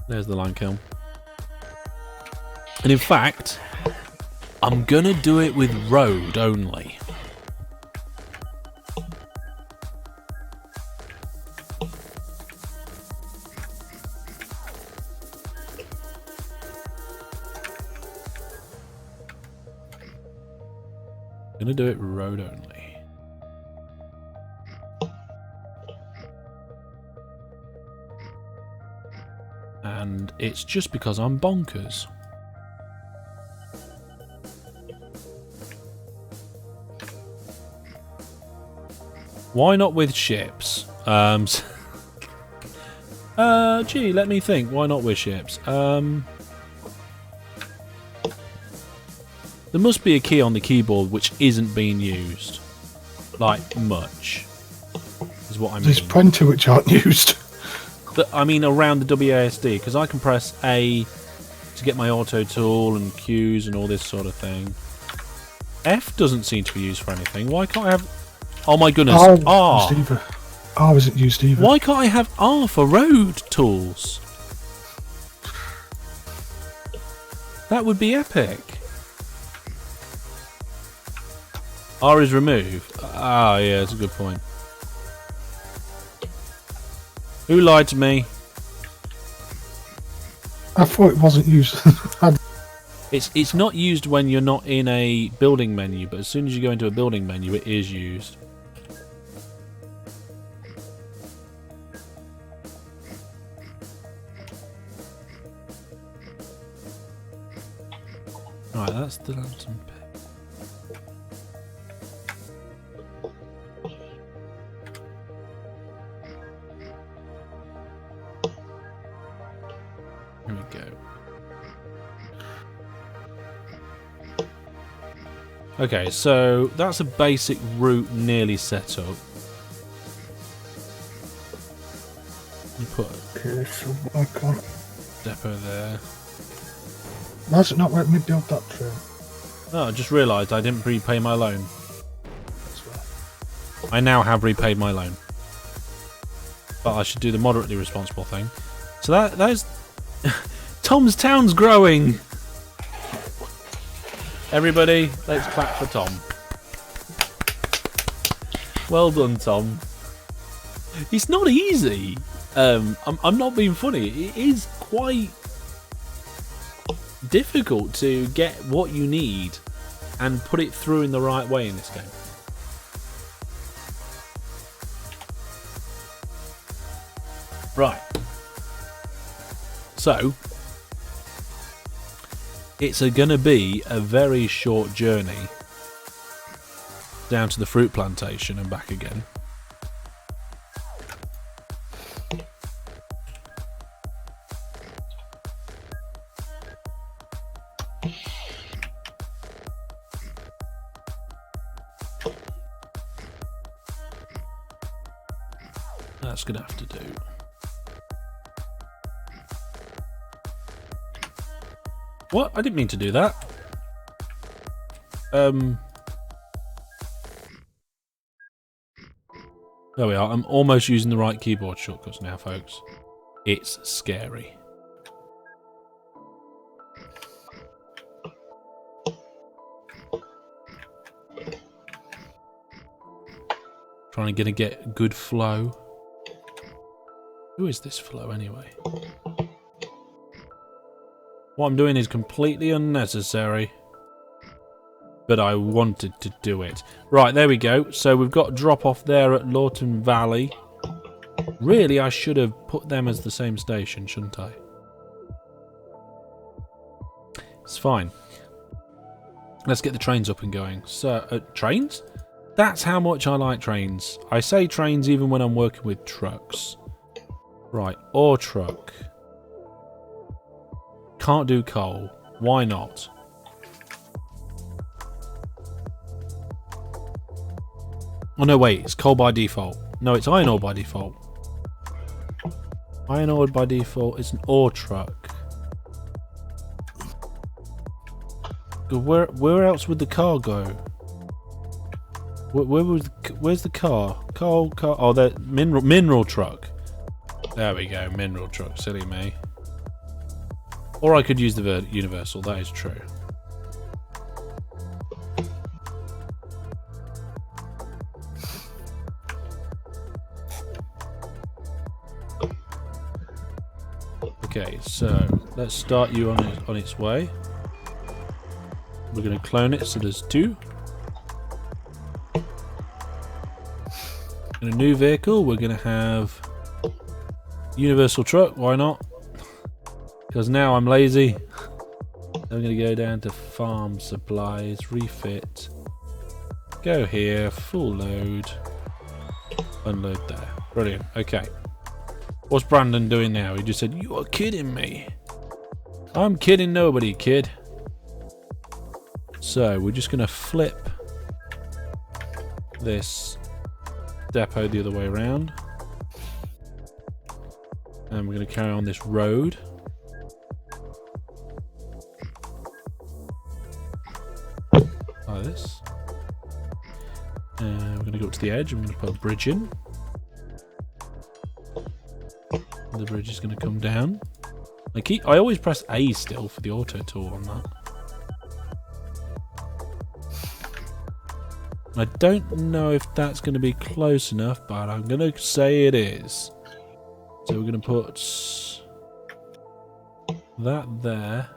There's the lime kiln. And in fact, I'm going to do it with road only. Gonna do it road only. And it's just because I'm bonkers. Why not with ships? Gee, let me think. Why not with ships? There must be a key on the keyboard which isn't being used. Like, much. Is what I mean. There's plenty which aren't used. I mean around the WASD, because I can press A to get my auto tool and Qs and all this sort of thing. F doesn't seem to be used for anything. Why can't I have... Oh my goodness. R! R isn't used either. Why can't I have R for road tools? That would be epic. R is removed. Ah, yeah, that's a good point. Who lied to me? I thought it wasn't used. It's not used when you're not in a building menu, but as soon as you go into a building menu, it is used. Right, that's the lantern pit. Here we go. Okay, so that's a basic route nearly set up. You put Okay, so I can't. depot there. Why does it not let me build that train? Oh, I just realised I didn't repay my loan. That's right. I now have repaid my loan. But I should do the moderately responsible thing. So that is... Tom's town's growing! Everybody, let's clap for Tom. Well done, Tom. It's not easy. I'm not being funny. It is quite difficult to get what you need and put it through in the right way in this game. Right. So, it's going to be a very short journey down to the fruit plantation and back again. That's going to have to do. What? I didn't mean to do that. There we are. I'm almost using the right keyboard shortcuts now, folks. It's scary. Trying to get good flow. Who is this flow anyway? What I'm doing is completely unnecessary, but I wanted to do it. Right, there we go. So we've got drop off there at Lawton Valley. Really, I should have put them as the same station, shouldn't I? It's fine. Let's get the trains up and going. So, trains? That's how much I like trains. I say trains even when I'm working with trucks. Right, or truck. Can't do coal. Why not? Oh no, wait. It's coal by default. No, it's iron ore by default. Iron ore by default is an ore truck. Where else would the car go? Where's the car? Car. Oh, the mineral truck. There we go. Mineral truck. Silly me. Or I could use the universal, that is true. Okay, so let's start you on its way. We're going to clone it, so there's 2. In a new vehicle, we're going to have universal truck, why not? Because now I'm lazy. I'm going to go down to farm supplies, refit. Go here, full load. Unload there. Brilliant. Okay. What's Brandon doing now? He just said, "You are kidding me." I'm kidding nobody, kid. So we're just going to flip this depot the other way around. And we're going to carry on this road. Like this. And we're going to go up to the edge. I'm going to put a bridge in. The bridge is going to come down. I always press A still for the auto tool on that. I don't know if that's going to be close enough, but I'm going to say it is. So we're going to put that there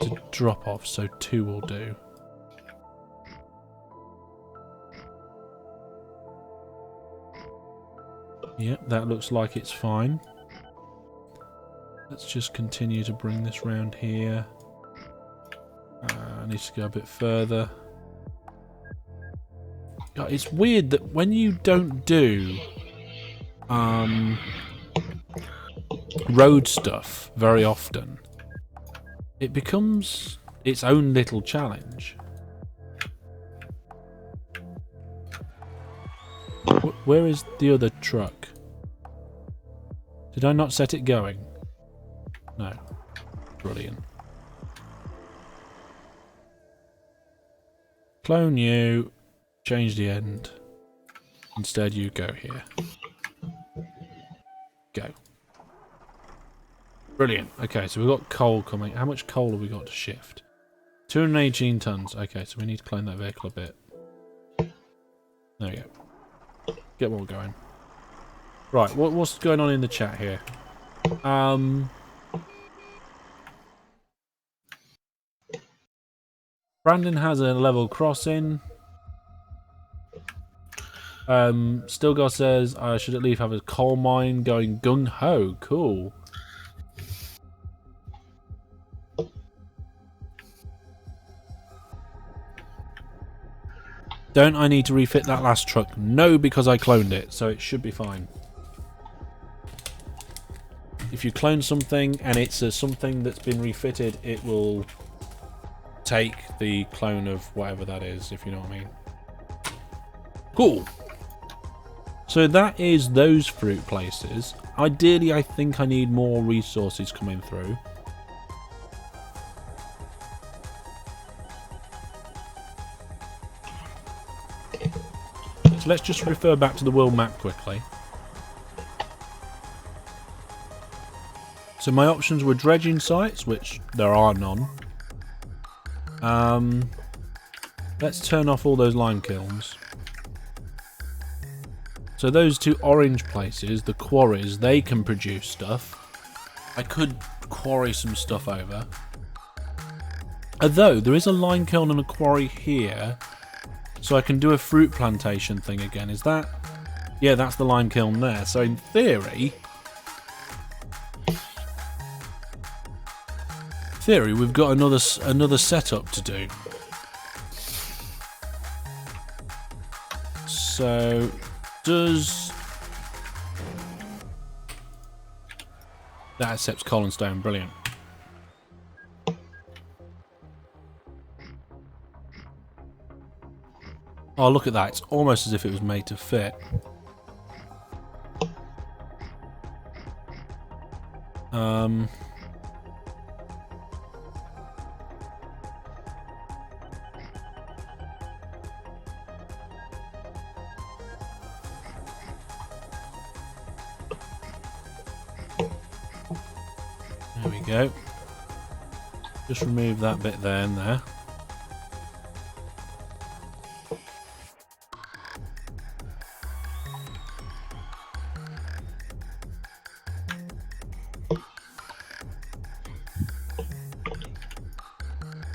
to drop off, so 2 will do. Yep, that looks like it's fine. Let's just continue to bring this round here. I need to go a bit further. It's weird that when you don't do road stuff very often, it becomes its own little challenge. Where is the other truck? Did I not set it going? No. Brilliant. Clone you. Change the end. Instead you go here. Go. Brilliant. Okay, so we've got coal coming. How much coal have we got to shift? 218 tons. Okay, so we need to clone that vehicle a bit. There we go. Get more going. Right, what's going on in the chat here? Brandon has a level crossing. Stilgar says I should at least have a coal mine going gung ho. Cool. Don't I need to refit that last truck? No, because I cloned it, so it should be fine. If you clone something and it's something that's been refitted, it will take the clone of whatever that is, if you know what I mean. Cool. So that is those fruit places. Ideally, I think I need more resources coming through. So let's just refer back to the world map quickly. So my options were dredging sites, which there are none. Let's turn off all those lime kilns. So those two orange places, the quarries, they can produce stuff. I could quarry some stuff over. Although, there is a lime kiln and a quarry here. So I can do a fruit plantation thing again. Is that... Yeah, that's the lime kiln there. So in theory... we've got another setup to do. So... Does... That accepts coal and stone. Brilliant. Oh, look at that. It's almost as if it was made to fit. There we go. Just remove that bit there and there.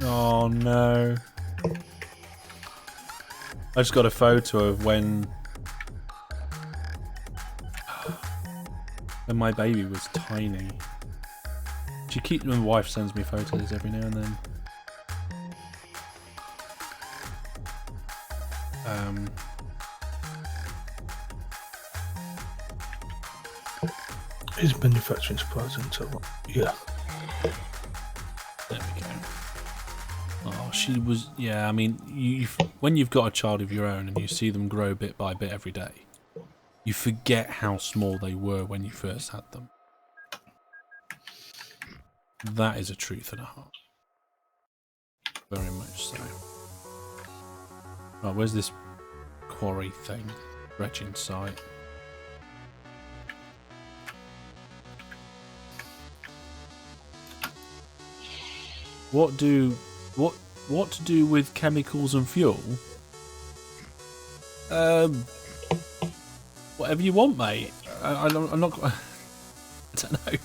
Oh no. I just got a photo of when my baby was tiny. My wife sends me photos every now and then. Is manufacturing supplies until yeah. There we go. Oh, she was. Yeah, I mean, when you've got a child of your own and you see them grow bit by bit every day, you forget how small they were when you first had them. That is a truth and a half. Very much so. Right, where's this quarry thing? Dredging site. What to do with chemicals and fuel? Whatever you want, mate. I'm not. I don't know.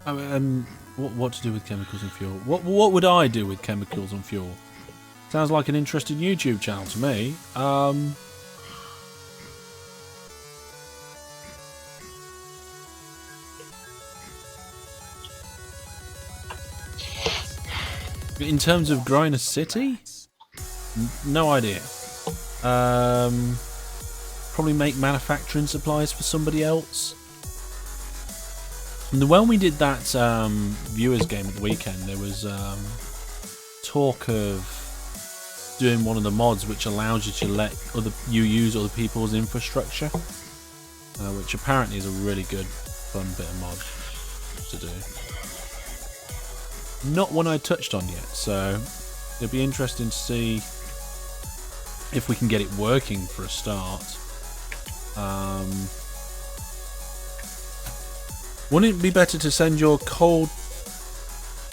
I mean, what to do with chemicals and fuel? What would I do with chemicals and fuel? Sounds like an interesting YouTube channel to me. In terms of growing a city? No idea. Probably make manufacturing supplies for somebody else. And when we did that viewers game at the weekend, there was talk of doing one of the mods which allows you to let you use other people's infrastructure, which apparently is a really good, fun bit of mod to do. Not one I touched on yet, so it'll be interesting to see if we can get it working for a start. Wouldn't it be better to send your coal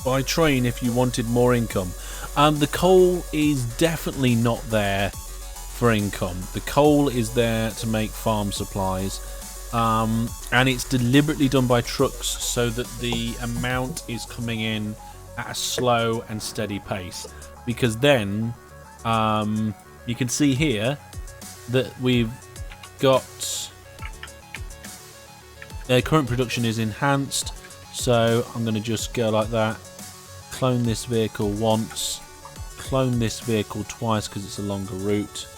by train if you wanted more income? The coal is definitely not there for income. The coal is there to make farm supplies, and it's deliberately done by trucks so that the amount is coming in at a slow and steady pace. Because then you can see here that we've got current production is enhanced, so I'm going to just go like that. Clone this vehicle once, clone this vehicle twice because it's a longer route.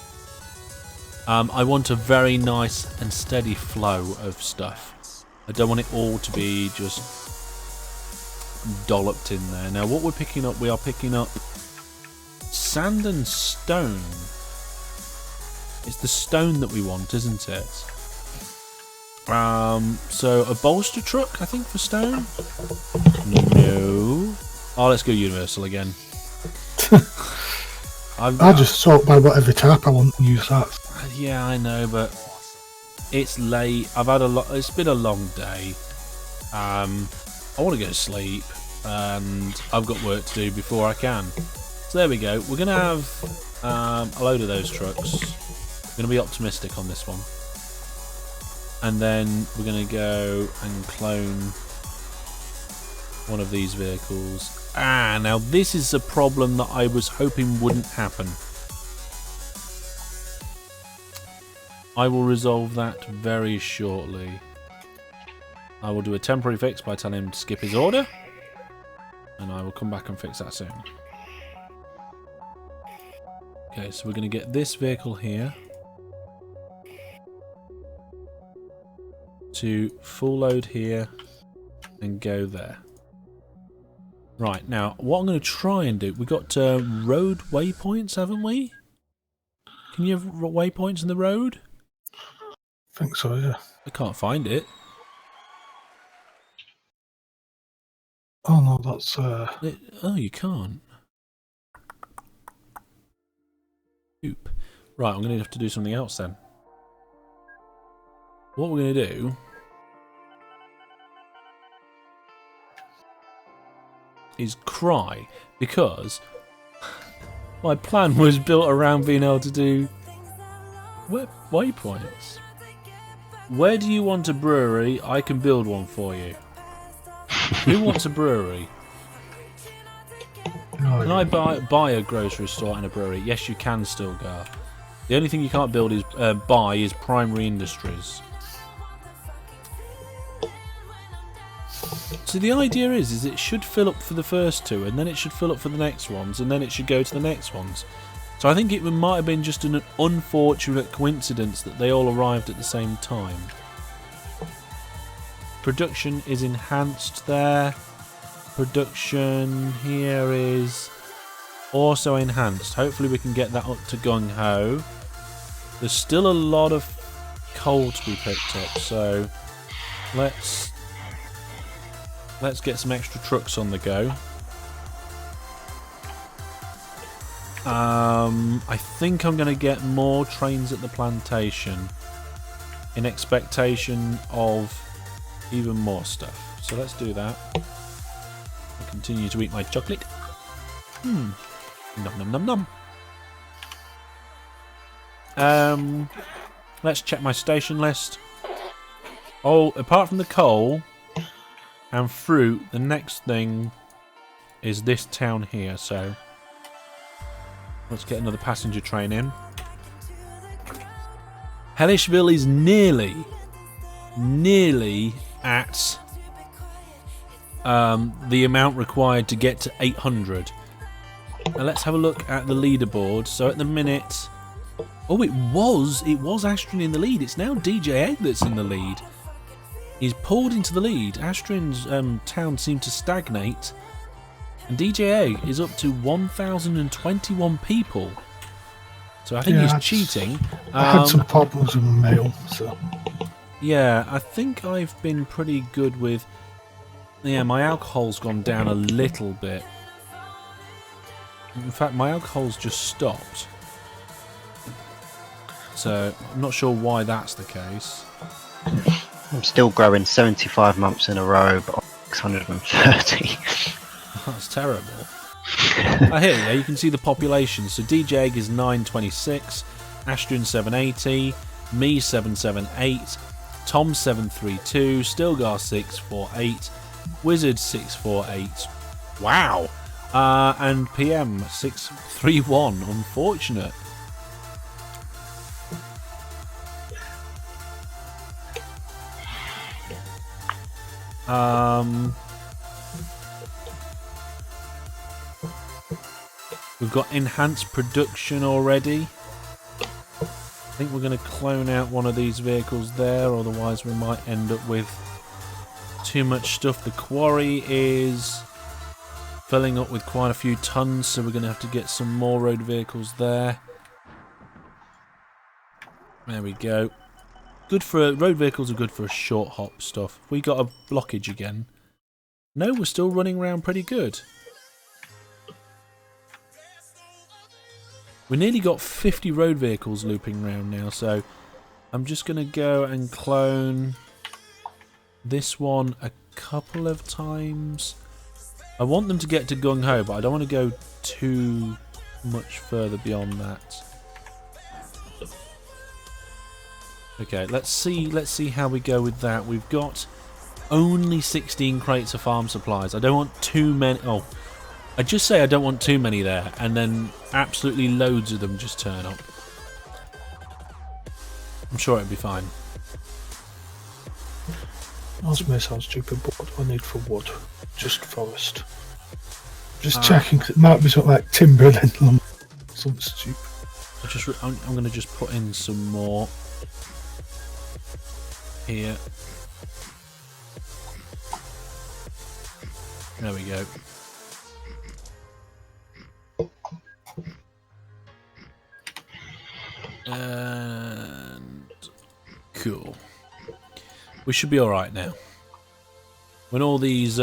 I want a very nice and steady flow of stuff. I don't want it all to be just dolloped in there. Now what we're picking up, we are picking up sand and stone. It's the stone that we want, isn't it? So a bolster truck, I think, for stone? No. Oh, let's go universal again. I just sort by whatever type I want and use that. Yeah, I know, but it's late. I've had it's been a long day. I want to go to sleep, and I've got work to do before I can. So there we go. We're going to have a load of those trucks. I'm going to be optimistic on this one. And then we're going to go and clone one of these vehicles. Now this is a problem that I was hoping wouldn't happen. I will resolve that very shortly. I will do a temporary fix by telling him to skip his order, and I will come back and fix that soon. Okay, so we're going to get this vehicle here to full load here and go there. Right, now what I'm going to try and do, we've got road waypoints, haven't we? Can you have waypoints in the road? I think so, yeah. I can't find it. Oh no, that's Oh, you can't. Oop. Right, I'm going to have to do something else then. What we're going to do is cry, because my plan was built around being able to do waypoints. Where do you want a brewery? I can build one for you. Who wants a brewery? no, Can I buy a grocery store and a brewery? Yes, you can still, Gar. The only thing you can't build is buy is primary industries. So the idea is it should fill up for the first two, and then it should fill up for the next ones, and then it should go to the next ones. So I think it might have been just an unfortunate coincidence that they all arrived at the same time. Production is enhanced there. Production here is also enhanced. Hopefully we can get that up to gung-ho. There's still a lot of coal to be picked up, so let's get some extra trucks on the go. I think I'm going to get more trains at the plantation in expectation of even more stuff. So let's do that. I'll continue to eat my chocolate. Nom nom nom nom. Let's check my station list. Oh, apart from the coal and fruit, the next thing is this town here, so let's get another passenger train in. Hellishville is nearly at the amount required to get to 800. Now let's have a look at the leaderboard. So at the minute, oh, it was Astrin in the lead. It's now DJ Egg that's in the lead. He's pulled into the lead. Astrin's town seemed to stagnate, and DJ Egg is up to 1,021 people. So I think he's cheating. I had some problems with my mail, so. Yeah, I think I've been pretty good with... Yeah, my alcohol's gone down a little bit. In fact, my alcohol's just stopped. So, I'm not sure why that's the case. I'm still growing 75 months in a row, but I'm 630. That's terrible. Here, you can see the population. So DJ Egg is 926, Astrin 780, me 778, Tom 732, Stilgar 648, Wizard 648. Wow! And PM 631. Unfortunate. We've got enhanced production already. I think we're going to clone out one of these vehicles there, otherwise we might end up with too much stuff. The quarry is filling up with quite a few tons, so we're going to have to get some more road vehicles there. There we go. Good for road vehicles are good for short hop stuff. We got a blockage again. No, we're still running around pretty good. We nearly got 50 road vehicles looping around now, so I'm just going to go and clone this one a couple of times. I want them to get to Gung Ho, but I don't want to go too much further beyond that. Okay, let's see how we go with that. We've got only 16 crates of farm supplies. I don't want too many. Oh, I just say I don't want too many there, and then absolutely loads of them just turn up. I'm sure it'll be fine. That may sound stupid, but what do I need for wood? Just forest. Just checking, 'cause it might be something like timber and then lumber. Something stupid. I'm going to just put in some more here. There we go. And cool. We should be alright now. When all these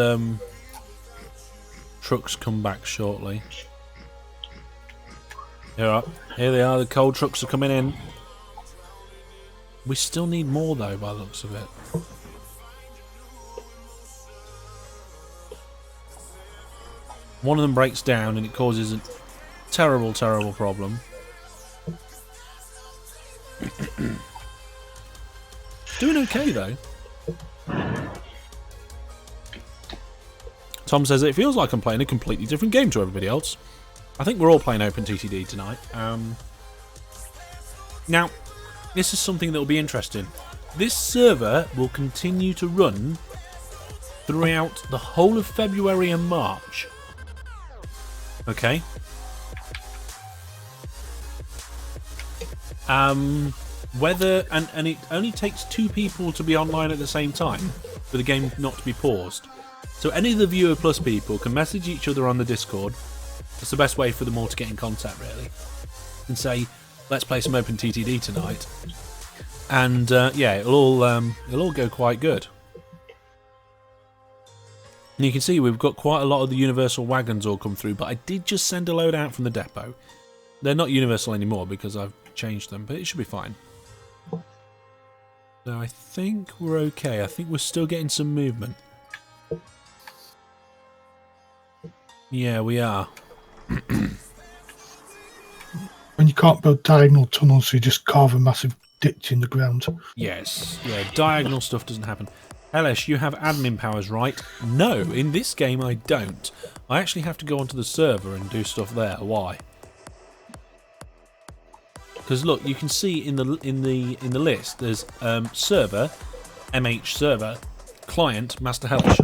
trucks come back shortly. Here they are, the coal trucks are coming in. We still need more though, by the looks of it. One of them breaks down and it causes a terrible, terrible problem. Doing okay though. Tom says it feels like I'm playing a completely different game to everybody else. I think we're all playing OpenTTD tonight. Now, this is something that will be interesting. This server will continue to run throughout the whole of February and March. Okay. Whether and it only takes 2 people to be online at the same time for the game not to be paused. So any of the Viewer Plus people can message each other on the Discord. That's the best way for them all to get in contact, really, and say, "Let's play some OpenTTD tonight." And yeah, it'll all go quite good. And you can see we've got quite a lot of the universal wagons all come through, but I did just send a load out from the depot. They're not universal anymore because I've changed them, but it should be fine. So I think we're okay. I think we're still getting some movement. Yeah, we are. When you can't build diagonal tunnels, so you just carve a massive ditch in the ground. Yes, yeah, diagonal stuff doesn't happen. Elish, you have admin powers, right? No, in this game I don't. I actually have to go onto the server and do stuff there. Why? Because look, you can see in the list there's server, MH server, client, Master Hellish.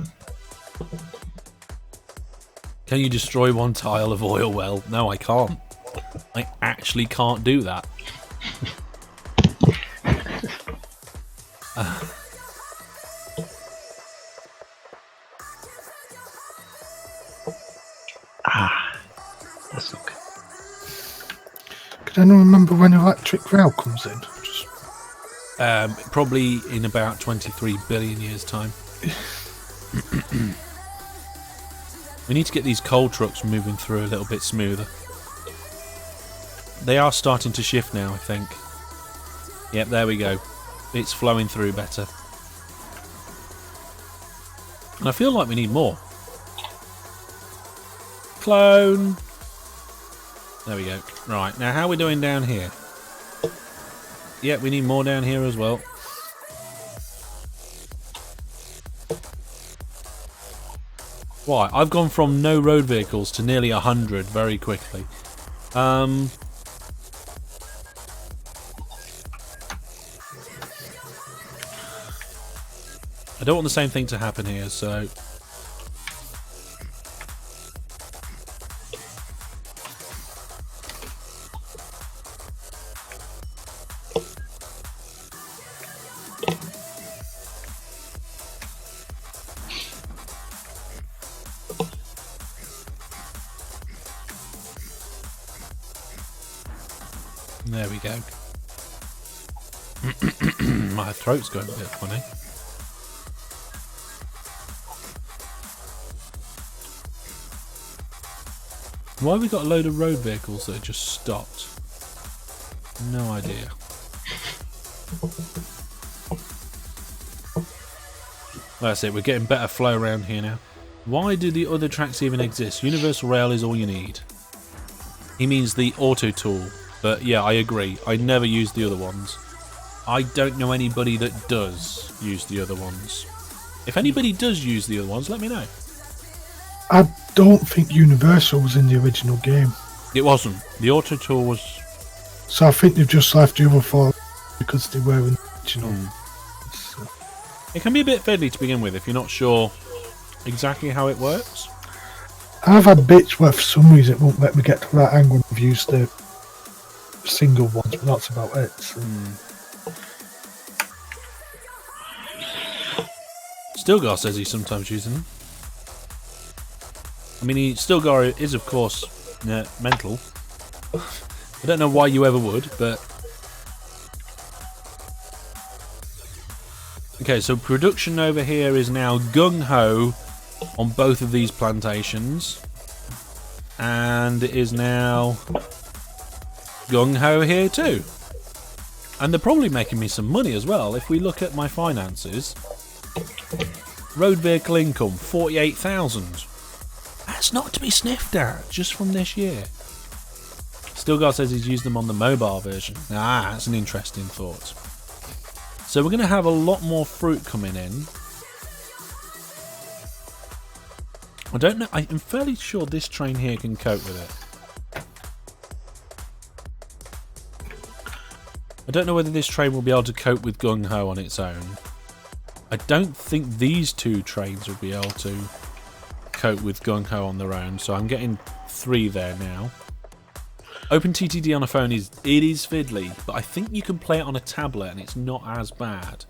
Can you destroy one tile of oil well? No, I can't. I actually can't do that. That's not good. Can anyone remember when electric rail comes in? Just Probably in about 23 billion years' time. We need to get these coal trucks moving through a little bit smoother. They are starting to shift now, I think. Yep, there we go. It's flowing through better. And I feel like we need more. Clone. There we go. Right, now how are we doing down here? Yep, we need more down here as well. Why? I've gone from no road vehicles to nearly 100 very quickly. I don't want the same thing to happen here, so... There we go. My throat's going a bit funny. Why have we got a load of road vehicles that are just stopped? No idea. That's it, we're getting better flow around here now. Why do the other tracks even exist? Universal Rail is all you need. He means the auto tool. But yeah, I agree. I never use the other ones. I don't know anybody that does use the other ones. If anybody does use the other ones, let me know. I don't think Universal was in the original game. It wasn't. The auto tool was... So I think they've just left the other four because they were in the original. So. It can be a bit fiddly to begin with if you're not sure exactly how it works. I've had bits where for some reason it won't let me get to that angle and use the single ones, but that's about it. So. Stilgar says he's sometimes using them. I mean, Stilgar is, of course, mental. I don't know why you ever would, but... Okay, so production over here is now gung-ho on both of these plantations. And it is now gung-ho here too. And they're probably making me some money as well. If we look at my finances, road vehicle income 48,000. That's not to be sniffed at just from this year. Stilgar says he's used them on the mobile version. Ah, that's an interesting thought. So we're going to have a lot more fruit coming in. I don't know. I'm fairly sure this train here can cope with it. I don't know whether this train will be able to cope with Gung Ho on its own. I don't think these two trains will be able to cope with Gung Ho on their own, so I'm getting 3 there now. OpenTTD on a phone is fiddly, but I think you can play it on a tablet and it's not as bad.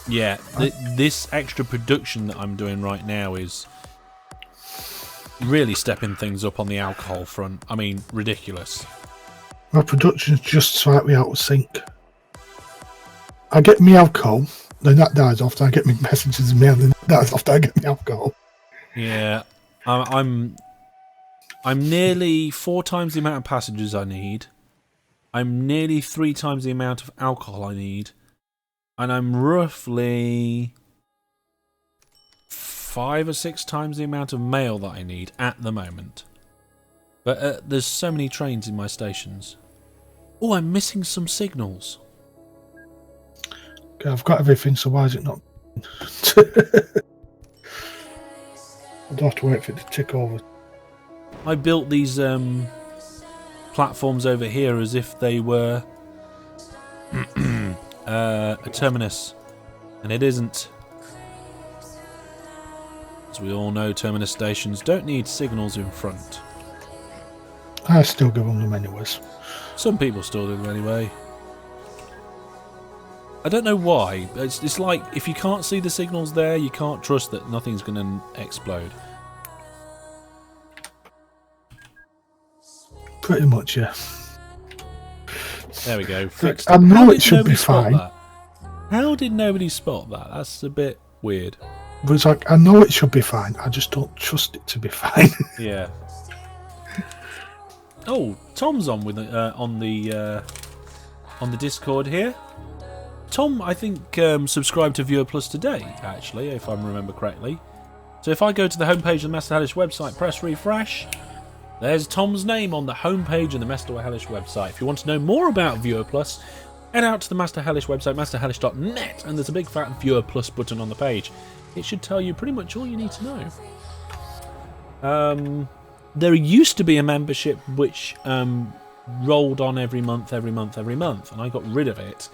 Yeah, this extra production that I'm doing right now is really stepping things up on the alcohol front. I mean, ridiculous. My production's just slightly out of sync. I get me alcohol, then that dies off, then I get me messages and mail, then that dies off, then I get me alcohol. Yeah, I'm nearly 4 times the amount of passengers I need. I'm nearly 3 times the amount of alcohol I need. And I'm roughly 5 or 6 times the amount of mail that I need at the moment. But there's so many trains in my stations. Oh, I'm missing some signals. Okay, I've got everything, so why is it not? I'd have to wait for it to tick over. I built these platforms over here as if they were a terminus, and it isn't. As we all know, terminus stations don't need signals in front. I still give them anyways. Some people still do them anyway. I don't know why. It's like, if you can't see the signals there, you can't trust that nothing's going to explode. Pretty much, yeah. There we go. Fixed I it. know How it did should nobody be spot fine. that? How did nobody spot that? That's a bit weird. But it's like, I know it should be fine. I just don't trust it to be fine. Yeah. Oh, Tom's on with on the Discord here. Tom, I think, subscribed to Viewer Plus today, actually, if I remember correctly. So if I go to the homepage of the Master Hellish website, press refresh, there's Tom's name on the homepage of the Master Hellish website. If you want to know more about Viewer Plus, head out to the Master Hellish website, masterhellish.net, and there's a big fat Viewer Plus button on the page. It should tell you pretty much all you need to know. There used to be a membership which rolled on every month, and I got rid of it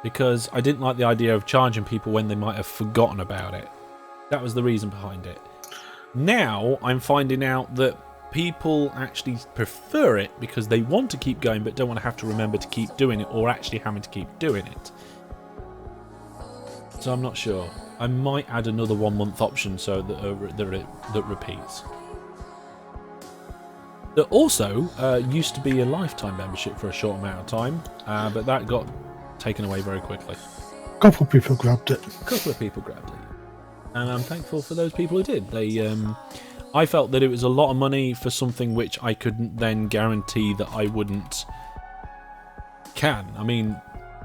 because I didn't like the idea of charging people when they might have forgotten about it. That was the reason behind it. Now I'm finding out that people actually prefer it because they want to keep going but don't want to have to remember to keep doing it or actually having to keep doing it. So I'm not sure. I might add another 1 month option so that repeats. There also used to be a lifetime membership for a short amount of time, but that got taken away very quickly. A couple of people grabbed it. A couple of people grabbed it. And I'm thankful for those people who did. I felt that it was a lot of money for something which I couldn't then guarantee that I wouldn't can. I mean,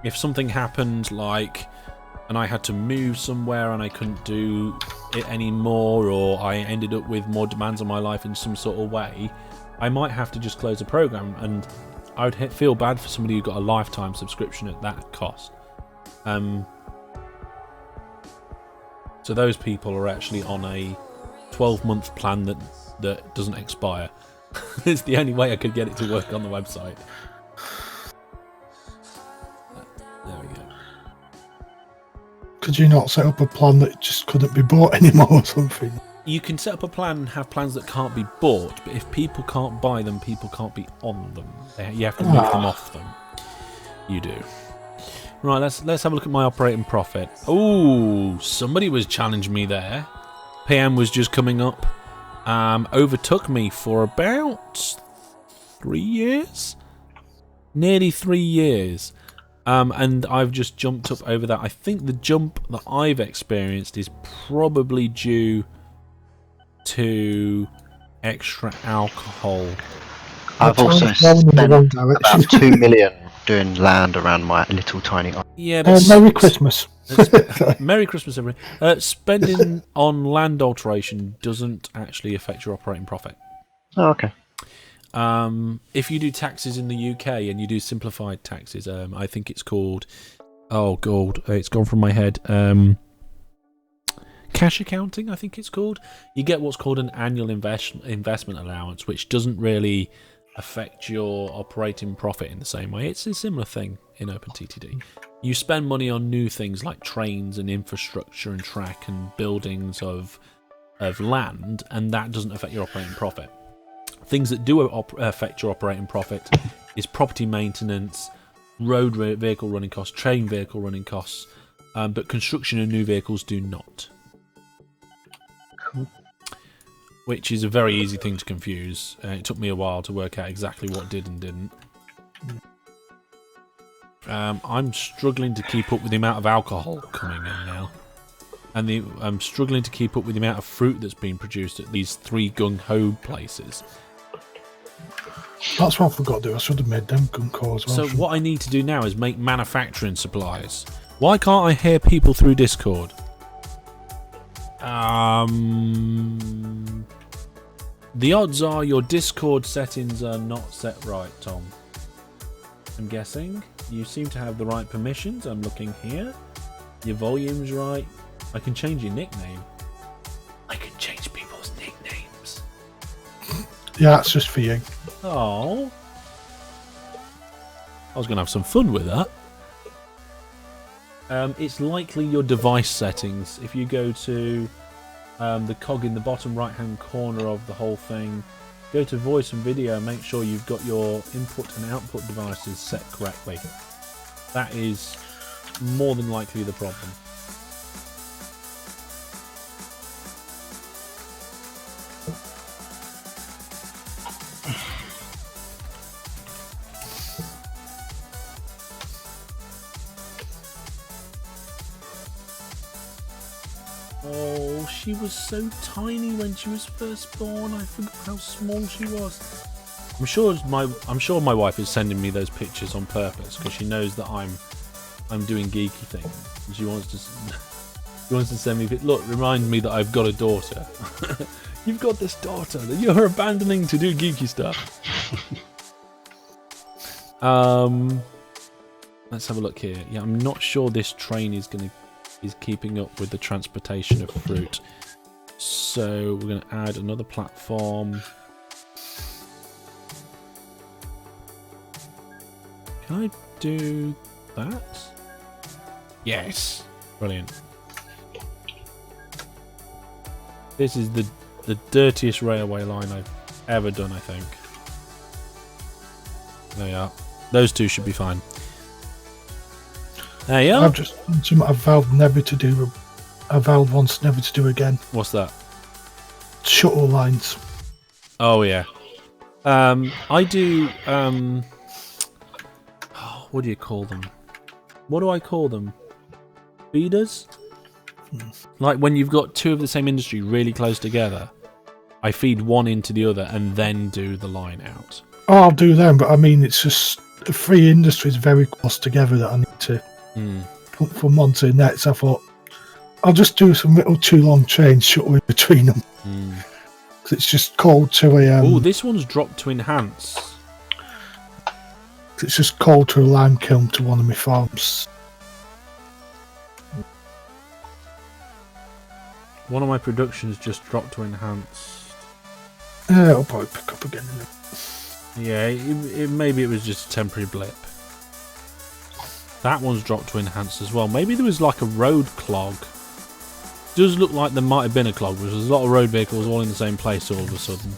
if something happened and I had to move somewhere and I couldn't do it anymore, or I ended up with more demands on my life in some sort of way, I might have to just close the program, and I would feel bad for somebody who got a lifetime subscription at that cost. So those people are actually on a 12-month plan that doesn't expire. It's the only way I could get it to work on the website. There we go. Could you not set up a plan that just couldn't be bought anymore or something? You can set up a plan and have plans that can't be bought, but if people can't buy them, people can't be on them. You have to move them off them. You do. Right, let's have a look at my operating profit. Oh, somebody was challenging me there. PM was just coming up. Overtook me for about 3 years? Nearly 3 years. And I've just jumped up over that. I think the jump that I've experienced is probably due to extra alcohol. I've also spent about 2 million doing land around my little tiny island. Yeah, but Merry Christmas. Merry Christmas, everybody. Spending on land alteration doesn't actually affect your operating profit. Oh, okay. If you do taxes in the UK and you do simplified taxes, I think it's called... Oh, God, it's gone from my head. Cash accounting, I think it's called. You get what's called an annual investment allowance, which doesn't really affect your operating profit in the same way. It's a similar thing in OpenTTD. You spend money on new things like trains and infrastructure and track and buildings of land, and that doesn't affect your operating profit. Things that do affect your operating profit is property maintenance, road vehicle running costs, train vehicle running costs, but construction of new vehicles do not. Which is a very easy thing to confuse. It took me a while to work out exactly what did and didn't. I'm struggling to keep up with the amount of alcohol coming in now. And I'm struggling to keep up with the amount of fruit that's being produced at these 3 gung-ho places. That's what I forgot to do. I should have made them gung-ho as well. So what I need to do now is make manufacturing supplies. Why can't I hear people through Discord? The odds are your Discord settings are not set right, Tom. I'm guessing. You seem to have the right permissions. I'm looking here. Your volume's right. I can change your nickname. I can change people's nicknames. Yeah, that's just for you. Oh. I was going to have some fun with that. It's likely your device settings. If you go to the cog in the bottom right hand corner of the whole thing. Go to voice and video, make sure you've got your input and output devices set correctly. That is more than likely the problem. Oh, she was so tiny when she was first born. I forgot how small she was. I'm sure my wife is sending me those pictures on purpose because she knows that I'm doing geeky things. And she wants to send me. Look, remind me that I've got a daughter. You've got this daughter that you're abandoning to do geeky stuff. Let's have a look here. Yeah, I'm not sure this train is keeping up with the transportation of fruit. So we're going to add another platform. Can I do that? Yes. Brilliant. This is the dirtiest railway line I've ever done, I think. There you are. Those two should be fine. There you are. I've just done something I've vowed never to do. I vowed once never to do again. What's that? Shuttle lines. Oh yeah. I do. What do you call them? What do I call them? Feeders? Like when you've got two of the same industry really close together, I feed one into the other and then do the line out. Oh, I'll do them, but I mean, it's just the three industries very close together that I need to put from onto nets. I thought I'll just do some little too long trains shuttling between them. Because it's just called to a. Oh, this one's dropped to enhance. It's just called to a lime kiln to one of my farms. One of my productions just dropped to enhanced. It'll probably pick up again. Yeah, maybe it was just a temporary blip. That one's dropped to enhanced as well. Maybe there was like a road clog. Does look like there might have been a clog because there's a lot of road vehicles all in the same place all of a sudden.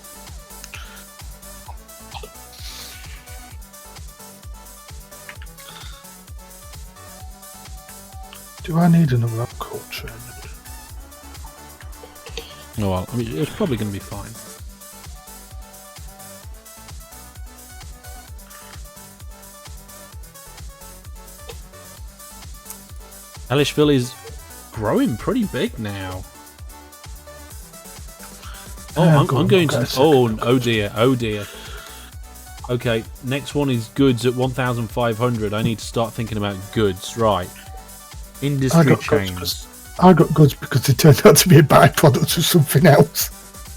Do I need another alcohol train? Oh well, I mean, it's probably going to be fine. Elishville is growing pretty big now. Oh, I'm going to. Oh dear, oh dear. Okay, next one is goods at 1,500. I need to start thinking about goods, right? Industry chains. I got goods because they turned out to be a byproduct of something else.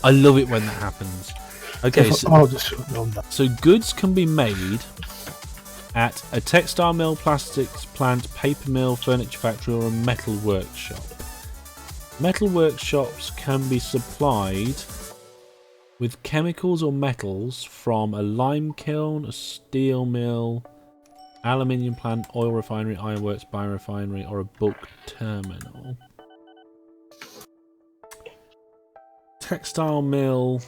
I love it when that happens. Okay, so goods can be made at a textile mill, plastics plant, paper mill, furniture factory, or a metal workshop. Metal workshops can be supplied with chemicals or metals from a lime kiln, a steel mill, aluminium plant, oil refinery, ironworks, biorefinery, or a bulk terminal. Textile mill.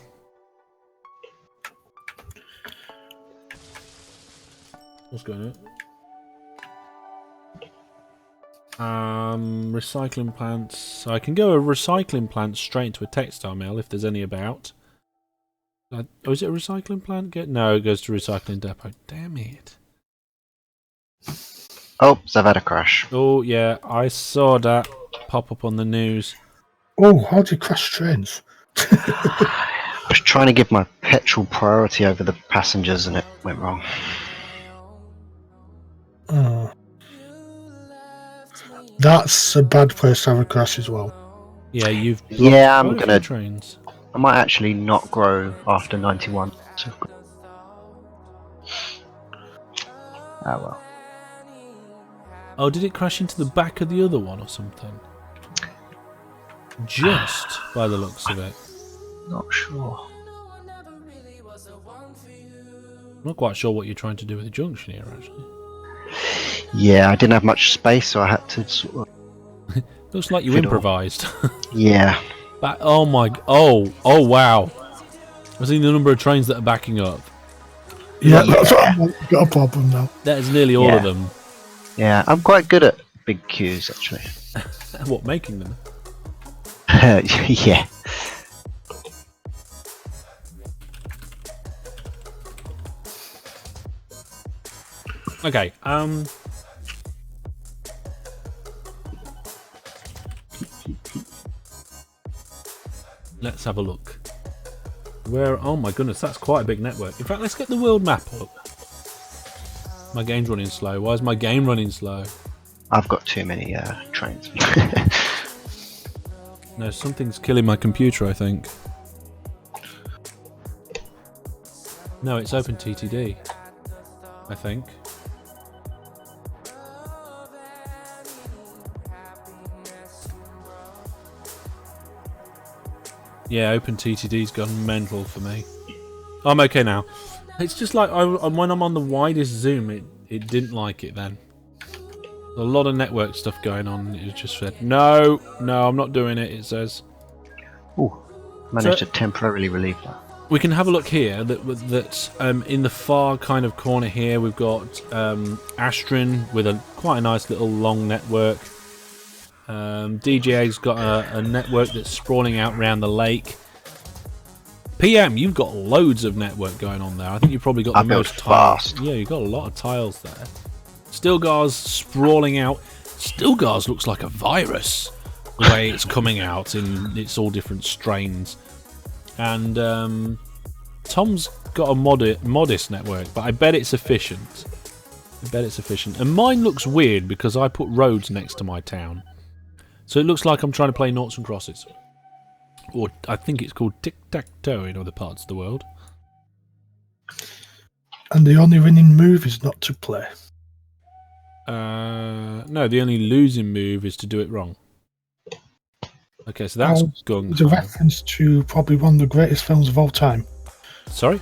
What's going on? Recycling plants. So I can go a recycling plant straight into a textile mill if there's any about. Oh, is it a recycling plant? No, it goes to recycling depot. Damn it. Oh, so I've had a crash. Oh, yeah, I saw that pop up on the news. Oh, how do you crash trains? I was trying to give my petrol priority over the passengers and it went wrong. That's a bad place to have a crash as well. Yeah, you've Yeah, I'm gonna. Trains. I might actually not grow after 91. So. Oh well. Oh, did it crash into the back of the other one or something? Just by the looks of it. Not sure. I'm not quite sure what you're trying to do with the junction here, actually. Yeah, I didn't have much space, so I had to sort of. Looks like you improvised. Yeah. Oh my. Oh wow. I've seen the number of trains that are backing up. Yeah, that's what I've got a problem now. That is nearly all of them. Yeah, I'm quite good at big queues actually. What, making them? Yeah. Okay. Let's have a look. Where? Oh my goodness, that's quite a big network. In fact, let's get the world map up. My game's running slow. Why is my game running slow? I've got too many trains. No, something's killing my computer, I think. No, it's OpenTTD. I think. Yeah, OpenTTD's gone mental for me. I'm okay now. It's just like when I'm on the widest zoom, it didn't like it then. A lot of network stuff going on. It just said, no, I'm not doing it, it says. Ooh, managed to temporarily relieve that. We can have a look here. That in the far kind of corner here, we've got Astrin with quite a nice little long network. DJA's got a network that's sprawling out around the lake. PM, you've got loads of network going on there. I think you've probably got the most tiles. Yeah, you've got a lot of tiles there. Stilgar's sprawling out. Stilgar's looks like a virus the way it's coming out in its all different strains. And Tom's got a modest network, but I bet it's efficient. And mine looks weird because I put roads next to my town. So it looks like I'm trying to play noughts and crosses. Or I think it's called tic-tac-toe in other parts of the world. And the only winning move is not to play. No, the only losing move is to do it wrong. Okay, so that's gung-ho. There's a reference to probably one of the greatest films of all time. Sorry?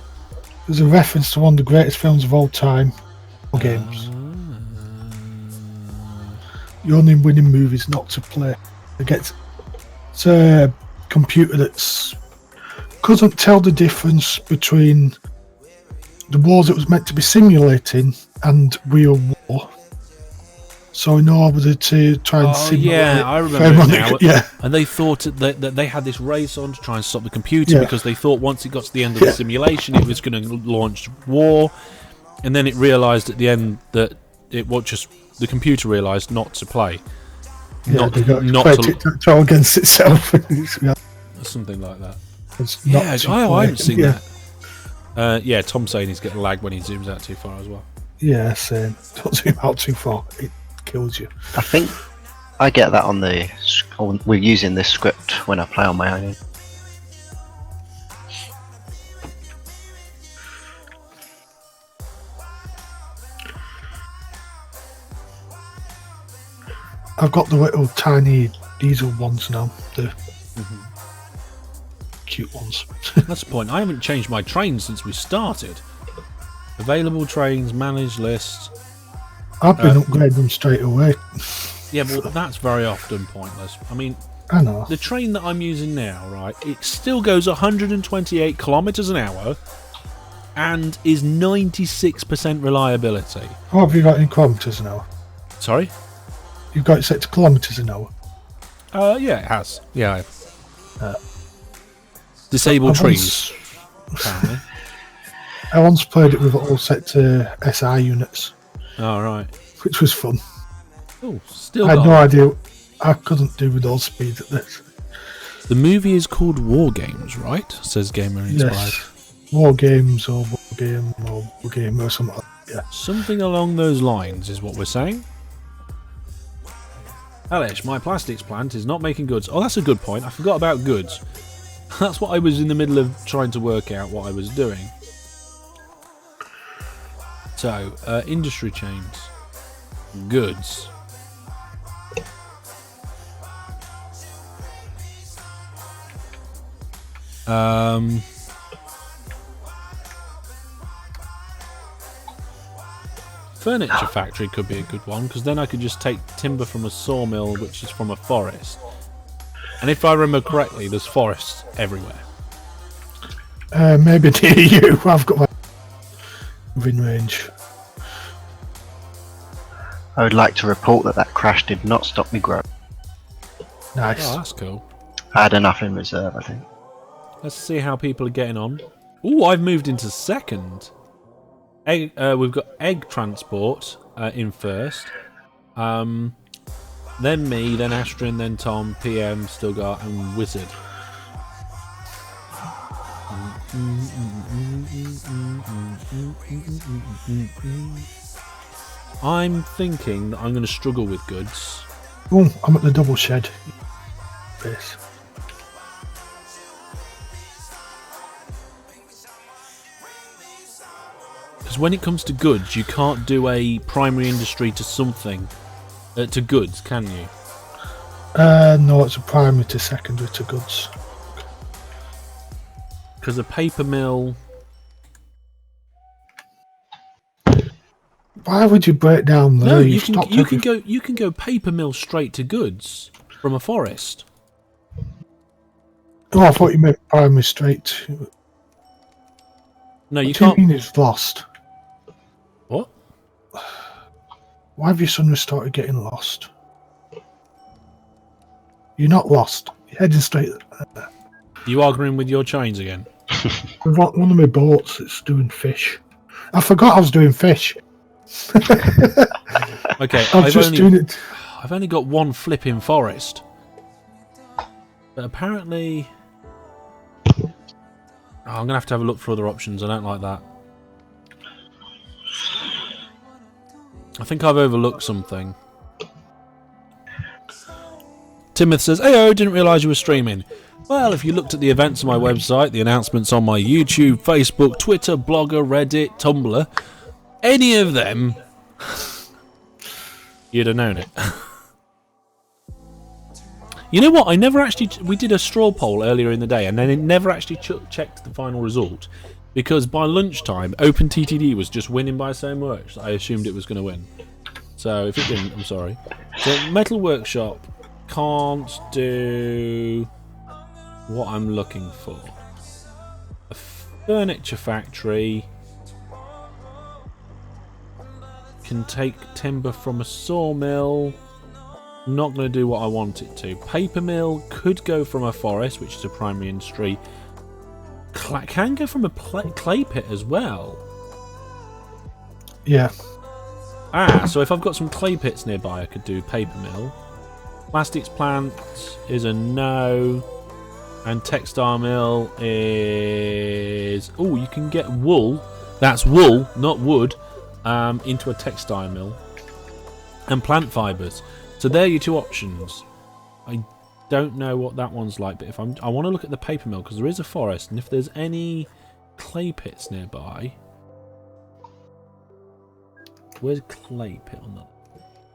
There's a reference to one of the greatest films of all time. Or games. The only winning move is not to play. It's a computer that couldn't tell the difference between the wars it was meant to be simulating and real war. So in order to try and simulate, yeah, I remember it now. Yeah. And they thought that they had this race on to try and stop the computer because they thought once it got to the end of the simulation, it was going to launch war. And then it realised at the end that the computer realised not to play. Yeah, not to throw against itself. Something like that. I haven't seen that. Yeah, Tom's saying he's getting lag when he zooms out too far as well. Yeah, same. Don't zoom out too far. It kills you. I think I get that on we're using this script when I play on my own. I've got the little tiny diesel ones now, the cute ones. That's the point. I haven't changed my trains since we started. Available trains, managed list. I've been upgrading them straight away. Yeah, but that's very often pointless. I mean, I know. The train that I'm using now, right, it still goes 128 kilometres an hour and is 96% reliability. What have you got in kilometres an hour? Sorry? You've got it set to kilometres an hour? Yeah, it has. Yeah, I have. Disabled trees, apparently. I once played it with it all set to SI units. Oh, right. Which was fun. Oh, still I had no idea. I couldn't do with all speed at this. The movie is called War Games, right? Says Gamer Inspired. Yes. War Games or War Game or War Game or something like that. Yeah. Something along those lines is what we're saying. Alish, my plastics plant is not making goods. Oh, that's a good point. I forgot about goods. That's what I was in the middle of trying to work out what I was doing. So, industry chains. Goods. Furniture factory could be a good one, because then I could just take timber from a sawmill, which is from a forest, And if I remember correctly, there's forests everywhere. Maybe near you. I've got my within range. I would like to report that crash did not stop me growing. Nice. Oh, that's cool. I had enough in reserve, I think. Let's see how people are getting on. Ooh, I've moved into second. We've got egg transport in first. Then me, then Astrid, then Tom, PM, Stilgar, and Wizard. I'm thinking that I'm going to struggle with goods. Oh, I'm at the double shed. This. Because when it comes to goods, you can't do a primary industry to something. To goods, can you? No, it's a primary to secondary to goods. Because a paper mill... Why would you break down there? No, you can go paper mill straight to goods from a forest. Oh, I thought you meant primary straight. No, you What do you can't. mean it's lost? What? Why have you suddenly started getting lost? You're not lost. You're heading straight. You arguing with your chains again? With one of my boats that's doing fish. I forgot I was doing fish. Okay, I've only got one flipping forest. But apparently... Oh, I'm going to have a look for other options. I don't like that. I think I've overlooked something. Timoth says, "Heyo, didn't realise you were streaming." Well, if you looked at the events on my website, the announcements on my YouTube, Facebook, Twitter, Blogger, Reddit, Tumblr, any of them, you'd have known it. You know what? We did a straw poll earlier in the day, and then it never actually checked the final result, because by lunchtime, OpenTTD was just winning by so much that I assumed it was going to win. So if it didn't, I'm sorry. So Metal Workshop can't do what I'm looking for. A furniture factory can take timber from a sawmill. Not going to do what I want it to. Paper mill could go from a forest, which is a primary industry. Can go from a clay pit as well. Yeah. So if I've got some clay pits nearby, I could do paper mill. Plastics plant is a no. And textile mill is... Oh, you can get wool. That's wool, not wood. Into a textile mill. And plant fibres. So there are your two options. I don't know what that one's like, but I want to look at the paper mill, because there is a forest, and if there's any clay pits nearby... Where's clay pit on that?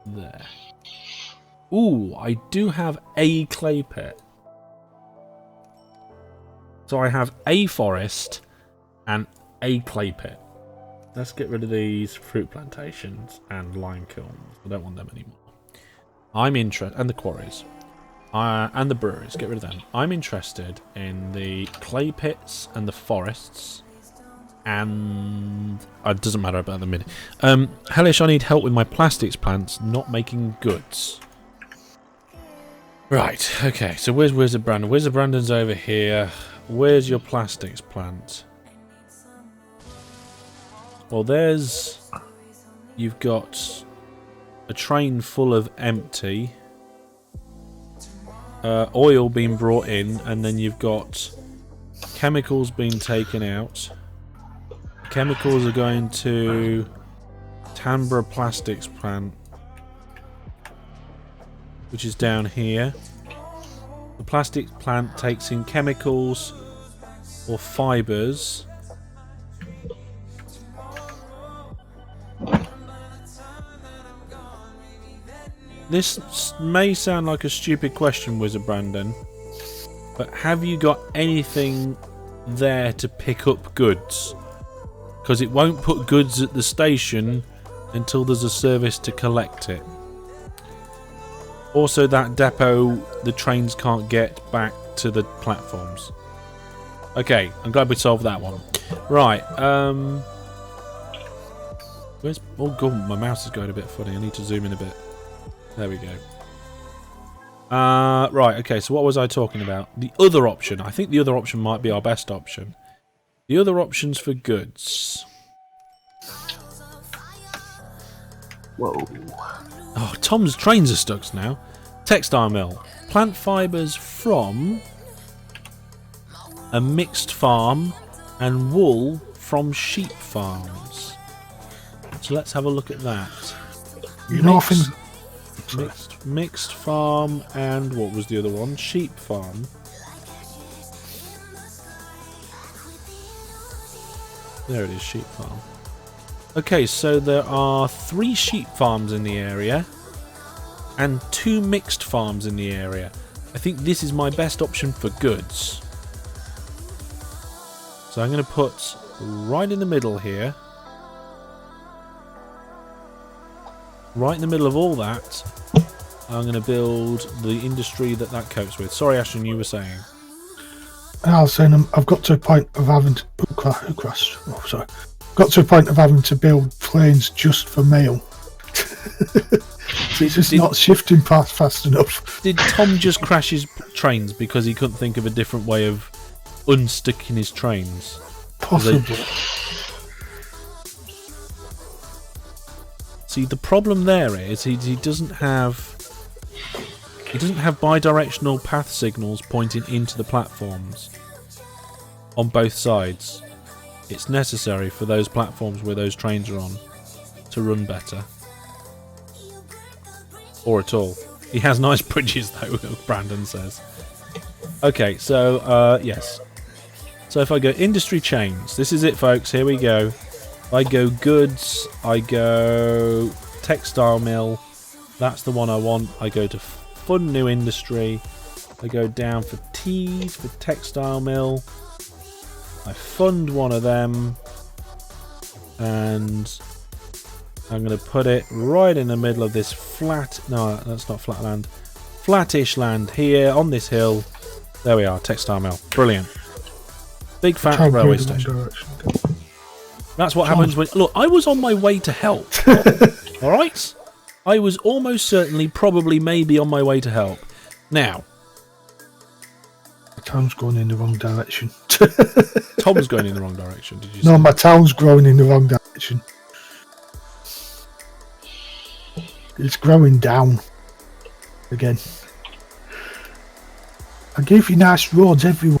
There. Ooh, I do have a clay pit. So I have a forest and a clay pit. Let's get rid of these fruit plantations and lime kilns. I don't want them anymore. I'm interested, and the quarries, and the breweries. Get rid of them. I'm interested in the clay pits and the forests, and it doesn't matter about the minute. Hellish, I need help with my plastics plants not making goods. Right. Okay. So where's Wizard Brandon? Wizard Brandon's over here. Where's your plastics plant? Well, you've got a train full of empty, oil being brought in, and then you've got chemicals being taken out. Chemicals are going to Tambra Plastics plant, which is down here. The plastics plant takes in chemicals or fibres. This may sound like a stupid question, Wizard Brandon, but have you got anything there to pick up goods? Because it won't put goods at the station until there's a service to collect it. Also, that depot, the trains can't get back to the platforms. Okay, I'm glad we solved that one. Right, where's... Oh, God, my mouse is going a bit funny. I need to zoom in a bit. There we go. Right, okay, so what was I talking about? The other option. I think the other option might be our best option. The other options for goods. Whoa. Oh, Tom's trains are stuck now. Textile mill. Plant fibres from a mixed farm and wool from sheep farms. So let's have a look at that. You know, I think Mixed farm and what was the other one? Sheep farm. There it is, sheep farm. Okay, so there are 3 sheep farms in the area and 2 mixed farms in the area. I think this is my best option for goods. So I'm going to put right in the middle here. Right in the middle of all that, I'm going to build the industry that copes with. Sorry, Ashton, you were saying. I was saying I've got to a point of having to got to a point of having to build planes just for mail. It's just not shifting fast enough. Did Tom just crash his trains because he couldn't think of a different way of unsticking his trains? Possibly. See, the problem there is he doesn't have bi-directional path signals pointing into the platforms on both sides. It's necessary for those platforms where those trains are on to run better. Or at all. He has nice bridges though, Brandon says. Okay, so yes. So if I go industry chains, this is it folks, here we go. I go goods, I go textile mill, that's the one I want. I go to fund new industry, I go down for T's for textile mill, I fund one of them, and I'm going to put it right in the middle of this flat, no that's not flat land, flattish land here on this hill. There we are, textile mill, brilliant. Big fat railway station. That's what happens when... Look, I was on my way to help. Alright? I was almost certainly, probably, maybe on my way to help. Now... My town's going in the wrong direction. Tom's going in the wrong direction, did you say? No, my town's growing in the wrong direction. It's growing down. Again. I gave you nice roads everywhere.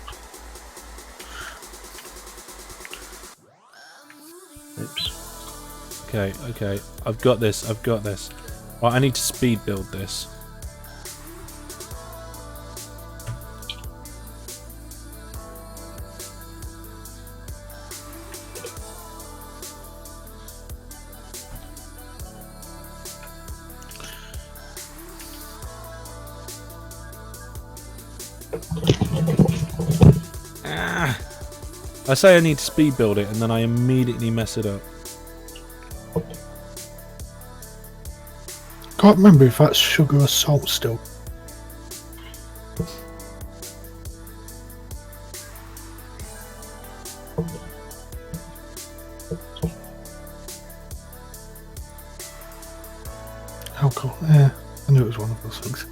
Okay, okay. I've got this, I've got this. Right, I need to speed build this. Ah! I say I need to speed build it and then I immediately mess it up. Can't remember if that's sugar or salt still. Alcohol, yeah, I knew it was one of those things.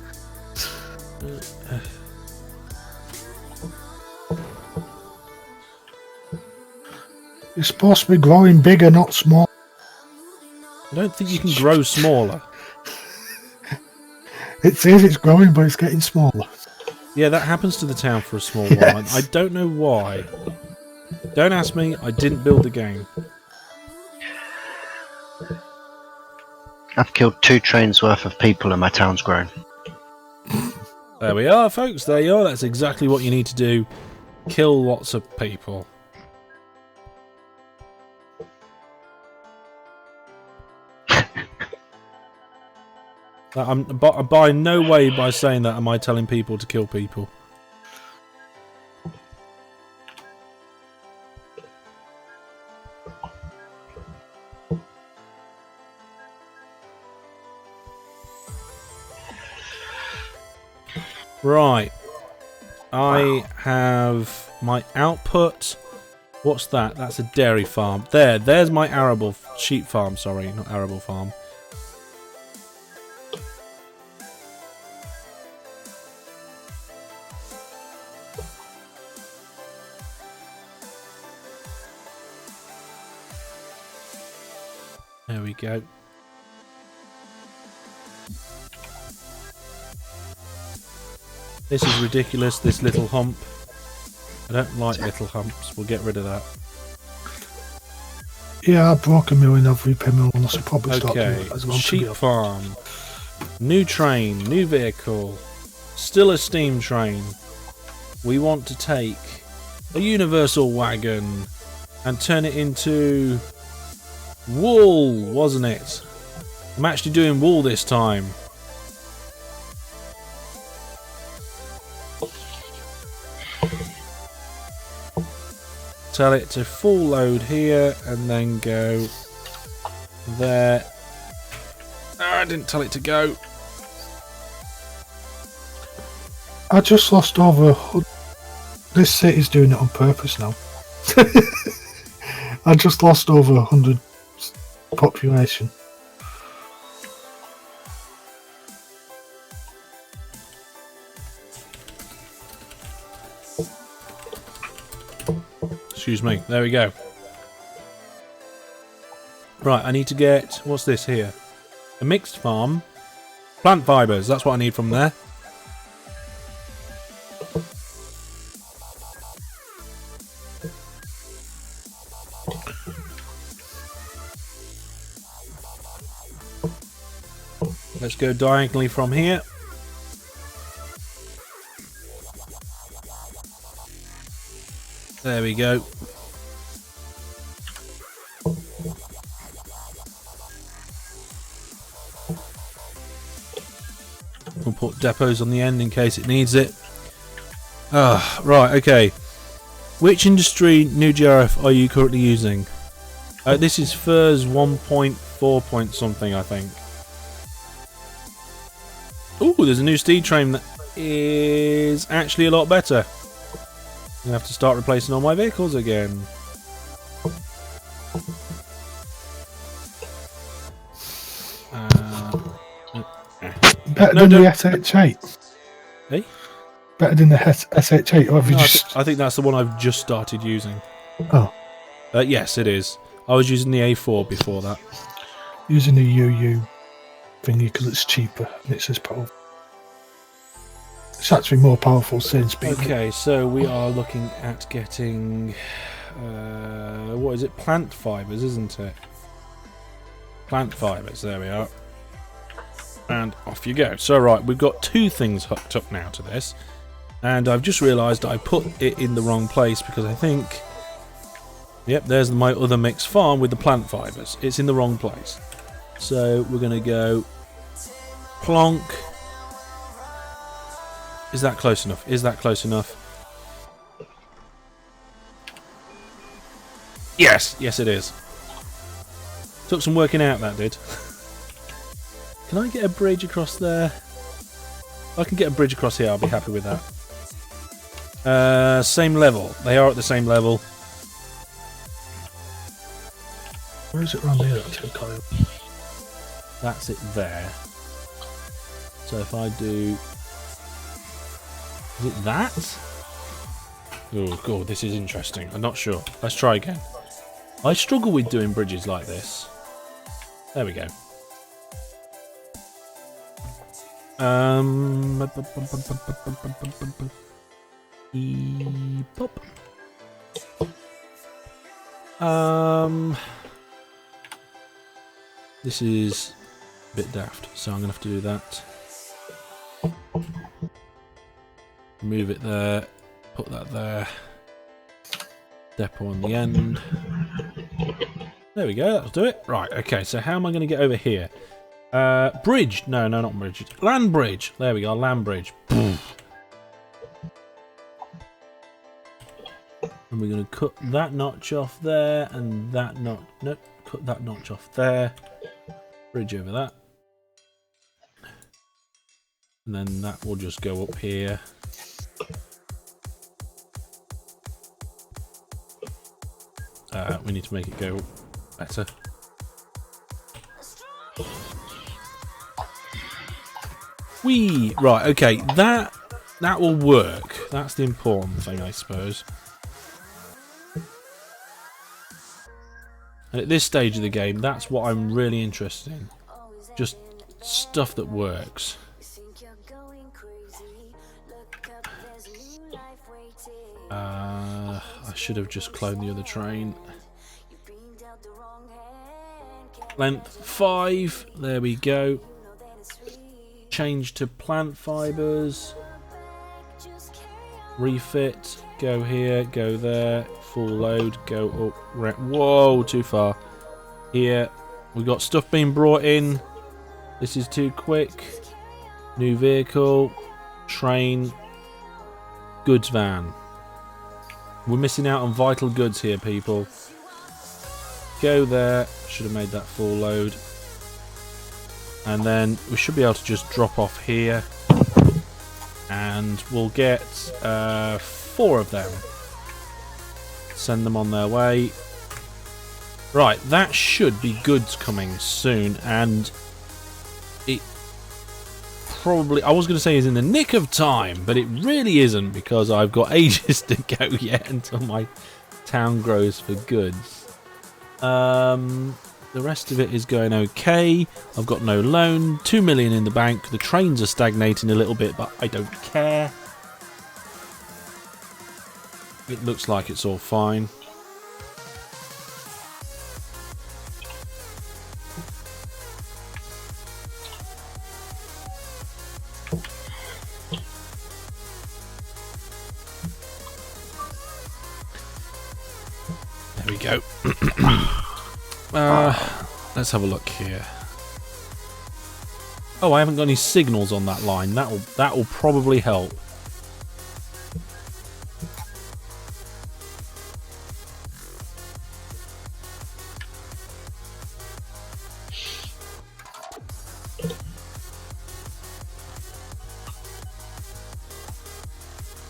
You're supposed to be growing bigger, not small. I don't think you can grow smaller. It says it's growing, but it's getting smaller. Yeah, that happens to the town for a small Yes. while. I don't know why. Don't ask me, I didn't build the game. I've killed 2 trains worth of people and my town's grown. There we are, folks, there you are. That's exactly what you need to do. Kill lots of people. I'm by no way by saying that am I telling people to kill people. Right. I have my output. What's that? That's a dairy farm. There's my arable sheep farm. Sorry, not arable farm. There we go. This is ridiculous, this little hump. I don't like little humps. We'll get rid of that. Yeah, I broke a million of repair mill and I should probably start doing Okay, it as well. sheep farm. New train, new vehicle. Still a steam train. We want to take a universal wagon and turn it into wool, wasn't it? I'm actually doing wool this time. Tell it to full load here and then go there. Oh, I didn't tell it to go. I just lost over. This city's doing it on purpose now. I just lost over 100 population. Excuse me. There we go. Right, I need to get... What's this here? A mixed farm. Plant fibres. That's what I need from there. Let's go diagonally from here. There we go. We'll put depots on the end in case it needs it. Right, okay. Which industry new GRF are you currently using? This is FERS 1.4 point something, I think. Ooh, there's a new steed train that is actually a lot better. I'm gonna have to start replacing all my vehicles again. Better than the SH8. Hey? Better than the SH8, or have you No, just... I think that's the one I've just started using. Oh. Yes, it is. I was using the A4 before that. Using the UU thingy because it's cheaper and it's as powerful. It's actually more powerful than speed. Okay, so we are looking at getting... what is it? Plant fibres, isn't it? Plant fibres, there we are. And off you go. So right, we've got two things hooked up now to this. And I've just realised I put it in the wrong place because I think... Yep, there's my other mixed farm with the plant fibres. It's in the wrong place. So we're going to go... Plonk. Is that close enough? Is that close enough? Yes! Yes it is. Took some working out, that did. Can I get a bridge across there? If I can get a bridge across here, I'll be happy with that. Same level. They are at the same level. Where is it around here, actually, Kyle? That's it there. So if I do... Is it that? Oh god, this is interesting. I'm not sure. Let's try again. I struggle with doing bridges like this. There we go. This is a bit daft, so I'm gonna have to do that. Move it there, put that there. Depot on the end. There we go, that'll do it. Right, okay, so how am I going to get over here? Bridge. No, not bridge. Land bridge. There we go, land bridge. And we're going to cut that notch off there, and that notch... Nope, cut that notch off there. Bridge over that. And then that will just go up here. We need to make it go better. Whee! Right, okay, that will work. That's the important thing, I suppose. And at this stage of the game, that's what I'm really interested in. Just stuff that works. I should have just cloned the other train. Length 5. There we go. Change to plant fibers. Refit. Go here. Go there. Full load. Go up. Whoa, too far. Here. We've got stuff being brought in. This is too quick. New vehicle. Train. Goods van. We're missing out on vital goods here, people. Go there. Should have made that full load. And then we should be able to just drop off here. And we'll get 4 of them. Send them on their way. Right, that should be goods coming soon. And it probably, I was going to say is in the nick of time, but it really isn't, because I've got ages to go yet until my town grows for goods. The rest of it is going okay. I've got no loan, 2 million in the bank. The trains are stagnating a little bit, but I don't care. It looks like it's all fine. There we go. Let's have a look here. Oh, I haven't got any signals on that line. That will probably help.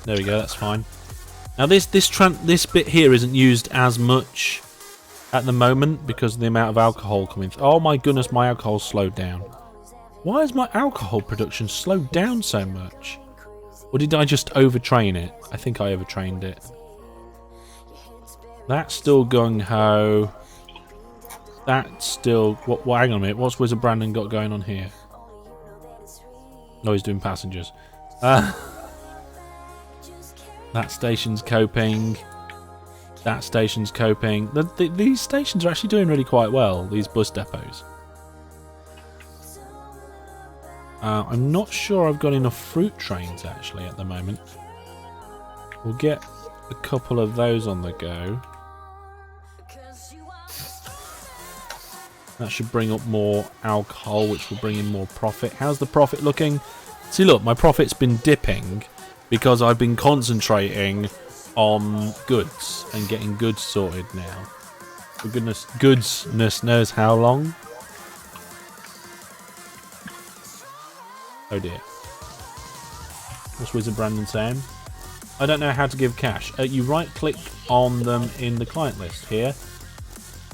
There we go. That's fine. Now this bit here isn't used as much at the moment because of the amount of alcohol coming through. Oh my goodness, my alcohol's slowed down. Why has my alcohol production slowed down so much? Or did I just overtrain it? I think I overtrained it. That's still gung-ho. That's still... hang on a minute. What's Wizard Brandon got going on here? No, he's doing passengers. That station's coping. That station's coping. These stations are actually doing really quite well, these bus depots. I'm not sure I've got enough fruit trains, actually, at the moment. We'll get a couple of those on the go. That should bring up more alcohol, which will bring in more profit. How's the profit looking? See, look, my profit's been dipping because I've been concentrating on goods and getting goods sorted now. For goodness knows how long. Oh dear. What's Wizard Brandon saying? I don't know how to give cash. You right click on them in the client list here.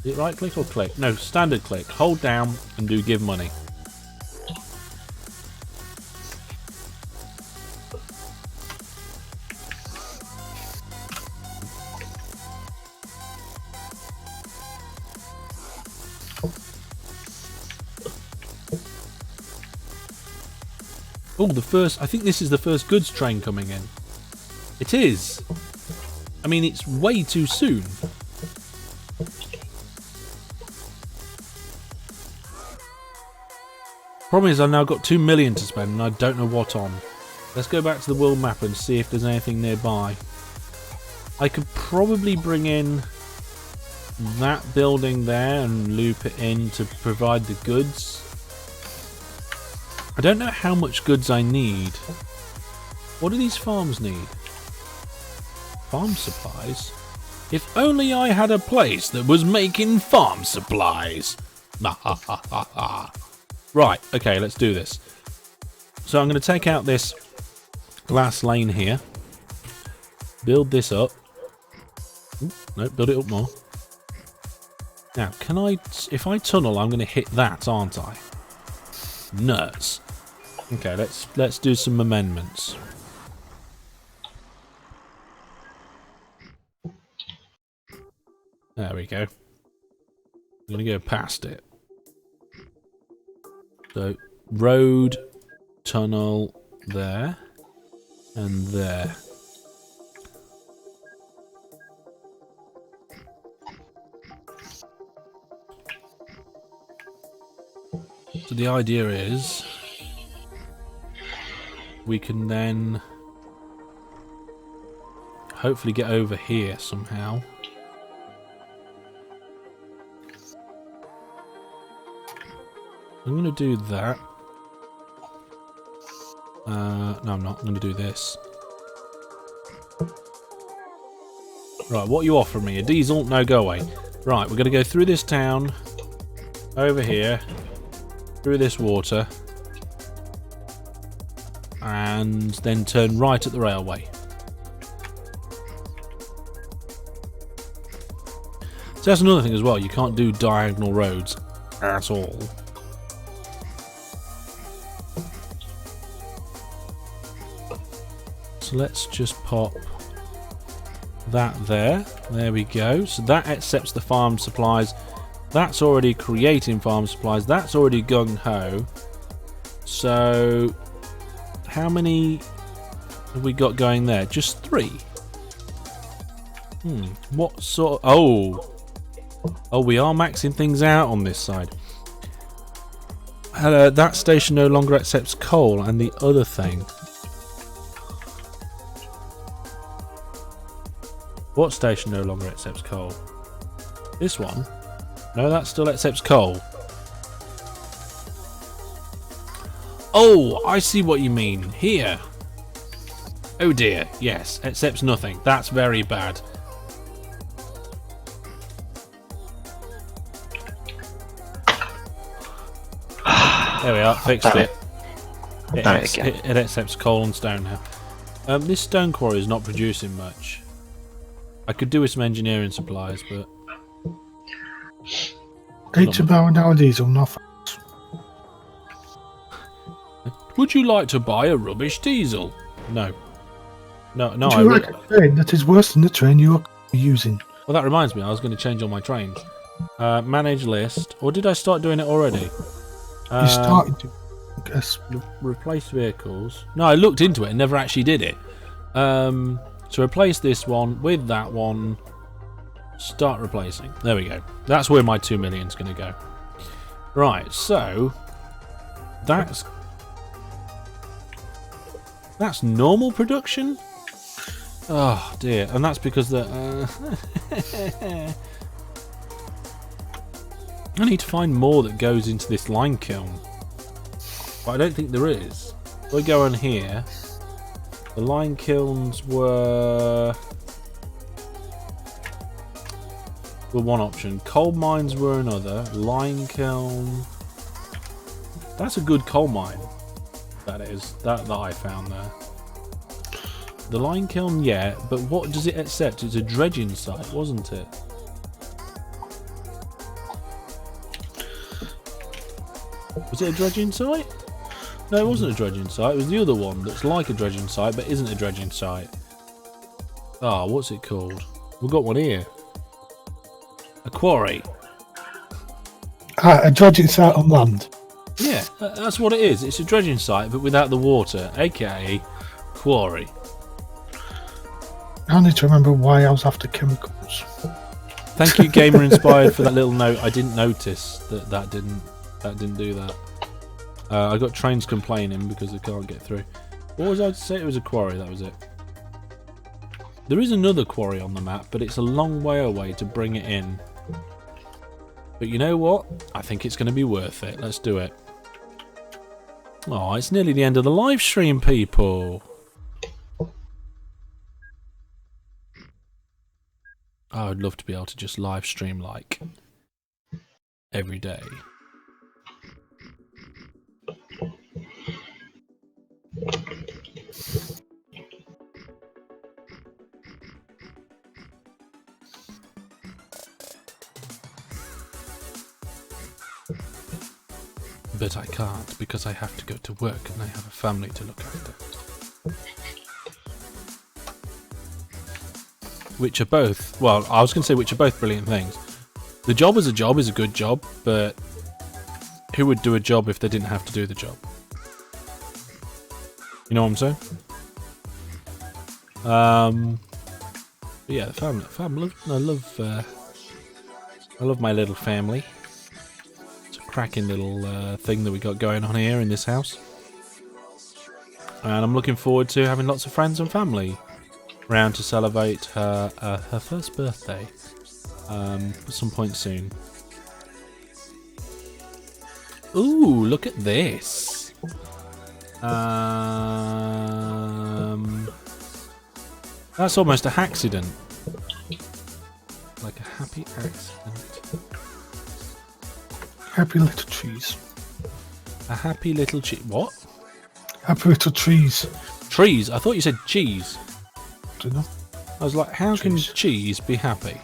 Is it right click or click? No, standard click. Hold down and do give money. Oh, I think this is the first goods train coming in. It is. I mean, it's way too soon. Problem is, I've now got 2 million to spend and I don't know what on. Let's go back to the world map and see if there's anything nearby. I could probably bring in that building there and loop it in to provide the goods. I don't know how much goods I need. What do these farms need? Farm supplies? If only I had a place that was making farm supplies. Right, okay, let's do this. So I'm going to take out this glass lane here. Build this up. Ooh, no, build it up more. Now, can I... If I tunnel, I'm going to hit that, aren't I? Nuts. Okay, let's do some amendments. There we go. I'm going to go past it. So, road, tunnel, there, and there. So the idea is we can then hopefully get over here somehow. I'm going to do that. No, I'm not. I'm going to do this. Right, what are you offering me? A diesel? No, go away. Right, we're going to go through this town, over here, through this water, and then turn right at the railway. So that's another thing as well. You can't do diagonal roads at all. So let's just pop that there. There we go. So that accepts the farm supplies. That's already creating farm supplies. That's already gung-ho. So how many have we got going there? Just 3. What sort of... Oh, we are maxing things out on this side. That station no longer accepts coal, and the other thing... What station no longer accepts coal? This one? No, that still accepts coal. Oh, I see what you mean. Here. Oh dear, yes, accepts nothing. That's very bad. There we are, fixed it. It accepts coal and stone now. This stone quarry is not producing much. I could do with some engineering supplies, but... It's about nowadays or nothing. Would you like to buy a rubbish diesel? No. No, Would you like a train that is worse than the train you are using? Well, that reminds me, I was going to change all my trains. Manage list. Or did I start doing it already? You started to, I guess. Replace vehicles. No, I looked into it and never actually did it. So replace this one with that one. Start replacing. There we go. That's where my 2 million's going to go. Right, so... That's normal production? Oh, dear. And that's because the... I need to find more that goes into this lime kiln. But I don't think there is. If I go on here... The lime kilns were one option. Coal mines were another. Lime kiln. That's a good coal mine. That is. That I found there. The lime kiln, yeah, but what does it accept? It's a dredging site, wasn't it? Was it a dredging site? No, it wasn't a dredging site. It was the other one that's like a dredging site, but isn't a dredging site. Ah, what's it called? We've got one here. A quarry. A dredging site on land. Yeah, that's what it is. It's a dredging site, but without the water, aka quarry. I need to remember why I was after chemicals. Thank you, Gamer Inspired, for that little note. I didn't notice that didn't do that. I got trains complaining because they can't get through. What was I to say? It was a quarry, that was it. There is another quarry on the map, but it's a long way away to bring it in. But you know what? I think it's going to be worth it. Let's do it. Oh, it's nearly the end of the live stream, people. I would love to be able to just live stream like every day. but I can't because I have to go to work and I have a family to look after. Which are both, well, I was going to say which are both brilliant things. The job as a job is a good job, but who would do a job if they didn't have to do the job? You know what I'm saying? But yeah, the family. I love my little family. It's a cracking little thing that we got going on here in this house, and I'm looking forward to having lots of friends and family around to celebrate her first birthday at some point soon. Ooh, look at this. That's almost a accident. Like a happy accident. Happy little trees. A happy little what? Happy little trees. Trees? I thought you said cheese. Don't know. I was like, how can cheese be happy?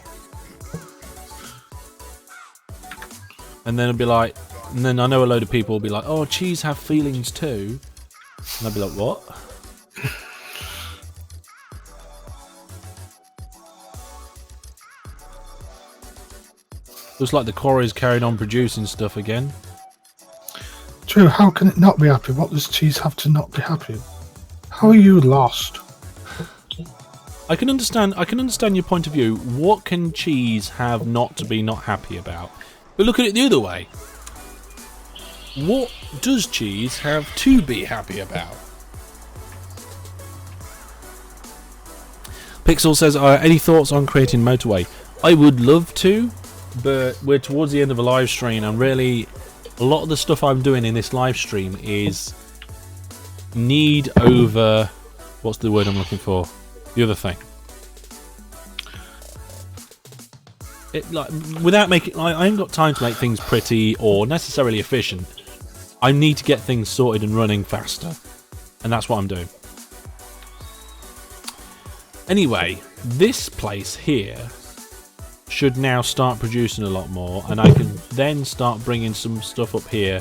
And then it'd be like, and then I know a load of people will be like, oh, cheese have feelings too. And I'd be like, what? Looks like the quarry's carried on producing stuff again. True, how can it not be happy? What does cheese have to not be happy? How are you lost? I can understand your point of view. What can cheese have not to be not happy about? But look at it the other way. What does cheese have to be happy about? Pixel says, any thoughts on creating motorway? I would love to, but we're towards the end of a live stream, and really a lot of the stuff I'm doing in this live stream is need over, what's the word I'm looking for? The other thing. It, like, without making, I ain't got time to make things pretty or necessarily efficient. I need to get things sorted and running faster, and that's what I'm doing. Anyway, this place here should now start producing a lot more, and I can then start bringing some stuff up here,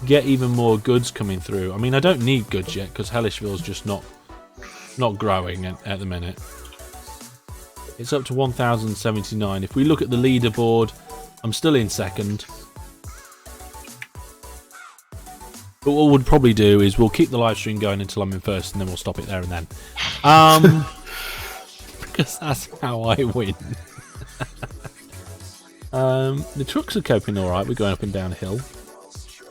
get even more goods coming through. I mean, I don't need goods yet because Hellishville's just not growing at the minute. It's up to 1,079. If we look at the leaderboard, I'm still in second. But what we'll probably do is we'll keep the live stream going until I'm in first, and then we'll stop it there and then. Because that's how I win. The trucks are coping alright. We're going up and down a hill.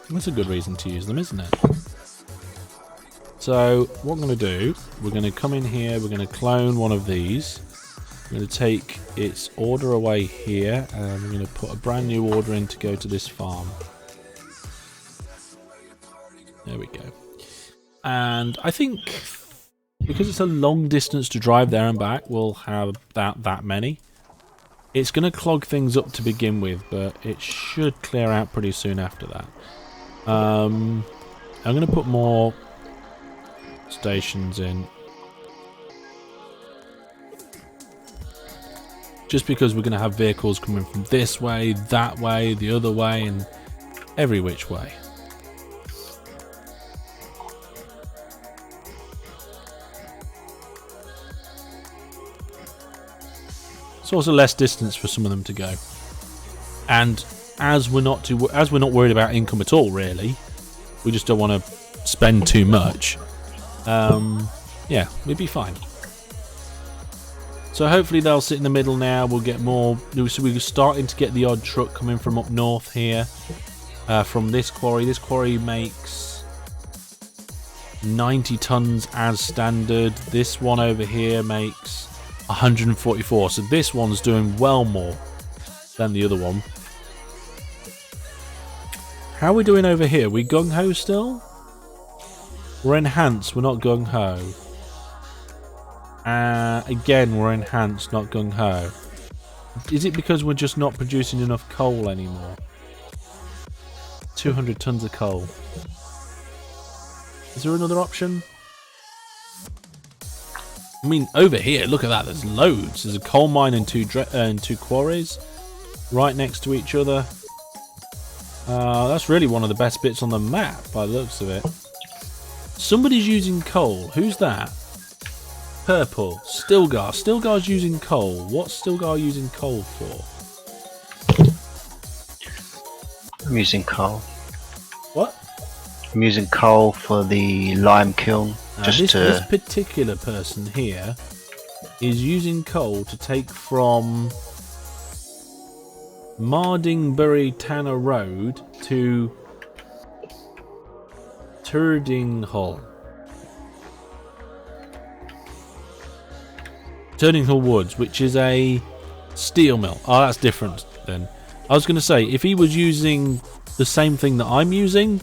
That's a good reason to use them, isn't it? So what I'm going to do, we're going to come in here, we're going to clone one of these. I'm going to take its order away here, and we're going to put a brand new order in to go to this farm. There we go. And I think because it's a long distance to drive there and back, we'll have about that many. It's going to clog things up to begin with, but it should clear out pretty soon after that. I'm going to put more stations in. Just because we're going to have vehicles coming from this way, that way, the other way, and every which way. It's also less distance for some of them to go. And as we're not worried about income at all, really, we just don't want to spend too much. Yeah, we'd be fine. So hopefully they'll sit in the middle now. We'll get more. So we're starting to get the odd truck coming from up north here, from this quarry. This quarry makes 90 tons as standard. This one over here makes 144. So this one's doing well more than the other one. How are we doing over here? We gung-ho still? We're enhanced. We're not gung-ho. Again, we're enhanced, not gung-ho. Is it because we're just not producing enough coal anymore? 200 tons of coal. Is there another option? I mean, over here, look at that. There's loads. There's a coal mine and two quarries right next to each other. That's really one of the best bits on the map by the looks of it. Somebody's using coal. Who's that? Purple. Stilgar. Stilgar's using coal. What's Stilgar using coal for? I'm using coal. What? I'm using coal for the lime kiln. This particular person here is using coal to take from Mardingbury Tanner Road to Turdinghall. Turdinghall Woods, which is a steel mill. Oh, that's different then. I was going to say, if he was using the same thing that I'm using,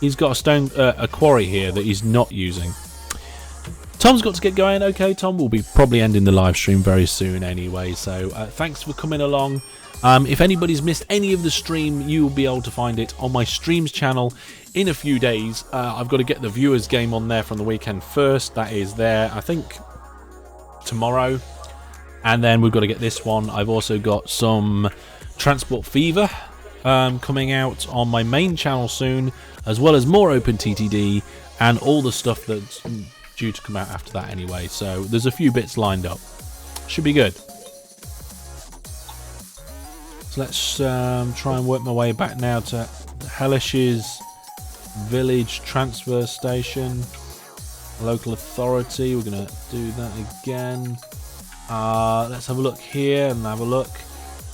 he's got a quarry here that he's not using. Tom's got to get going. Okay, Tom will be probably ending the live stream very soon anyway, so thanks for coming along. If anybody's missed any of the stream, you will be able to find it on my streams channel in a few days. I've got to get the viewers game on there from the weekend first. That is there, I think, tomorrow. And then we've got to get this one. I've also got some Transport Fever coming out on my main channel soon, as well as more OpenTTD and all the stuff that's due to come out after that anyway. So there's a few bits lined up. Should be good. So let's try and work my way back now to Hellish's village transfer station. Local authority. We're going to do that again. Let's have a look here and have a look.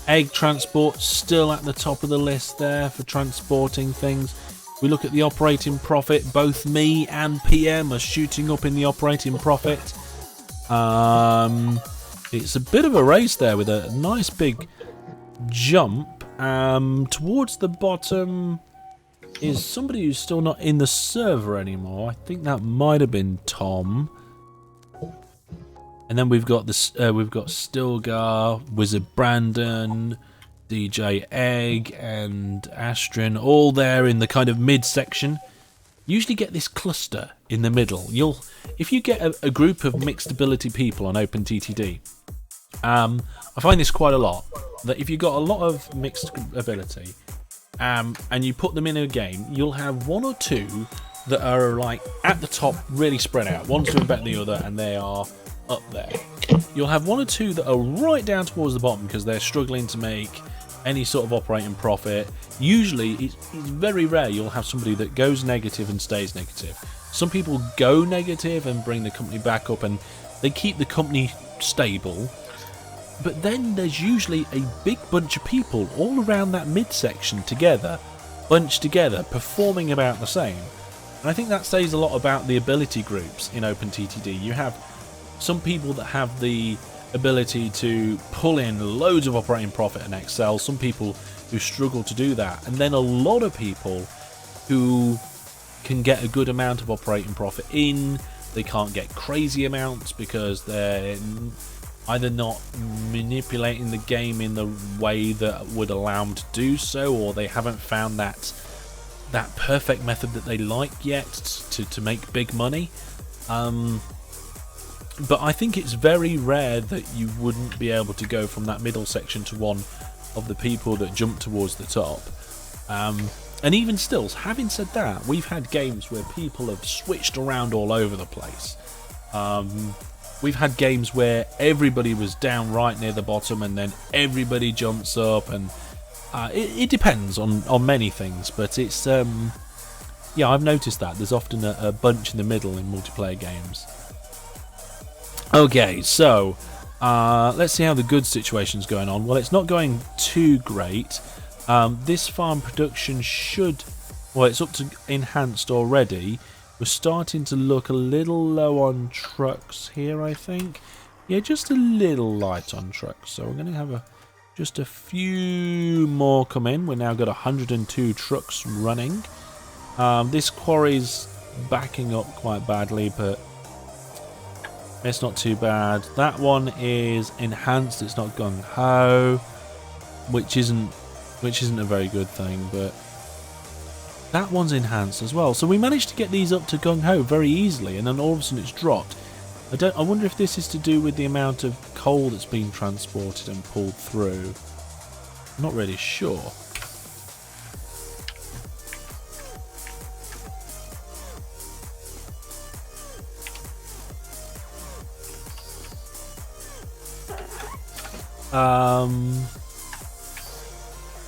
Egg transport still at the top of the list there for transporting things. We look at the operating profit. Both me and PM are shooting up in the operating profit. It's a bit of a race there with a nice big jump. Towards the bottom is somebody who's still not in the server anymore. I think that might have been Tom. And then we've got this. We've got Stilgar, Wizard Brandon, DJ Egg, and Astrin, all there in the kind of mid-section. Usually get this cluster in the middle. If you get a group of mixed ability people on OpenTTD, I find this quite a lot. That if you've got a lot of mixed ability, and you put them in a game, you'll have one or two that are like at the top, really spread out. One's doing better than the other, and they are up there. You'll have one or two that are right down towards the bottom because they're struggling to make any sort of operating profit. Usually it's very rare you'll have somebody that goes negative and stays negative. Some people go negative and bring the company back up and they keep the company stable, but then there's usually a big bunch of people all around that midsection together, bunched together, performing about the same. And I think that says a lot about the ability groups in OpenTTD. You have some people that have the ability to pull in loads of operating profit and excel, some people who struggle to do that, and then a lot of people who can get a good amount of operating profit in. They can't get crazy amounts because they're either not manipulating the game in the way that would allow them to do so, or they haven't found that perfect method that they like yet to make big money. But I think it's very rare that you wouldn't be able to go from that middle section to one of the people that jump towards the top. And even still, having said that, we've had games where people have switched around all over the place. We've had games where everybody was down right near the bottom and then everybody jumps up, and it depends on many things, but it's yeah, I've noticed that there's often a bunch in the middle in multiplayer games. Okay, so let's see how the goods situation's going on. Well, it's not going too great. This farm production should... Well, it's up to enhanced already. We're starting to look a little low on trucks here, I think. Yeah, just a little light on trucks. So we're going to have just a few more come in. We've now got 102 trucks running. This quarry's backing up quite badly, but it's not too bad. That one is enhanced. It's not gung-ho, which isn't a very good thing, but that one's enhanced as well. So we managed to get these up to gung-ho very easily, and then all of a sudden it's dropped. I wonder if this is to do with the amount of coal that's been transported and pulled through. I'm not really sure.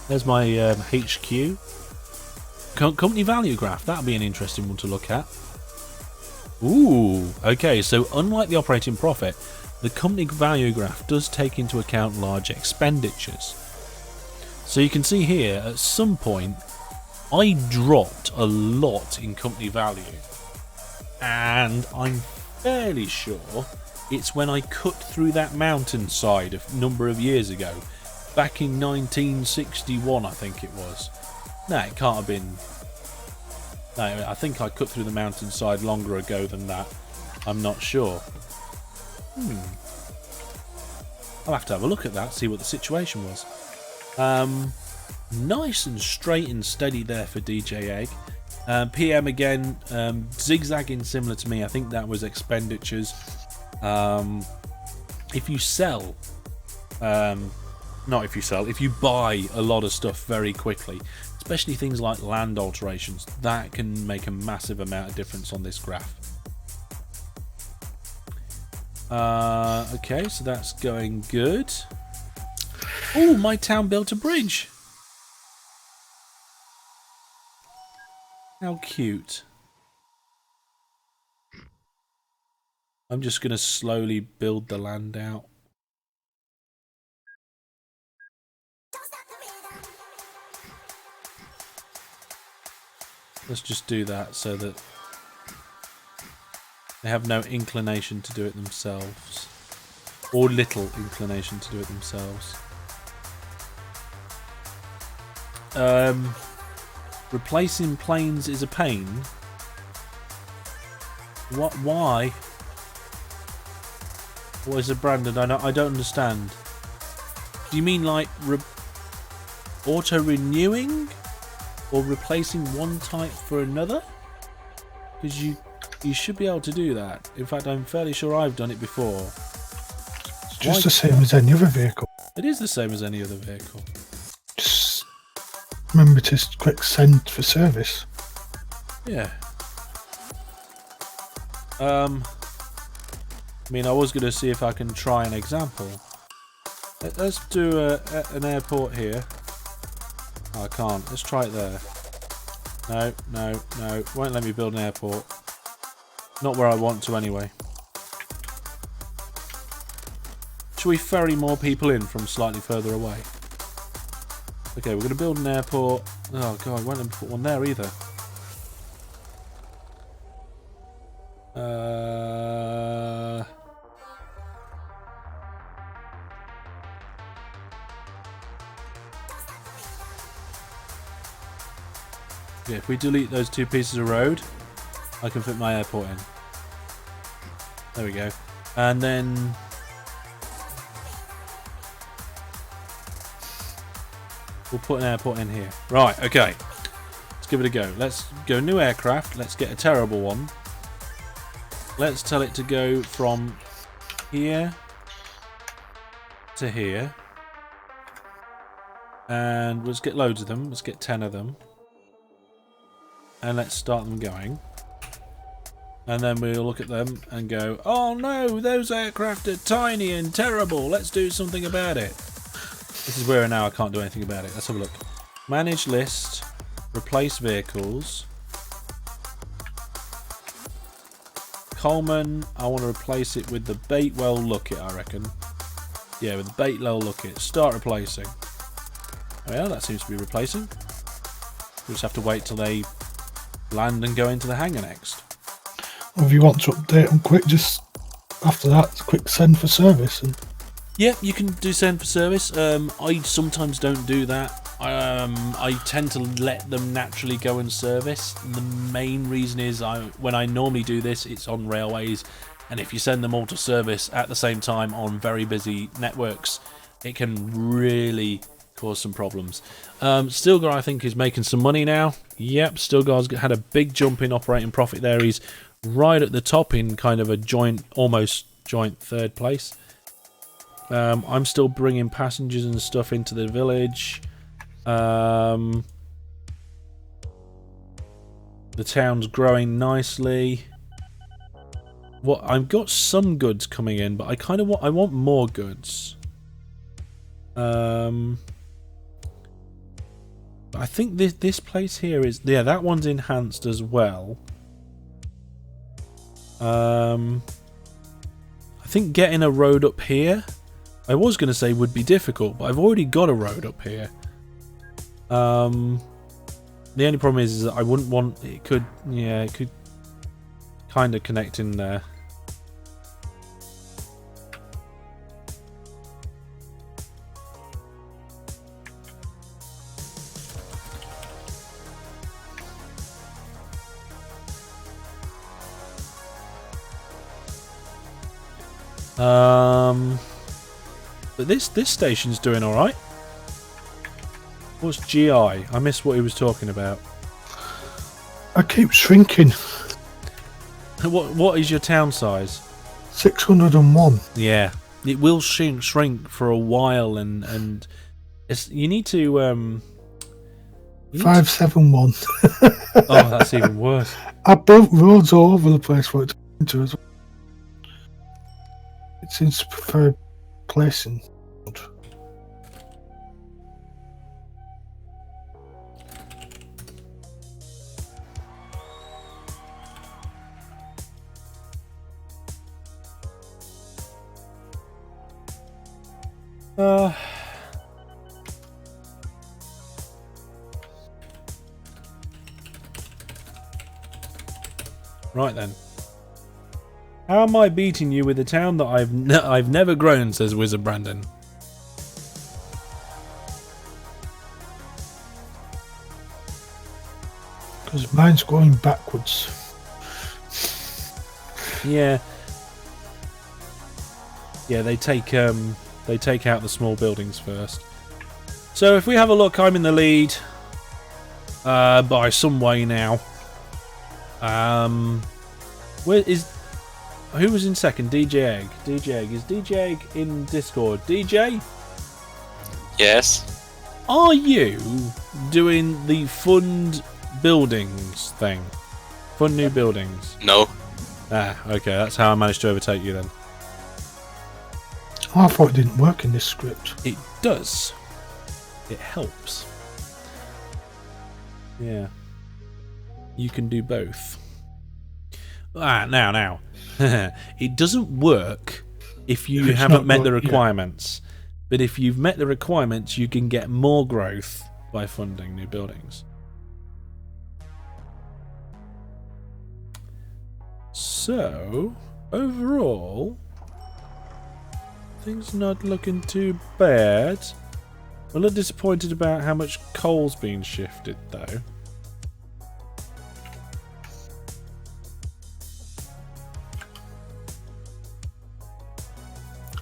There's my HQ. Company value graph. That'll be an interesting one to look at. Ooh, okay, so unlike the operating profit, the company value graph does take into account large expenditures. So you can see here, at some point, I dropped a lot in company value. And I'm fairly sure it's when I cut through that mountainside a number of years ago. Back in 1961, I think it was. No, it can't have been. No, I think I cut through the mountainside longer ago than that. I'm not sure. I'll have to have a look at that, see what the situation was. Nice and straight and steady there for DJ Egg. PM again, zigzagging similar to me. I think that was expenditures. If you sell, if you buy a lot of stuff very quickly, especially things like land alterations, that can make a massive amount of difference on this graph. Okay, so that's going good. Oh, my town built a bridge. How cute. I'm just going to slowly build the land out. Let's just do that so that they have no inclination to do it themselves. Or little inclination to do it themselves. Replacing planes is a pain. What? Why? What is it, Brandon? I don't understand. Do you mean like auto-renewing? Or replacing one type for another? Because you should be able to do that. In fact, I'm fairly sure I've done it before. It's just the same as any other vehicle. It is the same as any other vehicle. Just remember to quick send for service. Yeah. I mean, I was going to see if I can try an example. Let's do an airport here. Oh, I can't. Let's try it there. No. Won't let me build an airport. Not where I want to anyway. Should we ferry more people in from slightly further away? Okay, we're going to build an airport. Oh god, I won't let me put one there either. Yeah, if we delete those two pieces of road, I can fit my airport in. There we go. And then we'll put an airport in here. Right, okay. Let's give it a go. Let's go new aircraft. Let's get a terrible one. Let's tell it to go from here to here. And let's get loads of them. Let's get 10 of them. And let's start them going. And then we'll look at them and go, oh no, those aircraft are tiny and terrible. Let's do something about it. This is where now I can't do anything about it. Let's have a look. Manage list. Replace vehicles. Coleman, I want to replace it with the Batewell Lookit, I reckon. Yeah, with the Batewell Lookit. Start replacing. Oh yeah, that seems to be replacing. We'll just have to wait till they land and go into the hangar next. Or if you want to update them quick, just after that, quick send for service. And yeah, you can do send for service. I sometimes don't do that. I tend to let them naturally go and service. The main reason is when I normally do this, it's on railways, and if you send them all to service at the same time on very busy networks, it can really cause some problems. Stilgar, I think, is making some money now. Yep, Stilgar's had a big jump in operating profit there. He's right at the top in kind of a almost joint third place. I'm still bringing passengers and stuff into the village. The town's growing nicely. I've got some goods coming in, but I want more goods. I think this place here is, yeah, that one's enhanced as well. I think getting a road up here, I was going to say would be difficult, but I've already got a road up here. The only problem is that I wouldn't want, it could kind of connect in there. But this station's doing all right. What's GI? I missed what he was talking about. I keep shrinking. What is your town size? 601. Yeah, it will shrink for a while, and you need to 571. Oh, that's even worse. I built roads all over the place for it to go into as well. It seems to prefer placing. Right then. How am I beating you with a town that I've never grown? Says Wizard Brandon. Because mine's going backwards. Yeah. Yeah, they take out the small buildings first. So if we have a look, I'm in the lead by some way now. Who was in second? DJ Egg. DJ Egg. Is DJ Egg in Discord? DJ? Yes. Are you doing the fund buildings thing? Fund new buildings? No. Ah, okay. That's how I managed to overtake you then. Oh, I thought it didn't work in this script. It does. It helps. Yeah. You can do both. Now. It doesn't work if you haven't met the requirements. Yeah. But if you've met the requirements, you can get more growth by funding new buildings. So, overall, things not looking too bad. I'm a little disappointed about how much coal's been shifted, though.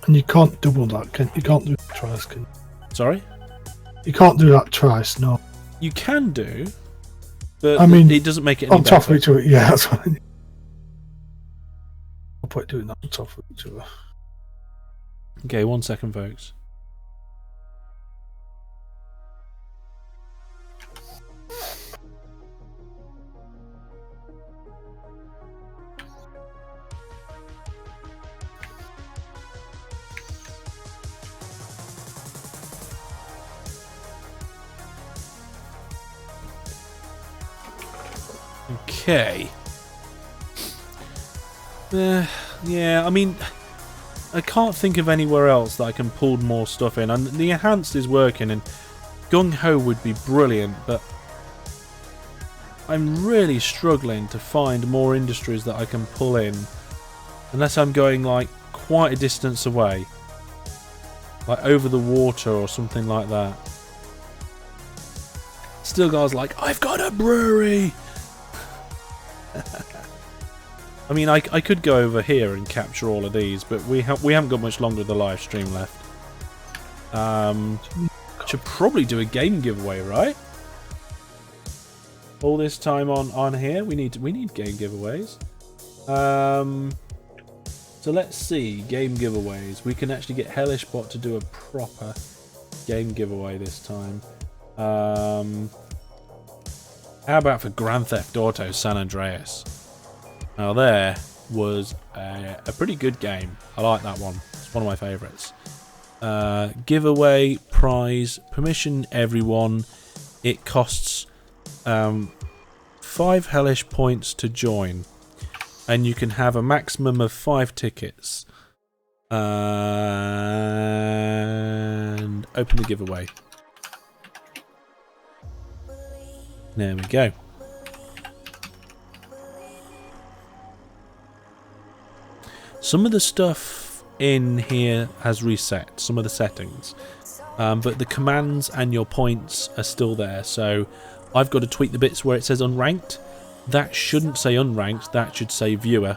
And you can't double that, can you? You can't do that twice, can you? Sorry? You can't do that twice, no. You can do, but I mean, it doesn't make it any on top better. of each other, yeah, that's fine. I'll put doing that on top of each other. Okay, 1 second, folks. Okay. Yeah, I mean, I can't think of anywhere else that I can pull more stuff in. And the enhanced is working, and Gung Ho would be brilliant, but I'm really struggling to find more industries that I can pull in, unless I'm going like quite a distance away, like over the water or something like that. Still, guys, like, I've got a brewery. I mean, I could go over here and capture all of these, but we haven't got much longer of the live stream left. Should probably do a game giveaway, right? All this time on here, we need game giveaways. So let's see, game giveaways. We can actually get HellishBot to do a proper game giveaway this time. How about for Grand Theft Auto San Andreas? Now there was a pretty good game. I like that one. It's one of my favourites. Giveaway, prize, permission everyone. It costs 5 hellish points to join. And you can have a maximum of 5 tickets. And open the giveaway. There we go. Some of the stuff in here has reset, some of the settings. But the commands and your points are still there. So I've got to tweak the bits where it says unranked. That shouldn't say unranked, that should say viewer.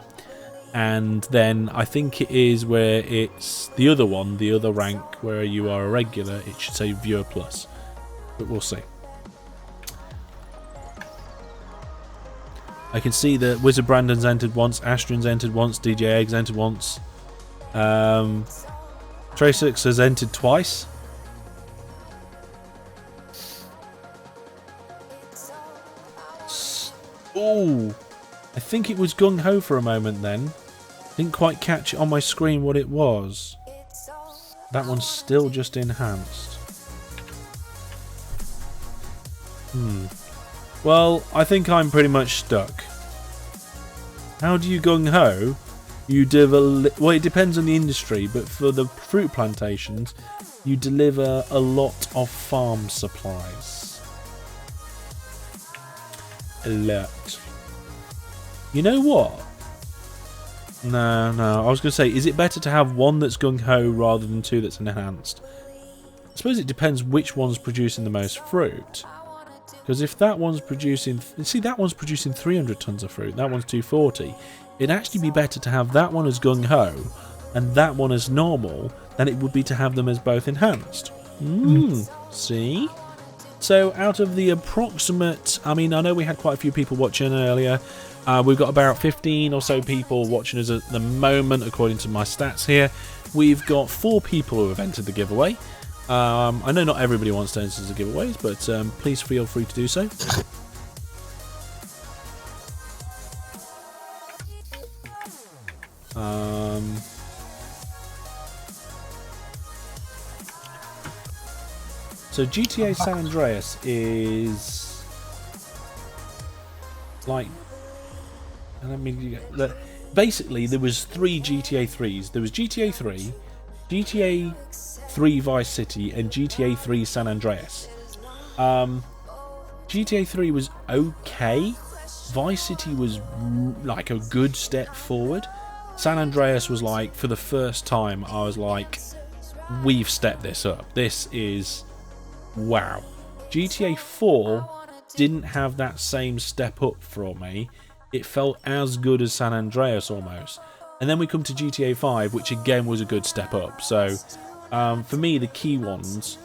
And then I think it is where it's the other one, the other rank where you are a regular, it should say viewer plus. But we'll see. I can see that Wizard Brandon's entered once, Astron's entered once, DJ Eggs entered once. Tracix has entered twice. Ooh, I think it was Gung Ho for a moment then. Didn't quite catch it on my screen what it was. That one's still just enhanced. Well, I think I'm pretty much stuck. How do you Gung Ho? You deliver. Well, it depends on the industry, but for the fruit plantations, you deliver a lot of farm supplies. A lot. You know what? No. I was going to say, is it better to have one that's gung ho rather than 2 that's enhanced? I suppose it depends which one's producing the most fruit. Because if that one's producing... See, that one's producing 300 tons of fruit. That one's 240. It'd actually be better to have that one as gung ho and that one as normal than it would be to have them as both enhanced. See? So out of the approximate... I mean, I know we had quite a few people watching earlier. We've got about 15 or so people watching us at the moment, according to my stats here. We've got 4 people who have entered the giveaway. I know not everybody wants to enter the giveaways, but please feel free to do so. So GTA San Andreas is like, I mean, basically there was 3 GTA 3s. There was GTA 3, GTA 3 Vice City, and GTA 3 San Andreas. GTA 3 was okay. Vice City was like a good step forward. San Andreas was like, for the first time, I was like, we've stepped this up. This is... wow. GTA 4 didn't have that same step up for me. It felt as good as San Andreas almost. And then we come to GTA 5, which again was a good step up. So for me, the key ones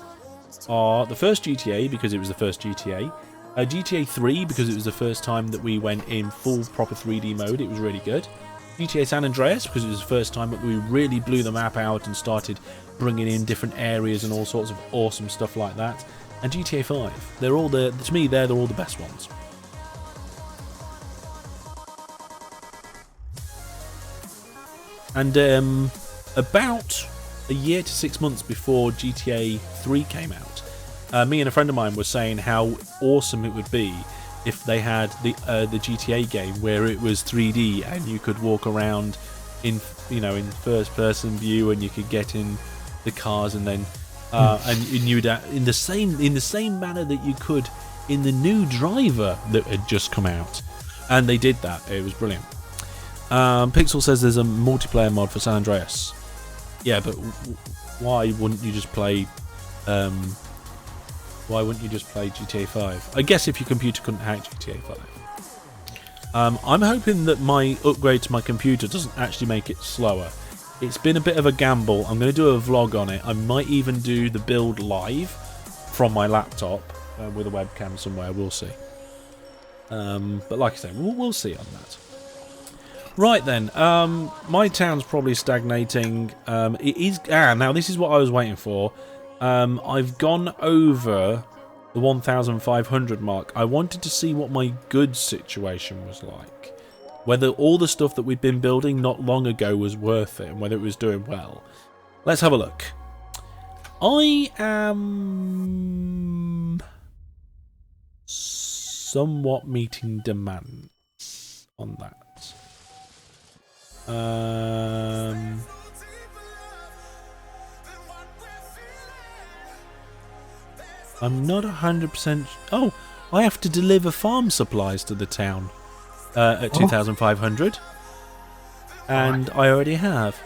are the first GTA, because it was the first GTA. GTA 3, because it was the first time that we went in full proper 3D mode. It was really good. GTA San Andreas, because it was the first time that we really blew the map out and started bringing in different areas and all sorts of awesome stuff like that. And GTA 5, they're all the, to me, they're all the best ones. And about a year to 6 months before GTA 3 came out, me and a friend of mine were saying how awesome it would be if they had the GTA game where it was 3D and you could walk around in, you know, in first person view, and you could get in the cars, and then and you'd in the same manner that you could in the new Driver that had just come out. And they did that. It was brilliant. Pixel says there's a multiplayer mod for San Andreas. Yeah, but why wouldn't you just play GTA 5? I guess if your computer couldn't hack GTA 5. I'm hoping that my upgrade to my computer doesn't actually make it slower. It's been a bit of a gamble. I'm going to do a vlog on it. I might even do the build live from my laptop with a webcam somewhere. We'll see. But like I say, we'll see on that. Right then, my town's probably stagnating. It is. Now this is what I was waiting for. I've gone over the 1,500 mark. I wanted to see what my goods situation was like. Whether all the stuff that we'd been building not long ago was worth it, and whether it was doing well. Let's have a look. I am somewhat meeting demands on that. I'm not 100%. Oh, I have to deliver farm supplies to the town at 2,500. And I already have.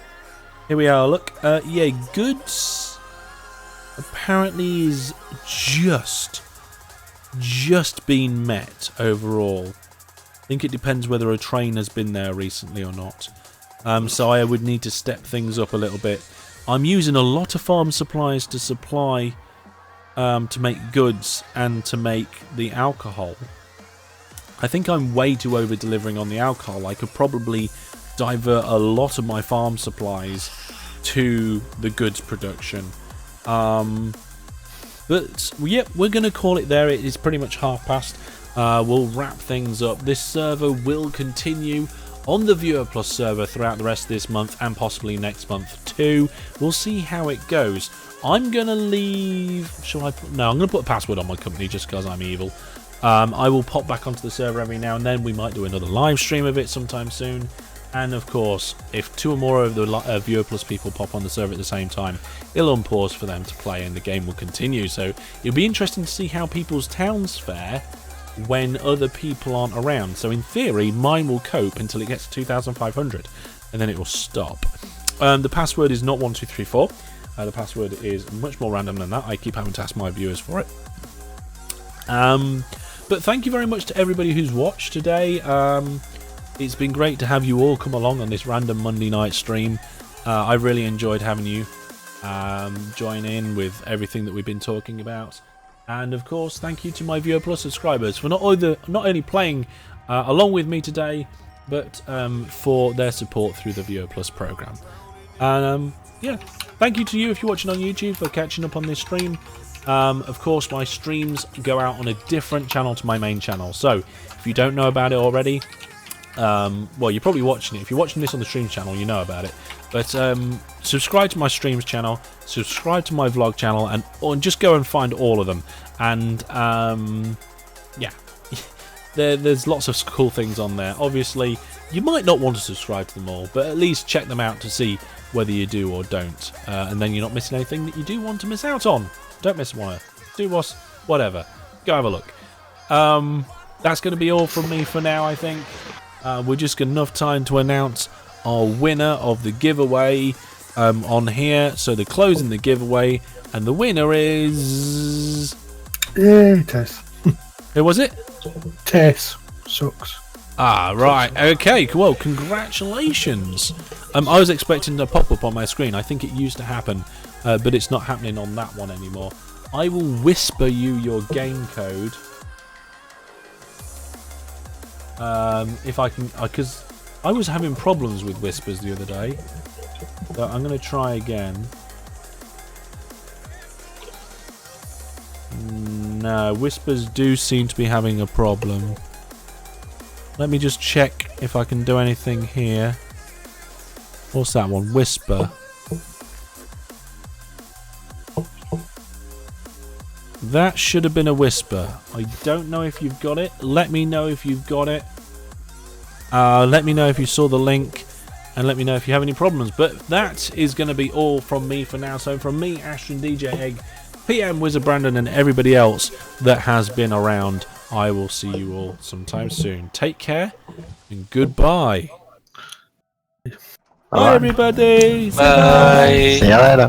Here we are, look. Yeah, goods apparently is just been met overall. I think it depends whether a train has been there recently or not. So I would need to step things up a little bit. I'm using a lot of farm supplies to supply, to make goods and to make the alcohol. I think I'm way too over delivering on the alcohol. I could probably divert a lot of my farm supplies to the goods production. But yep, we're going to call it there. It is pretty much past. We'll wrap things up. This server will continue on the Viewer Plus server throughout the rest of this month and possibly next month too. We'll see how it goes. I'm going to leave... No, I'm going to put a password on my company just because I'm evil. I will pop back onto the server every now and then. We might do another live stream of it sometime soon. And of course, if 2 or more of the Viewer Plus people pop on the server at the same time, it'll unpause for them to play and the game will continue. So it'll be interesting to see how people's towns fare when other people aren't around. So in theory, mine will cope until it gets to 2,500 and then it will stop. The password is not 1234. The password is much more random than that. I keep having to ask my viewers for it. But thank you very much to everybody who's watched today. It's been great to have you all come along on this random Monday night stream. I really enjoyed having you join in with everything that we've been talking about. And of course, thank you to my Viewer Plus subscribers for not only playing along with me today, but for their support through the Viewer Plus program. And yeah, thank you to you if you're watching on YouTube for catching up on this stream. Of course, my streams go out on a different channel to my main channel. So if you don't know about it already, well, you're probably watching it. If you're watching this on the stream channel, you know about it. But subscribe to my streams channel, subscribe to my vlog channel, and just go and find all of them. And yeah, there's lots of cool things on there. Obviously, you might not want to subscribe to them all, but at least check them out to see whether you do or don't. And then you're not missing anything that you do want to miss out on. Don't miss one. Do whatever. Go have a look. That's going to be all from me for now, I think. We're just got enough time to announce our winner of the giveaway on here. So they're closing the giveaway, and the winner is... Yay, Tess. Who was it? Tess. Sucks. Ah, right. Okay, well, congratulations. I was expecting to pop up on my screen. I think it used to happen, but it's not happening on that one anymore. I will whisper you your game code. If I can, because I was having problems with whispers the other day, so I'm going to try again. No, whispers do seem to be having a problem. Let me just check if I can do anything here. What's that one? Whisper. That should have been a whisper. I don't know if you've got it. Let me know if you've got it. Let me know if you saw the link. And let me know if you have any problems. But that is going to be all from me for now. So from me, Ashton, DJ Egg, PM Wizard Brandon, and everybody else that has been around, I will see you all sometime soon. Take care and goodbye. Bye, everybody. Bye. See you later.